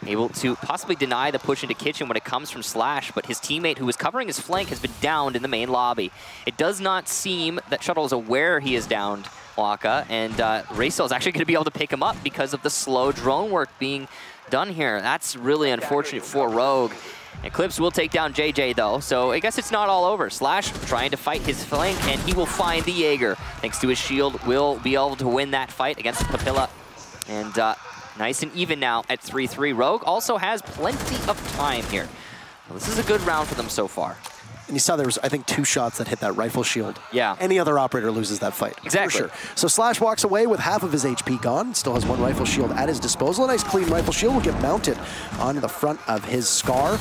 able to possibly deny the push into Kitchen when it comes from Slash, but his teammate who was covering his flank has been downed in the main lobby. It does not seem that Shuttle is aware he is downed, Waka, and Racel is actually going to be able to pick him up because of the slow drone work being done here. That's really unfortunate for Rogue. Eclipse will take down JJ though, so I guess it's not all over. Slash trying to fight his flank, and he will find the Jaeger. Thanks to his shield, will be able to win that fight against Papilla. And nice and even now at 3-3. Rogue also has plenty of time here. Well, this is a good round for them so far. And you saw there was, I think, 2 shots that hit that rifle shield. Yeah. Any other operator loses that fight. Exactly. For sure. So Slash walks away with half of his HP gone. Still has 1 rifle shield at his disposal. A nice clean rifle shield will get mounted on the front of his Scar.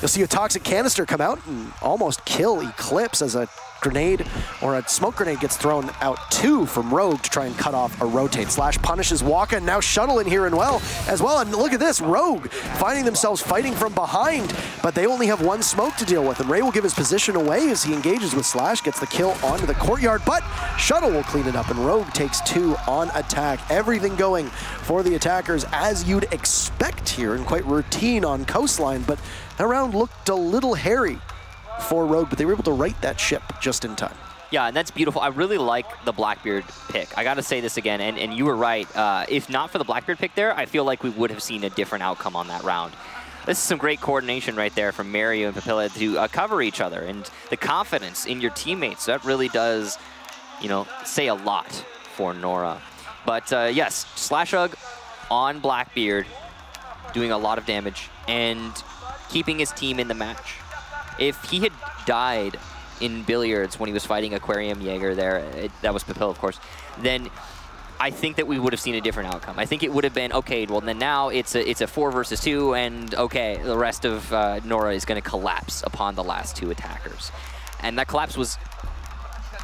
You'll see a toxic canister come out and almost kill Eclipse as a grenade or a smoke grenade gets thrown out 2 from Rogue to try and cut off a rotate. Slash punishes Waka, and now Shuttle in here as well. And look at this, Rogue finding themselves fighting from behind, but they only have 1 smoke to deal with, and Ray will give his position away as he engages with Slash, gets the kill onto the courtyard, but Shuttle will clean it up, and Rogue takes 2 on attack. Everything going for the attackers as you'd expect here, and quite routine on Coastline, but that round looked a little hairy for Rogue, but they were able to right that ship just in time. Yeah, and that's beautiful. I really like the Blackbeard pick. I got to say this again, and you were right. If not for the Blackbeard pick there, I feel like we would have seen a different outcome on that round. This is some great coordination right there from Mario and Papilla to cover each other, and the confidence in your teammates. That really does, you know, say a lot for Nora. But yes, Slashug on Blackbeard, doing a lot of damage and keeping his team in the match. If he had died in billiards when he was fighting Aquarium Jaeger there, that was Papilla, of course, then I think that we would have seen a different outcome. I think it would have been, okay, well, then now it's a 4 versus 2, and okay, the rest of Nora is going to collapse upon the last 2 attackers. And that collapse was,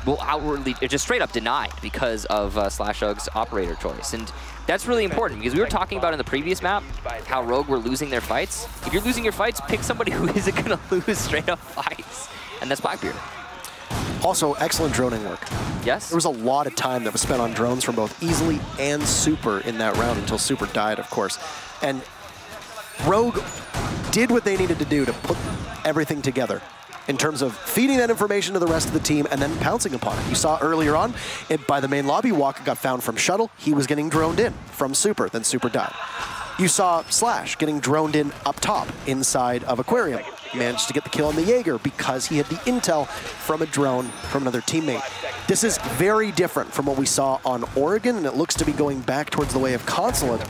well, outwardly, just straight up denied because of Slashug's operator choice. And that's really important because we were talking about in the previous map how Rogue were losing their fights. If you're losing your fights, pick somebody who isn't going to lose straight up fights. And that's Blackbeard. Also, excellent droning work. Yes. There was a lot of time that was spent on drones from both Easily and Super in that round until Super died, of course. And Rogue did what they needed to do to put everything together in terms of feeding that information to the rest of the team and then pouncing upon it. You saw earlier on, by the main lobby, Waka got found from Shuttle. He was getting droned in from Super, then Super died. You saw Slash getting droned in up top inside of Aquarium. Managed to get the kill on the Jaeger because he had the intel from a drone from another teammate. This is very different from what we saw on Oregon, and it looks to be going back towards the way of Consulate,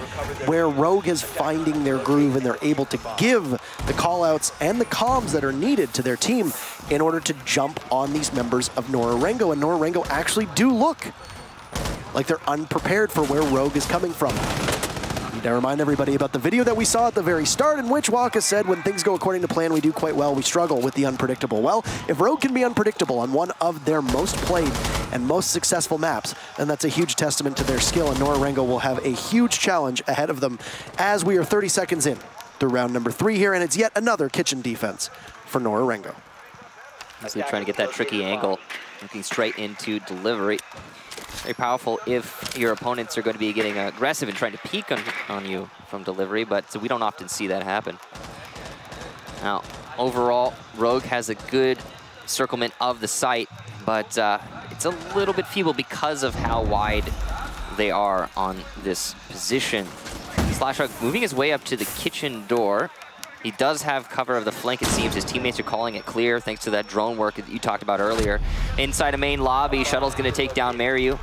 where Rogue is finding their groove and they're able to give the callouts and the comms that are needed to their team in order to jump on these members of Nora Rengo. And Nora Rengo actually do look like they're unprepared for where Rogue is coming from. I remind everybody about the video that we saw at the very start in which Waka said, when things go according to plan, we do quite well. We struggle with the unpredictable. Well, if Rogue can be unpredictable on one of their most played and most successful maps, then that's a huge testament to their skill, and Nora Rengo will have a huge challenge ahead of them as we are 30 seconds in through round number 3 here, and it's yet another kitchen defense for Nora Rengo. So trying to get that tricky angle, looking straight into delivery. Very powerful if your opponents are going to be getting aggressive and trying to peek on you from delivery, but so we don't often see that happen. Now, overall, Rogue has a good circlement of the site, but it's a little bit feeble because of how wide they are on this position. Slashhog moving his way up to the kitchen door. He does have cover of the flank, it seems. His teammates are calling it clear thanks to that drone work that you talked about earlier. Inside a main lobby, Shuttle's going to take down Mariu.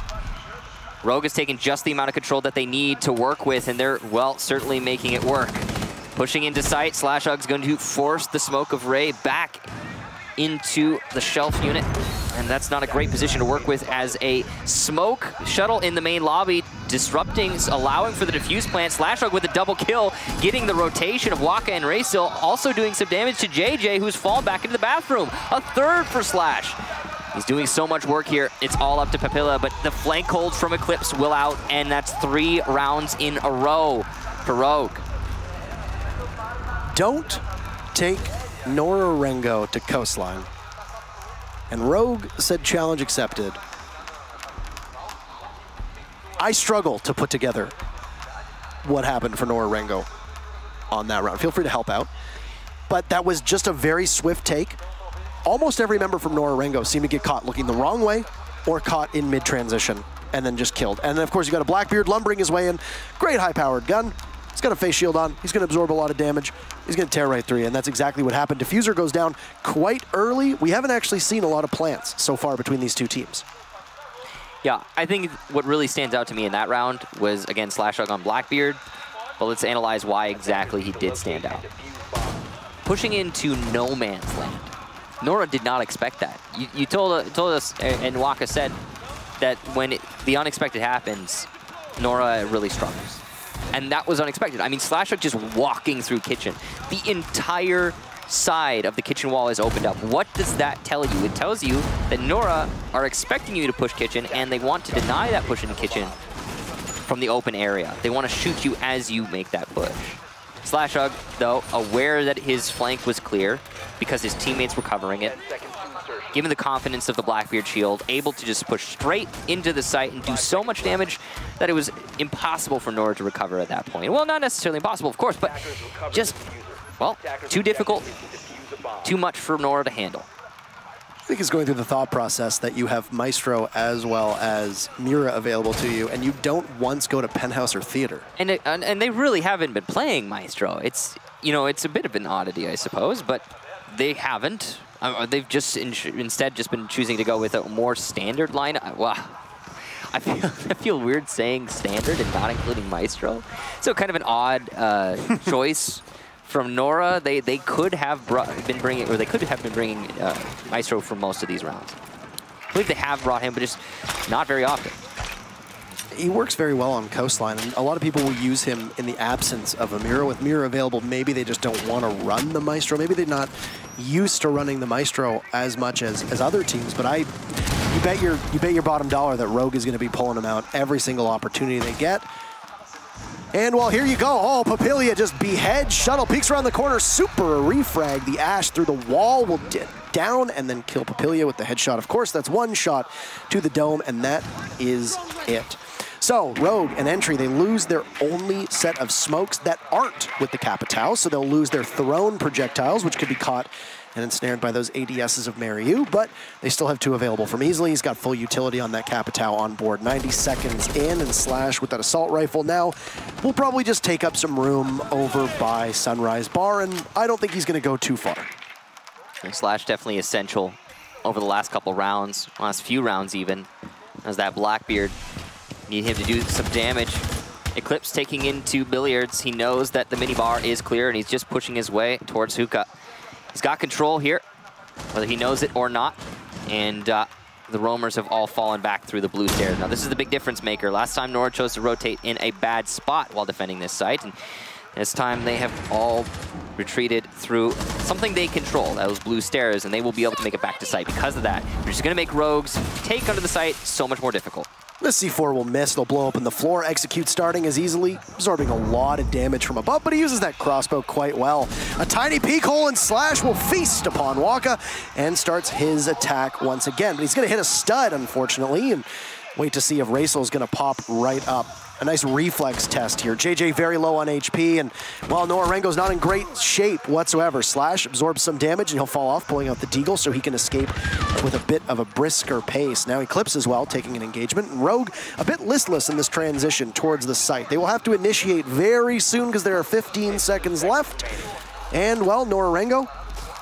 Rogue has taken just the amount of control that they need to work with, and they're, well, certainly making it work. Pushing into sight, Slashhog's going to force the smoke of Ray back into the shelf unit. And that's not a great position to work with as a smoke shuttle in the main lobby, disrupting, allowing for the defuse plant. Slashhog with a double kill, getting the rotation of Waka and Raysil, also doing some damage to JJ, who's fallen back into the bathroom. A third for Slash. He's doing so much work here. It's all up to Papilla, but the flank hold from Eclipse will out, and that's 3 rounds in a row for Rogue. Don't take Nora Rengo to Coastline. And Rogue said challenge accepted. I struggle to put together what happened for Nora Rengo on that round. Feel free to help out. But that was just a very swift take. Almost every member from Nora Rengo seemed to get caught looking the wrong way or caught in mid-transition and then just killed. And then, of course, you got a Blackbeard lumbering his way in. Great high-powered gun. He's got a face shield on. He's going to absorb a lot of damage. He's going to tear right through you, and that's exactly what happened. Diffuser goes down quite early. We haven't actually seen a lot of plants so far between these two teams. Yeah, I think what really stands out to me in that round was, again, Slashhog on Blackbeard, but let's analyze why exactly he did stand out. Pushing into no man's land. Nora did not expect that. You told us, and Waka said, that when the unexpected happens, Nora really struggles. And that was unexpected. I mean, Slashhog just walking through kitchen. The entire side of the kitchen wall is opened up. What does that tell you? It tells you that Nora are expecting you to push kitchen, and they want to deny that push into kitchen from the open area. They want to shoot you as you make that push. Slashhog, though, aware that his flank was clear because his teammates were covering it, given the confidence of the Blackbeard shield, able to just push straight into the site and do so much damage that it was impossible for Nora to recover at that point. Well, not necessarily impossible, of course, but just, well, too difficult, too much for Nora to handle. I think it's going through the thought process that you have Maestro as well as Mira available to you, and you don't once go to Penthouse or Theater. And they really haven't been playing Maestro. It's, you know, it's a bit of an oddity, I suppose, but they haven't. They've just instead just been choosing to go with a more standard line. Wow. I feel weird saying standard and not including Maestro. So kind of an odd choice from Nora. They could have been bringing Maestro for most of these rounds. I believe they have brought him, but just not very often. He works very well on Coastline, and a lot of people will use him in the absence of a Mira. With Mira available, maybe they just don't want to run the Maestro. Maybe they're not used to running the Maestro as much as other teams, but you bet your bottom dollar that Rogue is going to be pulling him out every single opportunity they get. And well, here you go. Oh, Papilla just beheads. Shuttle peeks around the corner. Super refrag. The Ash through the wall will down and then kill Papilla with the headshot. Of course, that's one shot to the dome, and that is it. So, Rogue and Entry, they lose their only set of smokes that aren't with the Capitao, so they'll lose their thrown projectiles, which could be caught and ensnared by those ADSs of Mariu, but they still have 2 available from Easily. He's got full utility on that Capitao on board. 90 seconds in, and Slash with that assault rifle now will probably just take up some room over by Sunrise Bar, and I don't think he's going to go too far. And Slash definitely essential over the last couple rounds, last few rounds even, as that Blackbeard. Need him to do some damage. Eclipse taking into Billiards. He knows that the minibar is clear, and he's just pushing his way towards Hookah. He's got control here, whether he knows it or not. And the roamers have all fallen back through the blue stairs. Now, this is the big difference maker. Last time, Nora chose to rotate in a bad spot while defending this site. And this time, they have all retreated through something they control, those blue stairs, and they will be able to make it back to site because of that. They're just going to make Rogues take under the site so much more difficult. The C4 will miss. They'll blow open the floor. Execute starting as easily, absorbing a lot of damage from above, but he uses that crossbow quite well. A tiny peek hole and Slash will feast upon Waka and starts his attack once again. But he's going to hit a stud, unfortunately, and wait to see if Raisel's going to pop right up. A nice reflex test here. JJ very low on HP, and while Nora Rengo's not in great shape whatsoever, Slash absorbs some damage and he'll fall off, pulling out the Deagle so he can escape with a bit of a brisker pace. Now Eclipse as well, taking an engagement, and Rogue a bit listless in this transition towards the site. They will have to initiate very soon because there are 15 seconds left. And, well, Nora Rengo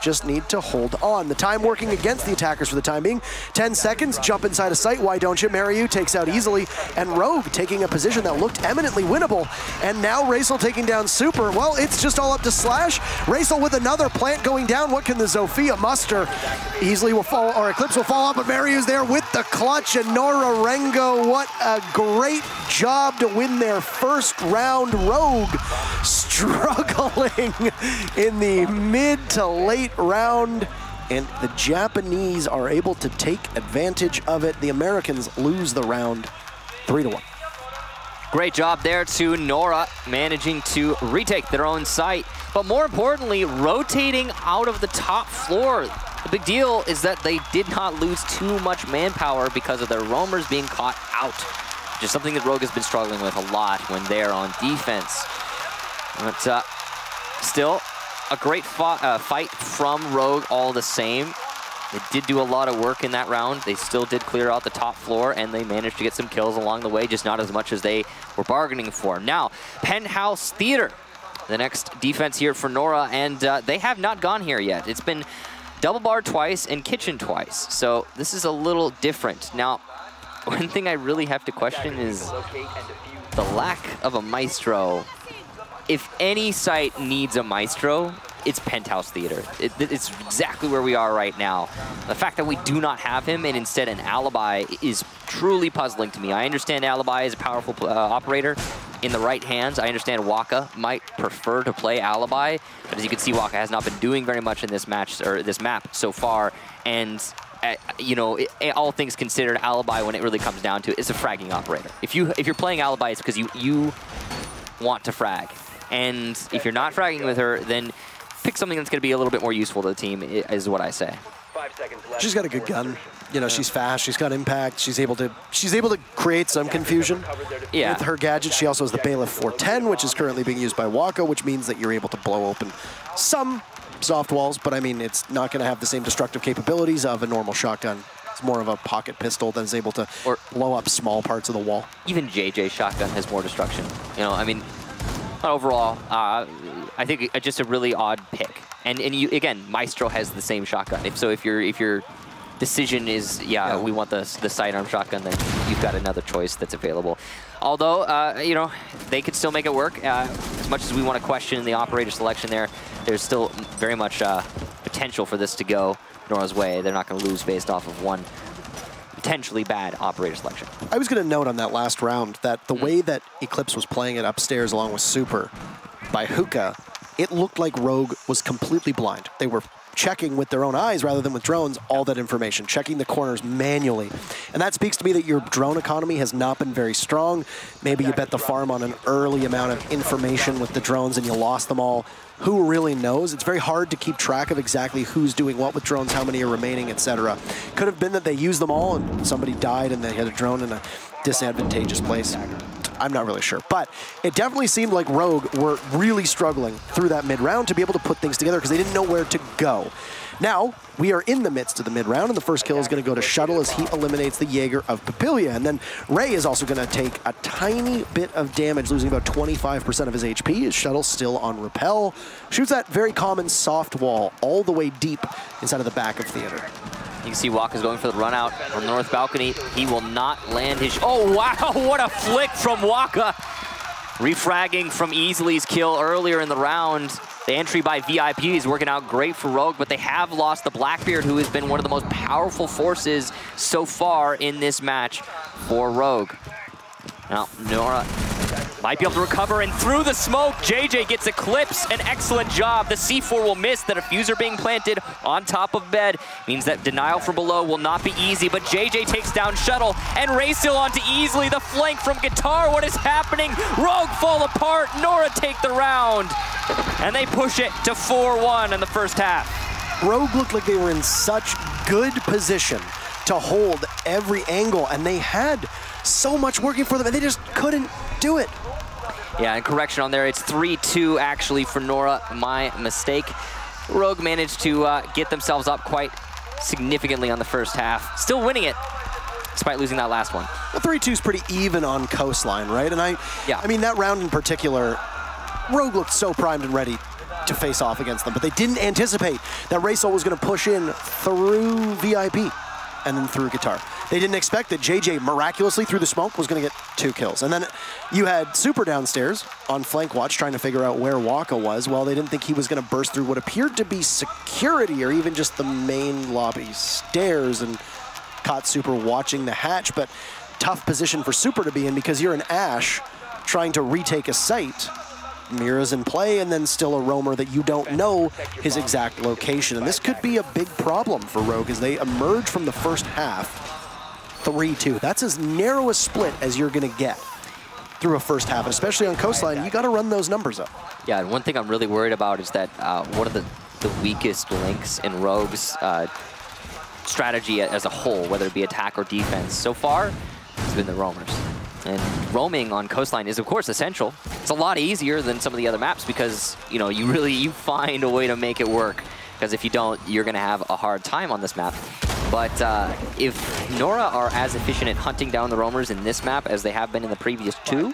just need to hold on. The time working against the attackers for the time being. 10 seconds, jump inside a sight. Why don't you? Mariu takes out easily. And Rogue taking a position that looked eminently winnable. And now Raisel taking down Super. Well, it's just all up to Slash. Raisel with another plant going down. What can the Zofia muster? Easily will fall, or Eclipse will fall off, but Mariu's there with the clutch. And Nora Rengo, what a great job to win their first round. Rogue struggling in the mid to late round, and the Japanese are able to take advantage of it. The Americans lose the round 3-1. Great job there to Nora, managing to retake their own site, but more importantly, rotating out of the top floor. The big deal is that they did not lose too much manpower because of their roamers being caught out, which is something that Rogue has been struggling with a lot when they're on defense. But still, a great fight from Rogue all the same. They did do a lot of work in that round. They still did clear out the top floor, and they managed to get some kills along the way, just not as much as they were bargaining for. Now, Penthouse Theater, the next defense here for Nora, and they have not gone here yet. It's been double bar twice and kitchen twice, so this is a little different. Now, one thing I really have to question is the lack of a Maestro. If any site needs a Maestro, it's Penthouse Theater. It's exactly where we are right now. The fact that we do not have him and instead an Alibi is truly puzzling to me. I understand Alibi is a powerful operator in the right hands. I understand Waka might prefer to play Alibi, but as you can see, Waka has not been doing very much in this match or this map so far. And you know, all things considered, Alibi, when it really comes down to it, is a fragging operator. If you're playing Alibi, it's because you want to frag. And if you're not fragging with her, then pick something that's going to be a little bit more useful to the team, is what I say. 5 seconds left. She's got a good gun. You know, she's fast, she's got impact, she's able to create some confusion with her gadget. She also has the Bailiff 410, which is currently being used by Waka, which means that you're able to blow open some soft walls, but I mean, it's not going to have the same destructive capabilities of a normal shotgun. It's more of a pocket pistol that is able to blow up small parts of the wall. Even JJ's shotgun has more destruction. You know, I mean, overall, I think just a really odd pick. And you, again, Maestro has the same shotgun. If your decision is, we want the sidearm shotgun, then you've got another choice that's available. Although, you know, they could still make it work. As much as we want to question the operator selection there, there's still very much potential for this to go Nora's way. They're not going to lose based off of one potentially bad operator selection. I was going to note on that last round that the way that Eclipse was playing it upstairs along with Super by Hookah, it looked like Rogue was completely blind. They were checking with their own eyes rather than with drones all that information, checking the corners manually. And that speaks to me that your drone economy has not been very strong. Maybe you bet the farm on an early amount of information with the drones and you lost them all. Who really knows? It's very hard to keep track of exactly who's doing what with drones, how many are remaining, etc. Could have been that they used them all and somebody died and they had a drone in a disadvantageous place. I'm not really sure, but it definitely seemed like Rogue were really struggling through that mid-round to be able to put things together because they didn't know where to go. Now, we are in the midst of the mid-round, and the first kill is going to go to Shuttle as he eliminates the Jaeger of Papilia. And then Ray is also going to take a tiny bit of damage, losing about 25% of his HP. His Shuttle's still on Repel. Shoots that very common soft wall all the way deep inside of the back of Theater. You can see Waka's going for the run out on the north balcony. He will not land his... Oh, wow, what a flick from Waka. Refragging from Easley's kill earlier in the round. The entry by VIP is working out great for Rogue, but they have lost the Blackbeard, who has been one of the most powerful forces so far in this match for Rogue. Now, Nora Might be able to recover, and through the smoke, JJ gets Eclipse. An excellent job. The C4 will miss. The diffuser being planted on top of bed means that denial from below will not be easy, but JJ takes down Shuttle, and Raysil onto Easily. The flank from Guitar. What is happening? Rogue fall apart. Nora take the round, and they push it to 4-1 in the first half. Rogue looked like they were in such good position to hold every angle, and they had so much working for them, and they just couldn't do it. Yeah, and correction on there, it's 3-2 actually for Nora, my mistake. Rogue managed to get themselves up quite significantly on the first half, still winning it, despite losing that last one. The 3-2 is pretty even on Coastline, right? And I mean, that round in particular, Rogue looked so primed and ready to face off against them, but they didn't anticipate that Raysil was going to push in through VIP and then through Guitar. They didn't expect that JJ miraculously through the smoke was going to get 2 kills. And then you had Super downstairs on flank watch trying to figure out where Waka was. Well, they didn't think he was going to burst through what appeared to be security or even just the main lobby stairs, and caught Super watching the hatch. But tough position for Super to be in because you're an Ashe trying to retake a site. Mira's in play, and then still a roamer that you don't know his exact location. And this could be a big problem for Rogue as they emerge from the first half 3-2. That's as narrow a split as you're going to get through a first half, and especially on Coastline, you got to run those numbers up. Yeah, and one thing I'm really worried about is that one of the weakest links in Rogue's strategy as a whole, whether it be attack or defense, so far has been the roamers. And roaming on Coastline is, of course, essential. It's a lot easier than some of the other maps because, you know, you find a way to make it work. Because if you don't, you're going to have a hard time on this map. But if Nora are as efficient at hunting down the roamers in this map as they have been in the previous 2,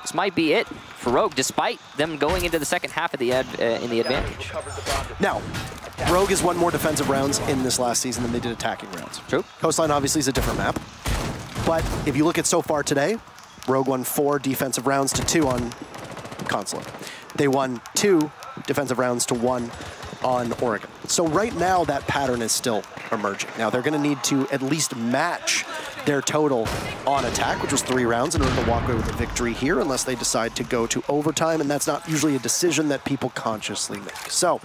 this might be it for Rogue, despite them going into the second half of the in the advantage. Now, Rogue has won more defensive rounds in this last season than they did attacking rounds. True. Coastline obviously is a different map. But if you look at so far today, Rogue won 4 defensive rounds to 2 on Consulate. They won 2 defensive rounds to 1 on Oregon. So right now, that pattern is still emerging. Now, they're going to need to at least match their total on attack, which was 3 rounds, in order to walk away with a victory here, unless they decide to go to overtime, and that's not usually a decision that people consciously make. So,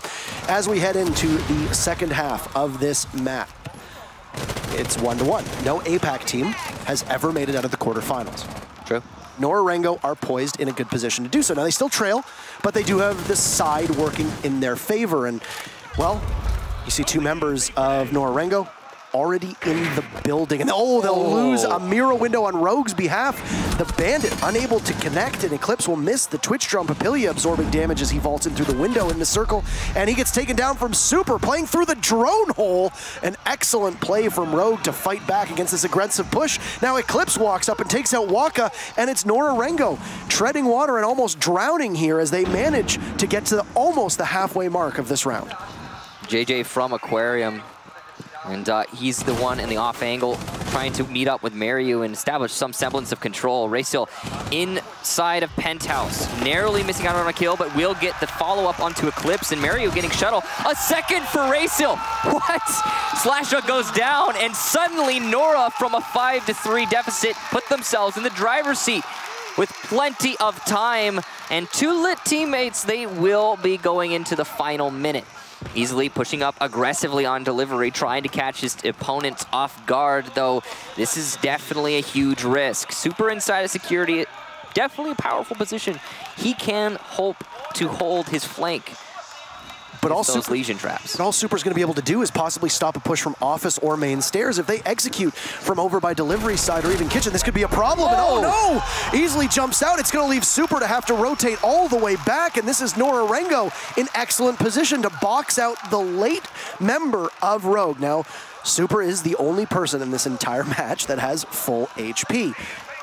as we head into the second half of this map, it's 1-1. No APAC team has ever made it out of the quarterfinals. True. Nora Rengo are poised in a good position to do so. Now, they still trail, but they do have the side working in their favor. And, well, you see 2 members of Nora Rengo already in the building. And, oh, they'll lose a mirror window on Rogue's behalf. The Bandit unable to connect, and Eclipse will miss the Twitch drum. Papilia absorbing damage as he vaults in through the window in the circle, and he gets taken down from Super, playing through the drone hole. An excellent play from Rogue to fight back against this aggressive push. Now Eclipse walks up and takes out Waka, and it's Nora Rengo treading water and almost drowning here as they manage to get to almost the halfway mark of this round. JJ from Aquarium. And he's the one in the off angle trying to meet up with Mariu and establish some semblance of control. Raysil inside of Penthouse, narrowly missing out on a kill, but will get the follow-up onto Eclipse, and Mariu getting Shuttle. A second for Raysil. What? Slasha goes down, and suddenly Nora from a 5-3 deficit put themselves in the driver's seat with plenty of time. And 2 lit teammates, they will be going into the final minute. Easily pushing up aggressively on delivery, trying to catch his opponents off guard, though this is definitely a huge risk. Super inside of security, definitely a powerful position. He can hope to hold his flank. But all Legion traps. But all Super's going to be able to do is possibly stop a push from office or main stairs. If they execute from over by delivery side or even kitchen, this could be a problem. And oh no! Easily jumps out. It's going to leave Super to have to rotate all the way back. And this is Nora Rengo in excellent position to box out the late member of Rogue. Now, Super is the only person in this entire match that has full HP.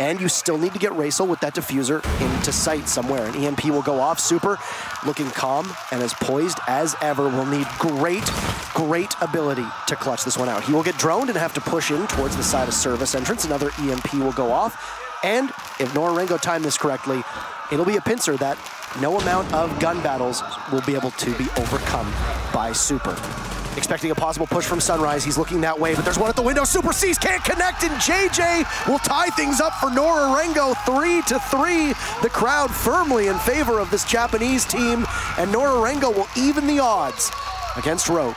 And you still need to get Raysil with that diffuser into sight somewhere. An EMP will go off. Super looking calm and as poised as ever. Will need great ability to clutch this one out. He will get droned and have to push in towards the side of service entrance. Another EMP will go off. And if Nora Rengo timed this correctly, it'll be a pincer that no amount of gun battles will be able to be overcome by Super. Expecting a possible push from Sunrise. He's looking that way, but there's one at the window. Super C's can't connect, and JJ will tie things up for Nora Rengo, 3-3. The crowd firmly in favor of this Japanese team, and Nora Rengo will even the odds against Rogue.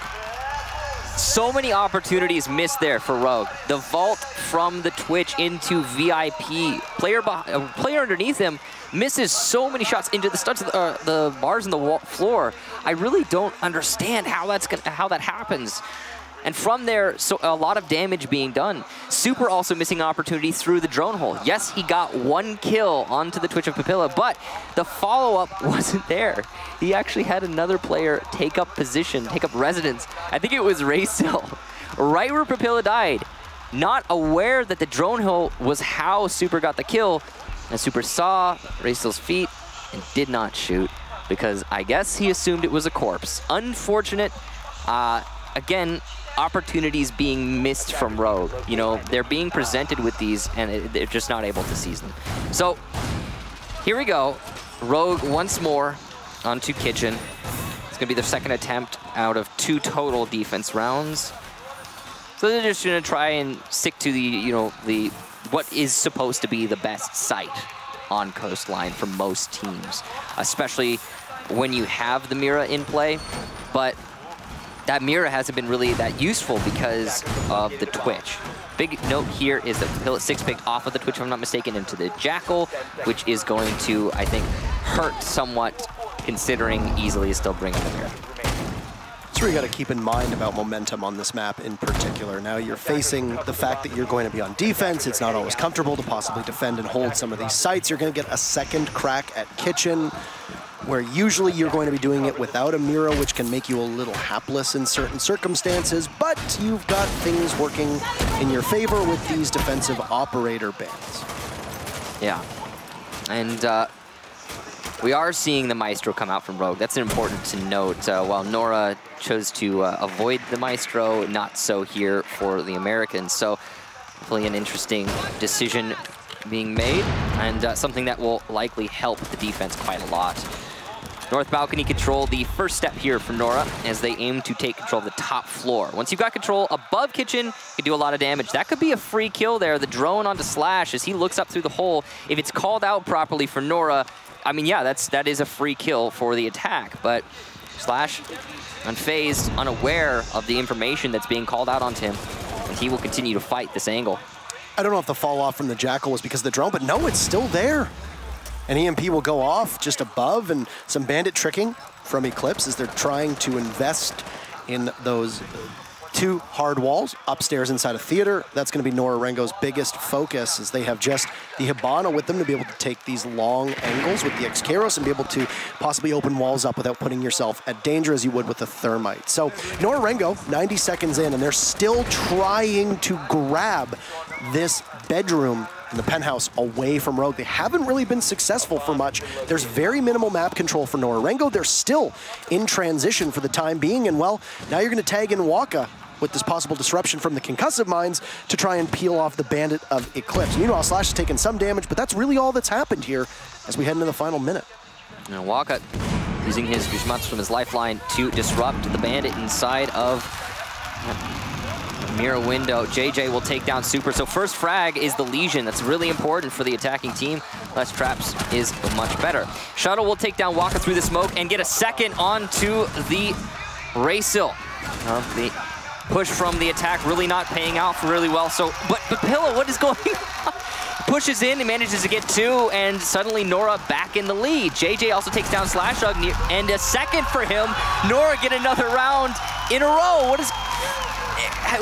So many opportunities missed there for Rogue. The vault from the Twitch into VIP. Player underneath him misses so many shots into the studs of the bars on the floor. I really don't understand how that happens. And from there, so a lot of damage being done. Super also missing opportunity through the drone hole. Yes, he got 1 kill onto the Twitch of Papilla, but the follow-up wasn't there. He actually had another player take up position, take up residence. I think it was Raysil, right where Papilla died. Not aware that the drone hole was how Super got the kill. And Super saw Raysil's feet and did not shoot because I guess he assumed it was a corpse. Unfortunate. Again, opportunities being missed from Rogue. You know, they're being presented with these and they're just not able to seize them. So here we go. Rogue once more onto Kitchen. It's gonna be their second attempt out of 2 total defense rounds. So they're just gonna try and stick to the, you know, what is supposed to be the best site on Coastline for most teams, especially when you have the Mira in play. But that Mira hasn't been really that useful because of the Twitch. Big note here is that Papilla 6 picked off of the Twitch, if I'm not mistaken, into the Jackal, which is going to, I think, hurt somewhat, considering easily is still bringing the Mira. That's what you got to keep in mind about momentum on this map in particular. Now you're facing the fact that you're going to be on defense. It's not always comfortable to possibly defend and hold some of these sites. You're going to get a second crack at Kitchen, where usually you're going to be doing it without a Mira, which can make you a little hapless in certain circumstances, but you've got things working in your favor with these defensive operator bans. Yeah, and we are seeing the Maestro come out from Rogue. That's important to note. While Nora chose to avoid the Maestro, not so here for the Americans. So hopefully an interesting decision being made, and something that will likely help the defense quite a lot. North balcony control, the first step here for Nora as they aim to take control of the top floor. Once you've got control above Kitchen, you can do a lot of damage. That could be a free kill there. The drone onto Slash as he looks up through the hole. If it's called out properly for Nora, I mean, yeah, that is a free kill for the attack, but Slash unfazed, unaware of the information that's being called out onto him, and he will continue to fight this angle. I don't know if the fall off from the Jackal was because of the drone, but no, it's still there. An EMP will go off just above, and some bandit tricking from Eclipse as they're trying to invest in those 2 hard walls upstairs inside a theater. That's going to be Nora Rengo's biggest focus, as they have just the Hibana with them to be able to take these long angles with the X-Karos and be able to possibly open walls up without putting yourself at danger as you would with a Thermite. So Nora Rengo, 90 seconds in, and they're still trying to grab this bedroom in the penthouse away from Rogue. They haven't really been successful for much. There's very minimal map control for Nora Rengo. They're still in transition for the time being, and well, now you're going to tag in Waka with this possible disruption from the concussive mines to try and peel off the bandit of Eclipse. Meanwhile, Slash has taken some damage, but that's really all that's happened here as we head into the final minute. Now Waka using his Fushimatsu from his lifeline to disrupt the bandit inside of Mira window. JJ will take down Super. So first frag is the Legion. That's really important for the attacking team. Less traps is much better. Shuttle will take down Waka through the smoke and get a second onto the Raysil. The push from the attack really not paying out really well. So, but Papilla, what is going on? Pushes in and manages to get 2, and suddenly Nora back in the lead. JJ also takes down Slashug, and a second for him. Nora get another round in a row. What is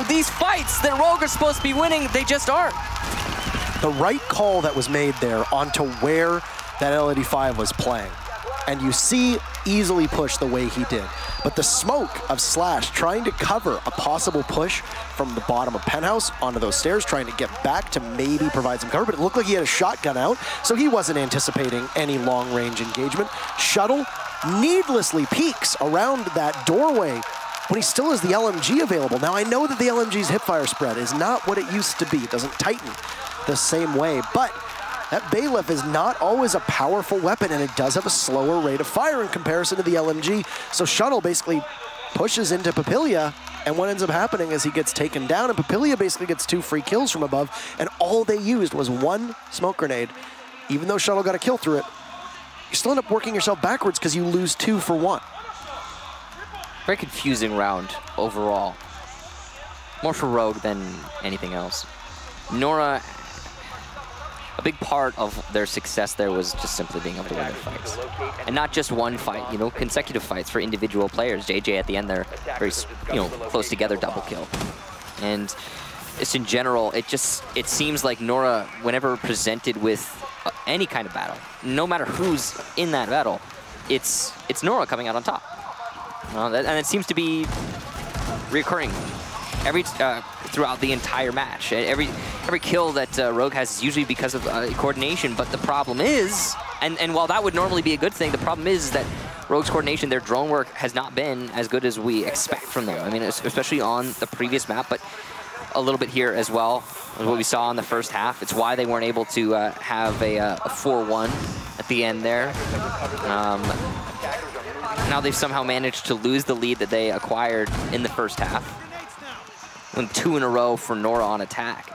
these fights that Rogue are supposed to be winning? They just aren't. The right call that was made there onto where that LED5 was playing, and you see easily push the way he did. But the smoke of Slash trying to cover a possible push from the bottom of Penthouse onto those stairs, trying to get back to maybe provide some cover, but it looked like he had a shotgun out, so he wasn't anticipating any long-range engagement. Shuttle needlessly peeks around that doorway when he still has the LMG available. Now, I know that the LMG's hipfire spread is not what it used to be. It doesn't tighten the same way, but that Bailiff is not always a powerful weapon, and it does have a slower rate of fire in comparison to the LMG. So Shuttle basically pushes into Papilia, and what ends up happening is he gets taken down, and Papilia basically gets 2 free kills from above, and all they used was 1 smoke grenade. Even though Shuttle got a kill through it, you still end up working yourself backwards because you lose 2 for 1. Very confusing round overall. More for Rogue than anything else. Nora, a big part of their success there was just simply being able to win their fights. And not just one fight, you know, consecutive fights for individual players. JJ at the end there, very, you know, close together double kill. And just in general, it seems like Nora, whenever presented with any kind of battle, no matter who's in that battle, it's Nora coming out on top. And it seems to be recurring throughout the entire match. Every kill that Rogue has is usually because of coordination, but the problem is, and while that would normally be a good thing, the problem is that Rogue's coordination, their drone work has not been as good as we expect from them. I mean, especially on the previous map, but a little bit here as well, what we saw in the first half. It's why they weren't able to have a 4-1 at the end there. Now they've somehow managed to lose the lead that they acquired in the first half. And 2 in a row for Nora on attack.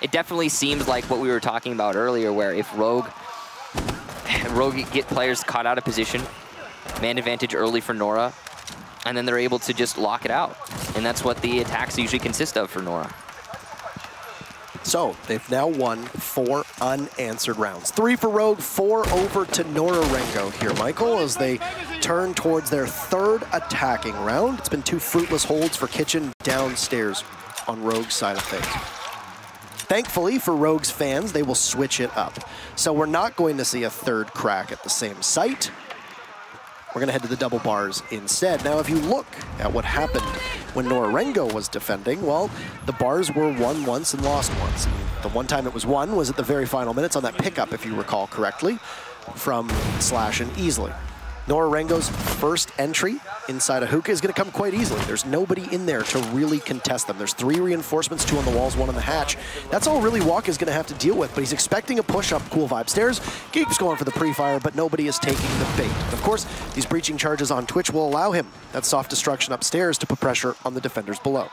It definitely seems like what we were talking about earlier, where if Rogue get players caught out of position, man advantage early for Nora, and then they're able to just lock it out. And that's what the attacks usually consist of for Nora. So they've now won 4 unanswered rounds. 3 for Rogue, 4 over to Nora Rengo here, Michael, as they turn towards their 3rd attacking round. It's been 2 fruitless holds for Kitchen downstairs on Rogue's side of things. Thankfully for Rogue's fans, they will switch it up. So we're not going to see a 3rd crack at the same site. We're going to head to the double bars instead. Now, if you look at what happened when Nora Rengo was defending, well, the bars were won once and lost once. The one time it was won was at the very final minutes on that pickup, if you recall correctly, from Slash and Easily. Nora Rengo's first entry inside a hookah is going to come quite easily. There's nobody in there to really contest them. There's 3 reinforcements, 2 on the walls, 1 on the hatch. That's all really Walk is going to have to deal with, but he's expecting a push up Cool Vibe stairs. Keeps going for the pre-fire, but nobody is taking the bait. Of course, these breaching charges on Twitch will allow him that soft destruction upstairs to put pressure on the defenders below.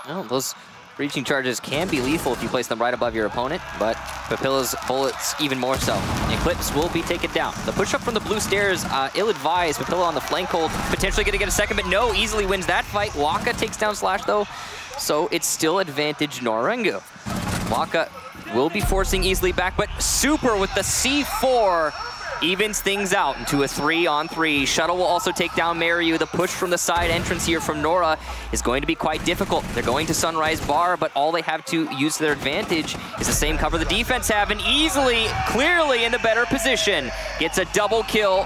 Well, those breaching charges can be lethal if you place them right above your opponent, but Papilla's bullets even more so. Eclipse will be taken down. The push-up from the blue stairs, ill-advised. Papilla on the flank hold, potentially going to get a second, but no, easily wins that fight. Waka takes down Slash, though, so it's still advantage Nora Rengo. Waka will be forcing Easily back, but Super with the C4 evens things out into a 3-on-3. Shuttle will also take down Mariu. The push from the side entrance here from Nora is going to be quite difficult. They're going to Sunrise Bar, but all they have to use to their advantage is the same cover the defense have, and Easily, clearly in a better position, gets a double kill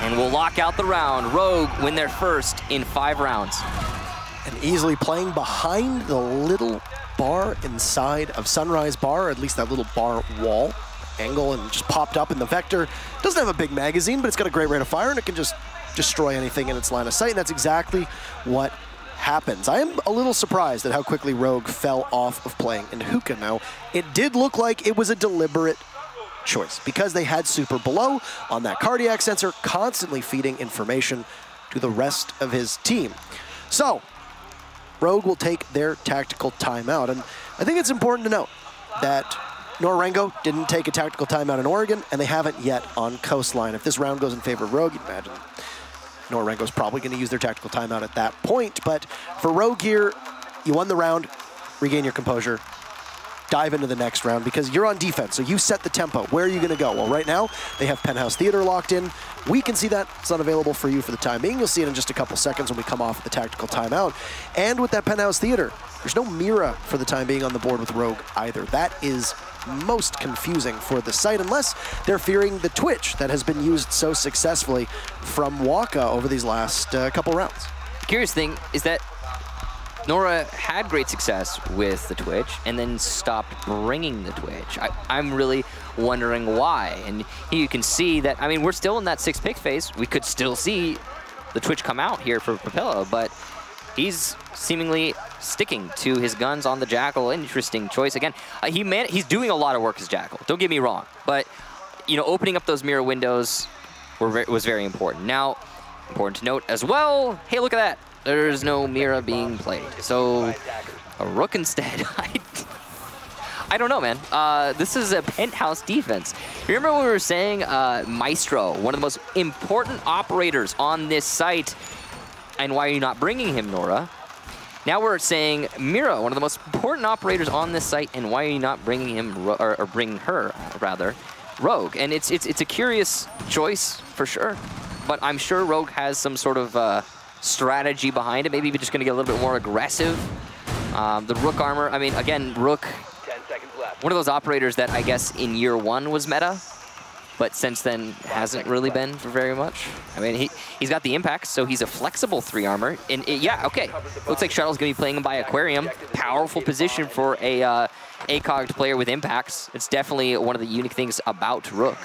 and will lock out the round. Rogue win their first in 5 rounds. And Easily playing behind the little bar inside of Sunrise Bar, or at least that little bar wall angle, and just popped up in the Vector. Doesn't have a big magazine, but it's got a great rate of fire, and it can just destroy anything in its line of sight, and that's exactly what happens. I am a little surprised at how quickly Rogue fell off of playing in hookah. Now, it did look like it was a deliberate choice, because they had Super below on that cardiac sensor, constantly feeding information to the rest of his team. So, Rogue will take their tactical timeout, and I think it's important to note that Nora Rengo didn't take a tactical timeout in Oregon, and they haven't yet on Coastline. If this round goes in favor of Rogue, you'd imagine Nora Rengo's probably going to use their tactical timeout at that point. But for Rogue here, you won the round, regain your composure, dive into the next round, because you're on defense, so you set the tempo. Where are you going to go? Well, right now, they have Penthouse Theater locked in. We can see that. It's not available for you for the time being. You'll see it in just a couple seconds when we come off the tactical timeout. And with that Penthouse Theater, there's no Mira for the time being on the board with Rogue either. That is most confusing for the site, unless they're fearing the Twitch that has been used so successfully from Waka over these last couple rounds. The curious thing is that Nora had great success with the Twitch and then stopped bringing the Twitch. I'm really wondering why. And here you can see that, I mean, we're still in that 6-pick phase. We could still see the Twitch come out here for Papilla, but he's seemingly sticking to his guns on the Jackal. Interesting choice. Again, he's doing a lot of work as Jackal. Don't get me wrong. But, you know, opening up those mirror windows was very important. Now, important to note as well, hey, look at that. There's no Mira being played. So a Rook instead. I don't know, man. This is a penthouse defense. Remember when we were saying Maestro, one of the most important operators on this site, and why are you not bringing him, Nora? Now we're saying Mira, one of the most important operators on this site, and why are you not bringing him, or bringing her, rather, Rogue? And it's a curious choice, for sure. But I'm sure Rogue has some sort of strategy behind it. Maybe we're just going to get a little bit more aggressive. The Rook armor, I mean, again, Rook, one of those operators that I guess in year 1 was meta, but since then hasn't really been for very much. I mean, he's got the impacts, so he's a flexible 3 armor. And yeah, okay. Looks like Shuttle's going to be playing him by Aquarium. Powerful position for a ACOG player with impacts. It's definitely one of the unique things about Rook.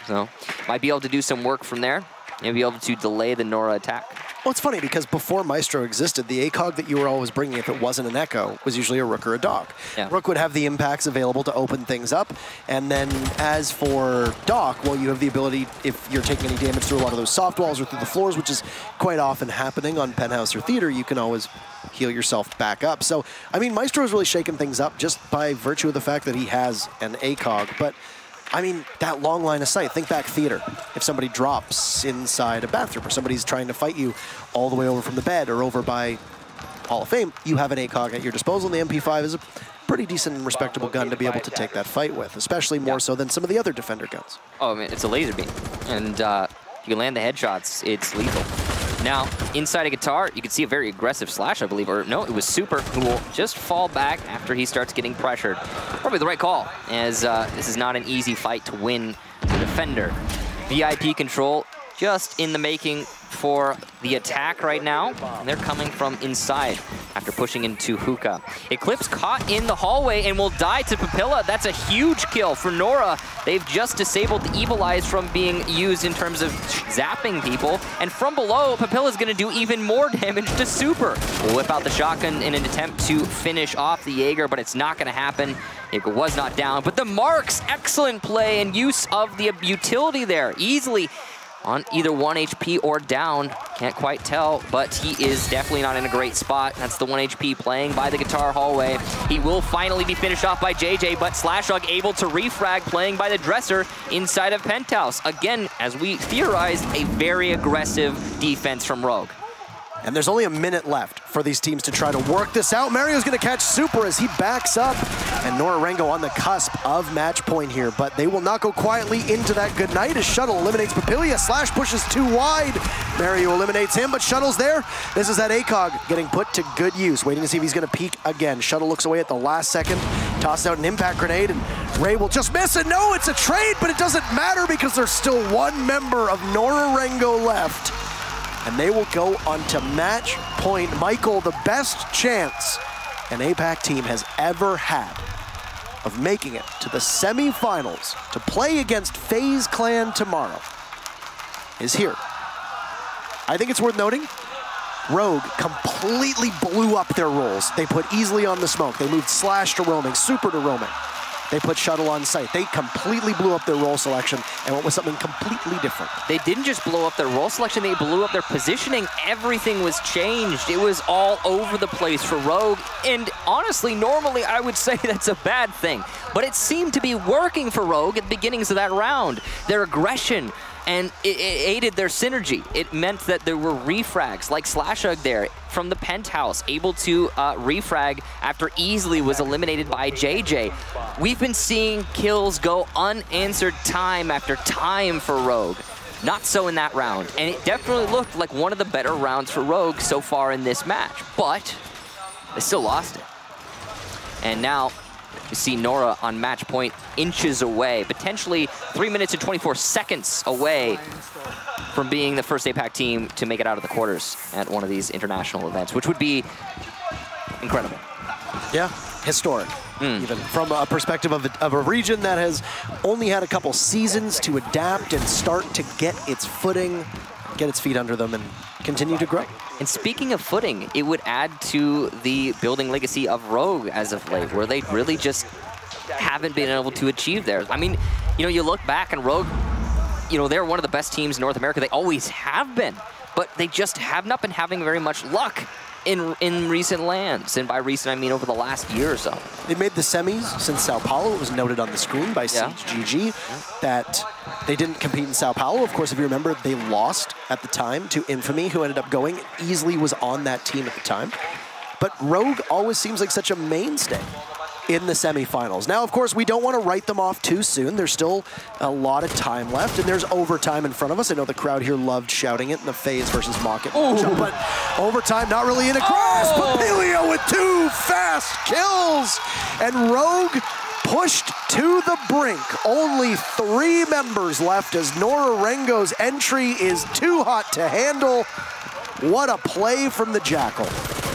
So might be able to do some work from there and be able to delay the Nora attack. Well, it's funny because before Maestro existed, the ACOG that you were always bringing, if it wasn't an Echo, was usually a Rook or a Doc. Yeah. Rook would have the impacts available to open things up. And then as for Doc, well, you have the ability, if you're taking any damage through a lot of those soft walls or through the floors, which is quite often happening on Penthouse or Theater, you can always heal yourself back up. So, I mean, Maestro is really shaking things up just by virtue of the fact that he has an ACOG. But I mean, that long line of sight, think back Theater. If somebody drops inside a bathroom or somebody's trying to fight you all the way over from the bed or over by Hall of Fame, you have an ACOG at your disposal. And the MP5 is a pretty decent and respectable gun to be able to take that fight with, especially more so than some of the other Defender guns. Oh, man, it's a laser beam. And if you can land the headshots, it's lethal. Now, inside a guitar, you can see a very aggressive Slash, I believe. Or no, it was Super, who will just fall back after he starts getting pressured. Probably the right call, as this is not an easy fight to win the Defender. VIP control just in the making for the attack right now. And they're coming from inside after pushing into Hookah. Eclipse caught in the hallway and will die to Papilla. That's a huge kill for Nora. They've just disabled the Evil Eyes from being used in terms of zapping people. And from below, Papilla's gonna do even more damage to Super. We'll whip out the shotgun in an attempt to finish off the Jaeger, but it's not gonna happen. Jaeger was not down, but the marks, excellent play and use of the utility there. Easily on either 1 HP or down. Can't quite tell, but he is definitely not in a great spot. That's the 1 HP playing by the guitar hallway. He will finally be finished off by JJ, but Slashog able to refrag playing by the dresser inside of Penthouse. Again, as we theorized, a very aggressive defense from Rogue. And there's only a minute left for these teams to try to work this out. Mario's going to catch Super as he backs up. And Nora Rengo on the cusp of match point here. But they will not go quietly into that good night as Shuttle eliminates Papilia. Slash pushes too wide. Mario eliminates him, but Shuttle's there. This is that ACOG getting put to good use. Waiting to see if he's going to peek again. Shuttle looks away at the last second. Tosses out an impact grenade, and Ray will just miss it. No, it's a trade, but it doesn't matter because there's still one member of Nora Rengo left. And they will go on to match point. Michael, the best chance an APAC team has ever had of making it to the semifinals to play against FaZe Clan tomorrow is here. I think it's worth noting, Rogue completely blew up their roles. They put Easily on the smoke. They moved Slash to roaming, Super to roaming. They put Shuttle on site. They completely blew up their role selection and went with something completely different. They didn't just blow up their role selection, they blew up their positioning. Everything was changed. It was all over the place for Rogue. And honestly, normally I would say that's a bad thing. But it seemed to be working for Rogue at the beginnings of that round. Their aggression, and it aided their synergy. It meant that there were refrags like Slashug there from the Penthouse, able to refrag after Easily was eliminated by JJ. We've been seeing kills go unanswered time after time for Rogue. Not so in that round, and it definitely looked like one of the better rounds for Rogue so far in this match, but they still lost it. And now you see Nora on match point, inches away, potentially 3 minutes and 24 seconds away from being the first APAC team to make it out of the quarters at one of these international events, which would be incredible. Yeah, historic. Even from a perspective of a region that has only had a couple seasons to adapt and start to get its footing, get its feet under them, and continue to grow. And speaking of footing, it would add to the building legacy of Rogue as of late, where they really just haven't been able to achieve theirs. I mean, you know, you look back and Rogue, you know, they're one of the best teams in North America. They always have been. but they just have not been having very much luck in recent lands. And by recent, I mean over the last year or so. They made the semis since Sao Paulo. It was noted on the screen by CGG that they didn't compete in Sao Paulo. Of course, if you remember, they lost at the time to Infamy, who ended up going. Easily was on that team at the time. But Rogue always seems like such a mainstay in the semifinals. Now, of course, we don't want to write them off too soon. There's still a lot of time left, and there's overtime in front of us. I know the crowd here loved shouting it in the FaZe versus Mocket matchup, but overtime not really in a grasp. Papilio with 2 fast kills, and Rogue pushed to the brink. Only 3 members left as Nora Rengo's entry is too hot to handle. What a play from the Jackal.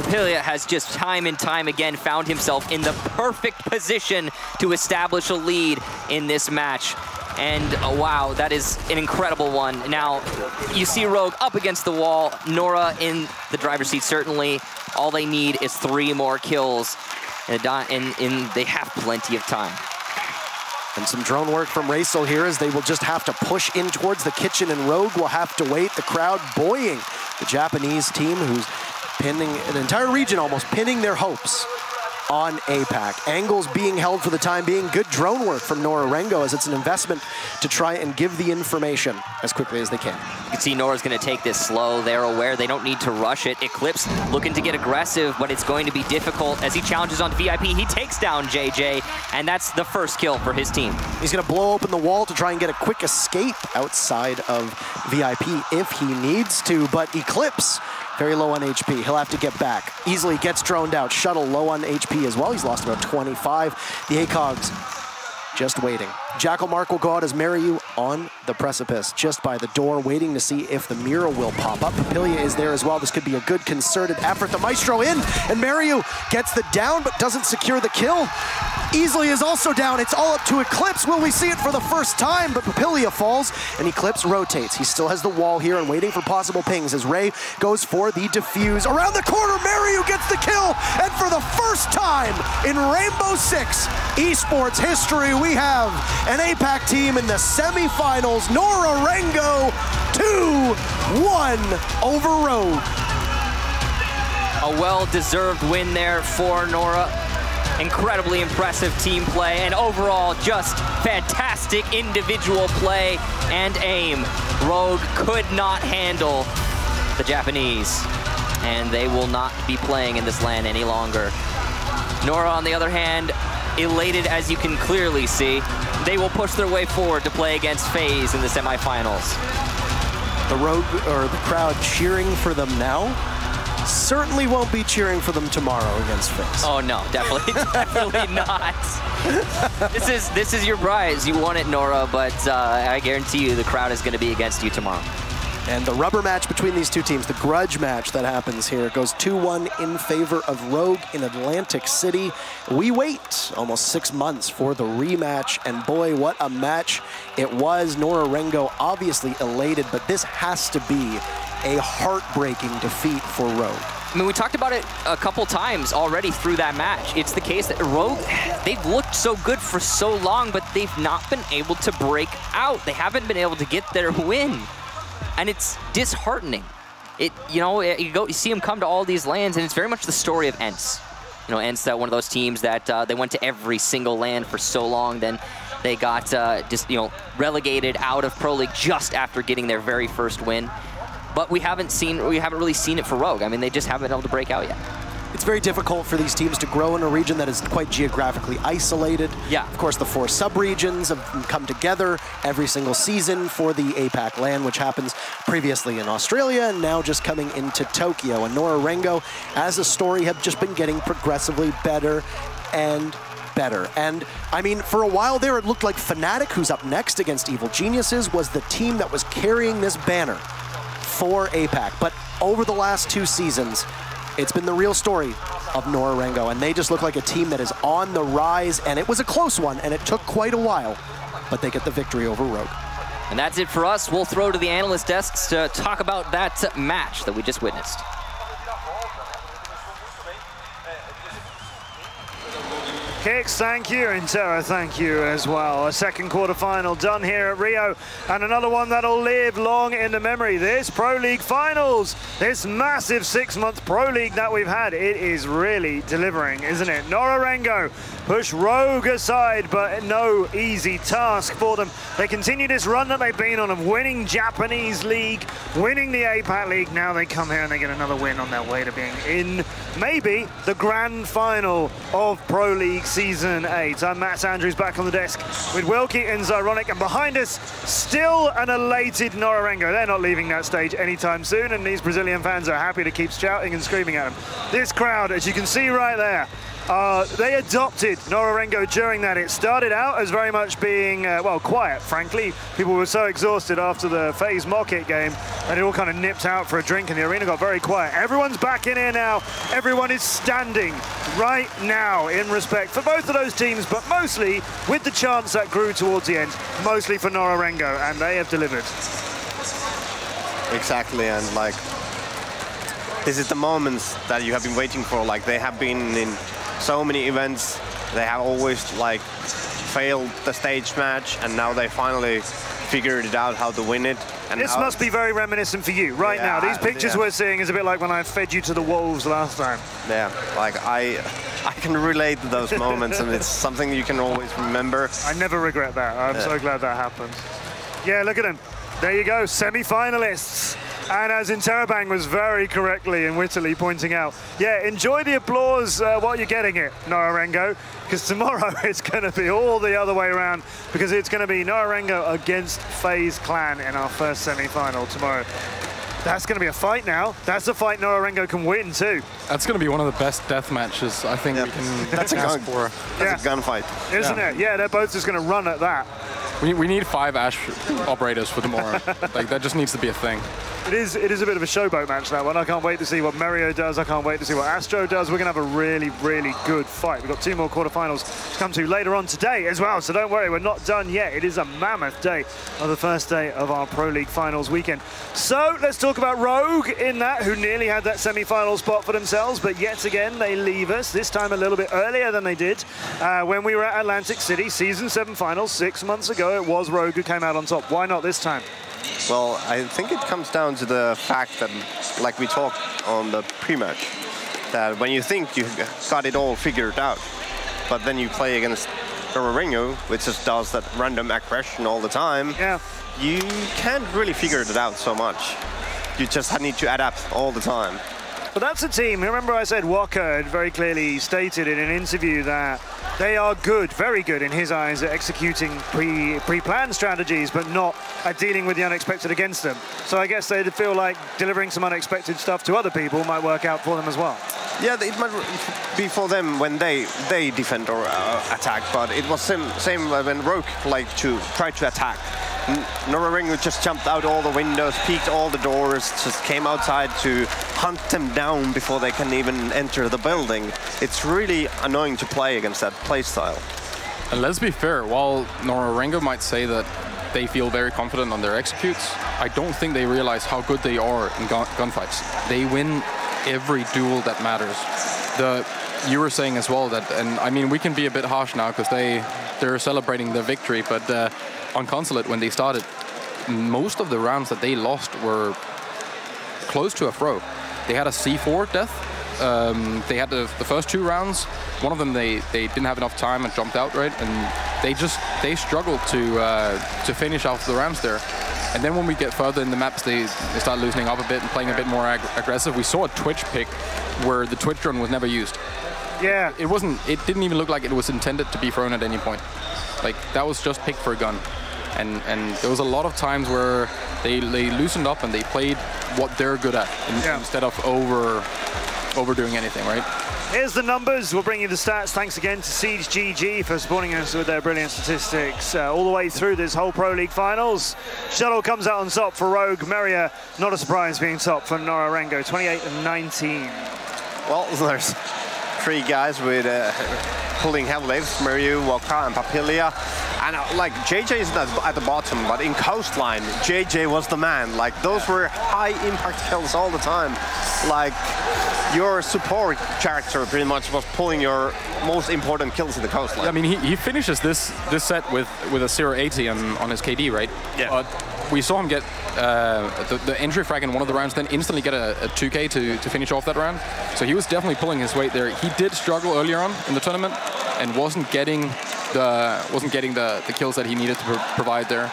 Papilio has just time and time again found himself in the perfect position to establish a lead in this match. And wow, that is an incredible one. Now, you see Rogue up against the wall, Nora in the driver's seat certainly. All they need is 3 more kills, and they have plenty of time. And some drone work from Raisel here as they will just have to push in towards the kitchen, and Rogue will have to wait. The crowd buoying the Japanese team, who's pinning an entire region, almost pinning their hopes on APAC. Angles being held for the time being. Good drone work from Nora Rengo as it's an investment to try and give the information as quickly as they can. You can see Nora's going to take this slow. They're aware they don't need to rush it. Eclipse looking to get aggressive, but it's going to be difficult as he challenges on VIP. He takes down JJ, and that's the first kill for his team. He's going to blow open the wall to try and get a quick escape outside of VIP if he needs to, but Eclipse very low on HP. He'll have to get back. Easily gets droned out. Shuttle low on HP as well. He's lost about 25. The ACOGs just waiting. Jackal Mark will go out as Mariu on the precipice, just by the door, waiting to see if the mural will pop up. Papilio is there as well. This could be a good concerted effort. The Maestro in, and Mariu gets the down, but doesn't secure the kill. Easily is also down. It's all up to Eclipse. Will we see it for the first time? But Papilio falls, and Eclipse rotates. He still has the wall here and waiting for possible pings as Ray goes for the defuse. Around the corner, Mariu gets the kill, and for the first time in Rainbow Six esports history, we have an APAC team in the semifinals. Nora Rengo 2-1 over Rogue. A well-deserved win there for Nora. Incredibly impressive team play, and overall just fantastic individual play and aim. Rogue could not handle the Japanese, and they will not be playing in this LAN any longer. Nora, on the other hand, elated as you can clearly see. They will push their way forward to play against FaZe in the semifinals. The Rogue, or the crowd, cheering for them now certainly won't be cheering for them tomorrow against FaZe. Oh no, definitely, definitely not. This is your prize. You won it, Nora, but I guarantee you the crowd is going to be against you tomorrow. And the rubber match between these two teams, the grudge match that happens here, goes 2-1 in favor of Rogue in Atlantic City. We wait almost 6 months for the rematch, and boy, what a match it was. Nora Rengo obviously elated, but this has to be a heartbreaking defeat for Rogue. I mean, we talked about it a couple times already through that match. It's the case that Rogue, they've looked so good for so long, but they've not been able to break out. They haven't been able to get their win. And it's disheartening. You see them come to all these lands, and it's very much the story of ENCE. You know, ENCE, one of those teams that they went to every single land for so long, then they got relegated out of Pro League just after getting their very first win. But we haven't really seen it for Rogue. I mean, they just haven't been able to break out yet. It's very difficult for these teams to grow in a region that is quite geographically isolated. Yeah. Of course, the 4 sub-regions have come together every single season for the APAC LAN, which happens previously in Australia and now just coming into Tokyo. And Nora Rengo, as a story, have just been getting progressively better and better. And I mean, for a while there, it looked like Fnatic, who's up next against Evil Geniuses, was the team that was carrying this banner for APAC. But over the last 2 seasons, it's been the real story of Nora Rengo, and they just look like a team that is on the rise, and it was a close one, and it took quite a while, but they get the victory over Rogue. And that's it for us. We'll throw to the analyst desks to talk about that match that we just witnessed. Hicks, thank you, and Terra, thank you as well. A second quarterfinal done here at Rio, and another one that'll live long in the memory. This Pro League Finals, this massive 6-month Pro League that we've had, it is really delivering, isn't it? Nora Rengo push Rogue aside, but no easy task for them. They continue this run that they've been on of winning Japanese League, winning the APAC League. Now they come here and they get another win on their way to being in maybe the grand final of Pro League Season 8. I'm Matt Andrews back on the desk with Wilkie and Zyronic, and behind us, still an elated Nora Rengo. They're not leaving that stage anytime soon, and these Brazilian fans are happy to keep shouting and screaming at them. This crowd, as you can see right there, they adopted Nora Rengo during that. It started out as very much being, well, quiet, frankly. People were so exhausted after the FaZe Mock-It game, and it all kind of nipped out for a drink, and the arena got very quiet. Everyone's back in here now. Everyone is standing right now in respect for both of those teams, but mostly with the chants that grew towards the end, mostly for Nora Rengo, and they have delivered. Exactly, and like, this is the moments that you have been waiting for. Like, they have been in so many events, they have always like failed the stage match, and now they finally figured it out how to win it. And this must be very reminiscent for you right now. These pictures we're seeing is a bit like when I fed you to the wolves last time. Yeah, like I can relate to those moments, and it's something you can always remember. I never regret that. I'm so glad that happened. Yeah, look at them. There you go, semi-finalists. And as Interrobang was very correctly and wittily pointing out, yeah, enjoy the applause while you're getting it, Nora Rengo, because tomorrow it's going to be all the other way around, because it's going to be Nora Rengo against FaZe Clan in our first semi-final tomorrow. That's going to be a fight now. That's a fight Nora Rengo can win too. That's going to be one of the best death matches I think we can That's a ask for. That's a gunfight. Isn't it? Yeah, they're both just going to run at that. We need 5 Ash operators for tomorrow. Like, that just needs to be a thing. It is a bit of a showboat match, that one. I can't wait to see what Mario does. I can't wait to see what Astro does. We're going to have a really, really good fight. We've got 2 more quarterfinals to come to later on today as well, so don't worry, we're not done yet. It is a mammoth day of the first day of our Pro League Finals weekend. So let's talk about Rogue in that, who nearly had that semi-final spot for themselves, but yet again they leave us, this time a little bit earlier than they did when we were at Atlantic City, Season 7 Finals 6 months ago. It was Rogue who came out on top. Why not this time? Well, I think it comes down to the fact that, like we talked on the pre-match, that when you think you've got it all figured out, but then you play against Nora Rengo, which just does that random aggression all the time, you can't really figure it out so much. You just need to adapt all the time. But that's a team. Remember I said Walker had very clearly stated in an interview that they are good, very good in his eyes, at executing pre-planned strategies, but not at dealing with the unexpected against them. So I guess they feel like delivering some unexpected stuff to other people might work out for them as well. Yeah, it might be for them when they defend or attack, but it was same when Rogue tried to attack. Nora Rengo just jumped out all the windows, peeked all the doors, just came outside to hunt them down before they can even enter the building. It's really annoying to play against that play style. And let's be fair, while Nora Rengo might say that they feel very confident on their executes, I don't think they realize how good they are in gunfights. They win every duel that matters. You were saying as well that, and I mean, we can be a bit harsh now because they're celebrating their victory, but on Consulate, when they started, most of the rounds that they lost were close to a throw. They had a C4 death. They had the first 2 rounds. One of them they didn't have enough time and jumped out, right? And they struggled to finish off the rounds there. And then when we get further in the maps, they start loosening up a bit and playing a bit more aggressive. We saw a Twitch pick where the Twitch drone was never used. Yeah. It didn't even look like it was intended to be thrown at any point. Like, that was just picked for a gun. And there was a lot of times where they loosened up and they played what they're good at instead of overdoing anything, right? Here's the numbers. We'll bring you the stats. Thanks again to Siege GG for supporting us with their brilliant statistics all the way through this whole Pro League Finals. Shuttle comes out on top for Rogue. Meria, not a surprise, being top for Nora Rengo, 28 and 19. Well, there's 3 guys with pulling heavily. Meria, Walker, and Papilia. And like, JJ is at the bottom, but in Coastline, JJ was the man. Like, those were high impact kills all the time. Like, your support character pretty much was pulling your most important kills in the coastline. I mean, he finishes this set with a 0-80 on his KD, right? Yeah. But we saw him get the entry frag in one of the rounds, then instantly get a 2K to finish off that round. So he was definitely pulling his weight there. He did struggle earlier on in the tournament and wasn't getting the kills that he needed to provide there.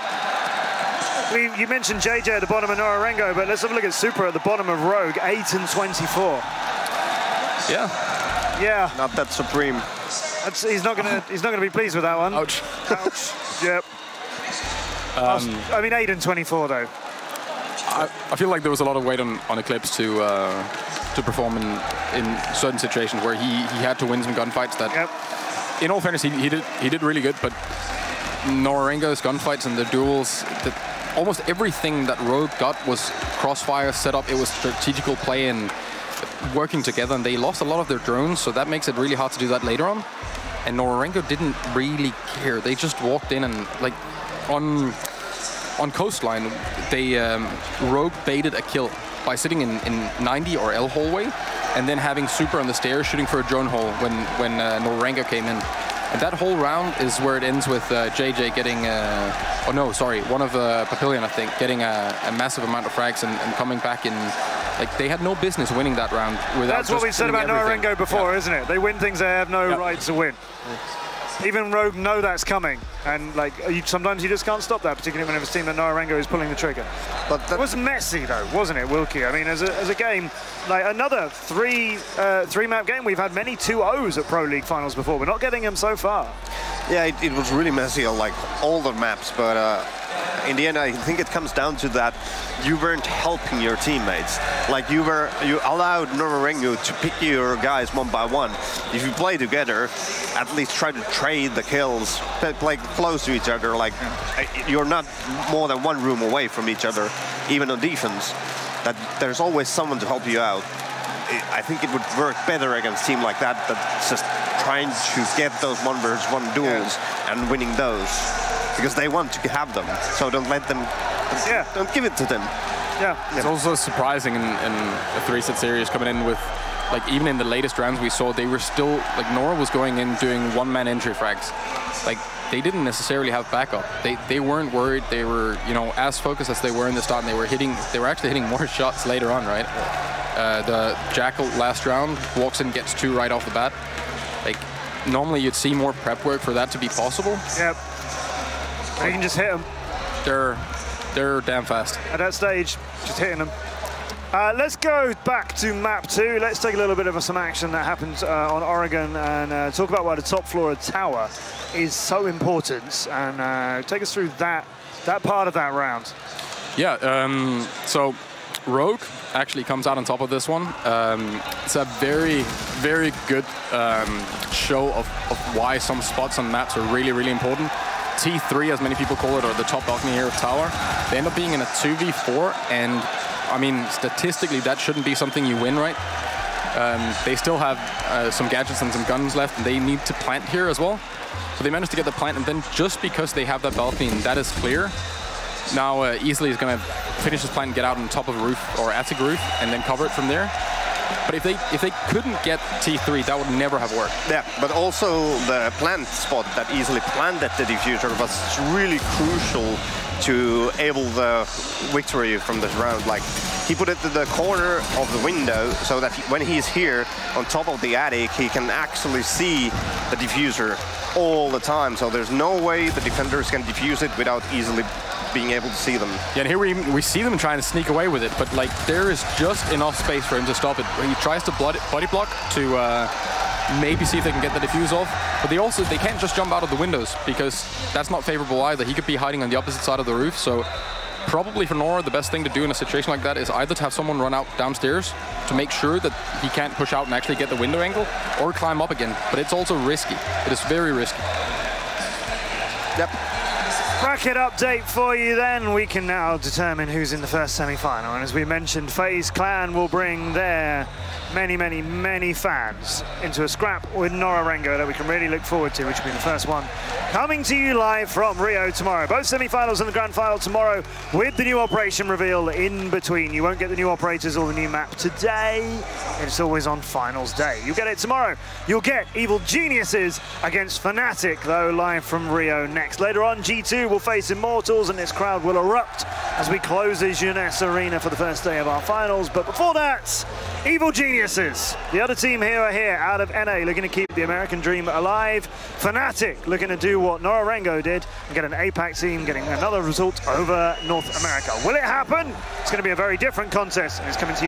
You mentioned JJ at the bottom of Nora Rengo, but let's have a look at Super at the bottom of Rogue, 8 and 24. Yeah. Yeah. Not that supreme. He's not gonna be pleased with that one. Ouch. Ouch. Yep. I mean, 8 and 24 though. I feel like there was a lot of weight on Eclipse to perform in certain situations where he had to win some gunfights that. Yep. In all fairness, he did really good, but Nora Rengo's gunfights and the duels, almost everything that Rogue got was crossfire setup. It was strategical play and working together, and they lost a lot of their drones, so that makes it really hard to do that later on. And Nora Rengo didn't really care. They just walked in and, like, on Coastline, they Rogue baited a kill by sitting in 90 or L hallway, and then having Super on the stairs shooting for a drone hole when Nora Rengo came in. And that whole round is where it ends with JJ getting, oh no, sorry, one of Papillion, I think, getting a massive amount of frags and coming back in. Like, they had no business winning that round without. That's what we said about Nora Rengo before, isn't it? They win things they have no right to win. Even Rogue know that's coming, and like sometimes you just can't stop that, particularly when it's a team that Nora Rengo is pulling the trigger. But it was messy though, wasn't it, Wilkie? I mean, as a game, like another three-map game, we've had many 2-0s at Pro League finals before. We're not getting them so far. Yeah, it was really messy on like all the maps, but in the end, I think it comes down to that you weren't helping your teammates. Like you allowed Nora Rengo to pick your guys one by one. If you play together, at least try to trade the kills, play close to each other. Like you're not more than one room away from each other, even on defense. That there's always someone to help you out. I think it would work better against a team like that, that's just trying to get those 1v1 duels and winning those. Because they want to have them, so don't let them, don't give it to them. Yeah. It's also surprising in a 3-set series coming in with, like, even in the latest rounds we saw, they were still, like, Nora was going in doing one-man entry frags. Like, they didn't necessarily have backup. They weren't worried. They were, you know, as focused as they were in the start, and they were actually hitting more shots later on, right? The Jackal last round walks in, gets 2 right off the bat. Like, normally you'd see more prep work for that to be possible. Yep. You can just hit them. They're damn fast. At that stage, just hitting them. Let's go back to map 2. Let's take a little bit of some action that happened on Oregon and talk about why the top floor of Tower is so important, and take us through that part of that round. Yeah, so Rogue actually comes out on top of this one. It's a very, very good show of why some spots on maps are really, really important. T3, as many people call it, or the top balcony here of Tower, they end up being in a 2v4, and I mean, statistically, that shouldn't be something you win, right? They still have some gadgets and some guns left, and they need to plant here as well. So they managed to get the plant, and then just because they have that balcony and that is clear, now easily is going to finish his plant and get out on top of a roof or attic roof and then cover it from there. But if they couldn't get T3, that would never have worked. Yeah, but also the plant spot that easily planted the diffuser was really crucial to able the victory from this round. Like, he put it to the corner of the window so that when he's here on top of the attic, he can actually see the diffuser all the time. So there's no way the defenders can defuse it without easily being able to see them. Yeah, and here we see them trying to sneak away with it, but like there is just enough space for him to stop it. He tries to body block to maybe see if they can get the diffuse off, but they can't just jump out of the windows because that's not favorable either. He could be hiding on the opposite side of the roof, so probably for Nora the best thing to do in a situation like that is either to have someone run out downstairs to make sure that he can't push out and actually get the window angle, or climb up again. But it's also risky. It is very risky. Yep. Bracket update for you then. We can now determine who's in the first semi-final. And as we mentioned, FaZe Clan will bring their many fans into a scrap with Nora Rengo that we can really look forward to, which will be the first one coming to you live from Rio tomorrow. Both semi-finals and the grand final tomorrow with the new operation reveal in between. You won't get the new operators or the new map today. It's always on finals day. You'll get it tomorrow. You'll get Evil Geniuses against Fnatic, though, live from Rio next. Later on, G2 will face Immortals, and this crowd will erupt as we close the Jeunesse Arena for the first day of our finals. But before that, Evil Geniuses. The other team here are here out of NA, looking to keep the American dream alive. Fnatic looking to do what Nora Rengo did and get an APAC team getting another result over North America. Will it happen? It's going to be a very different contest, and it's coming to you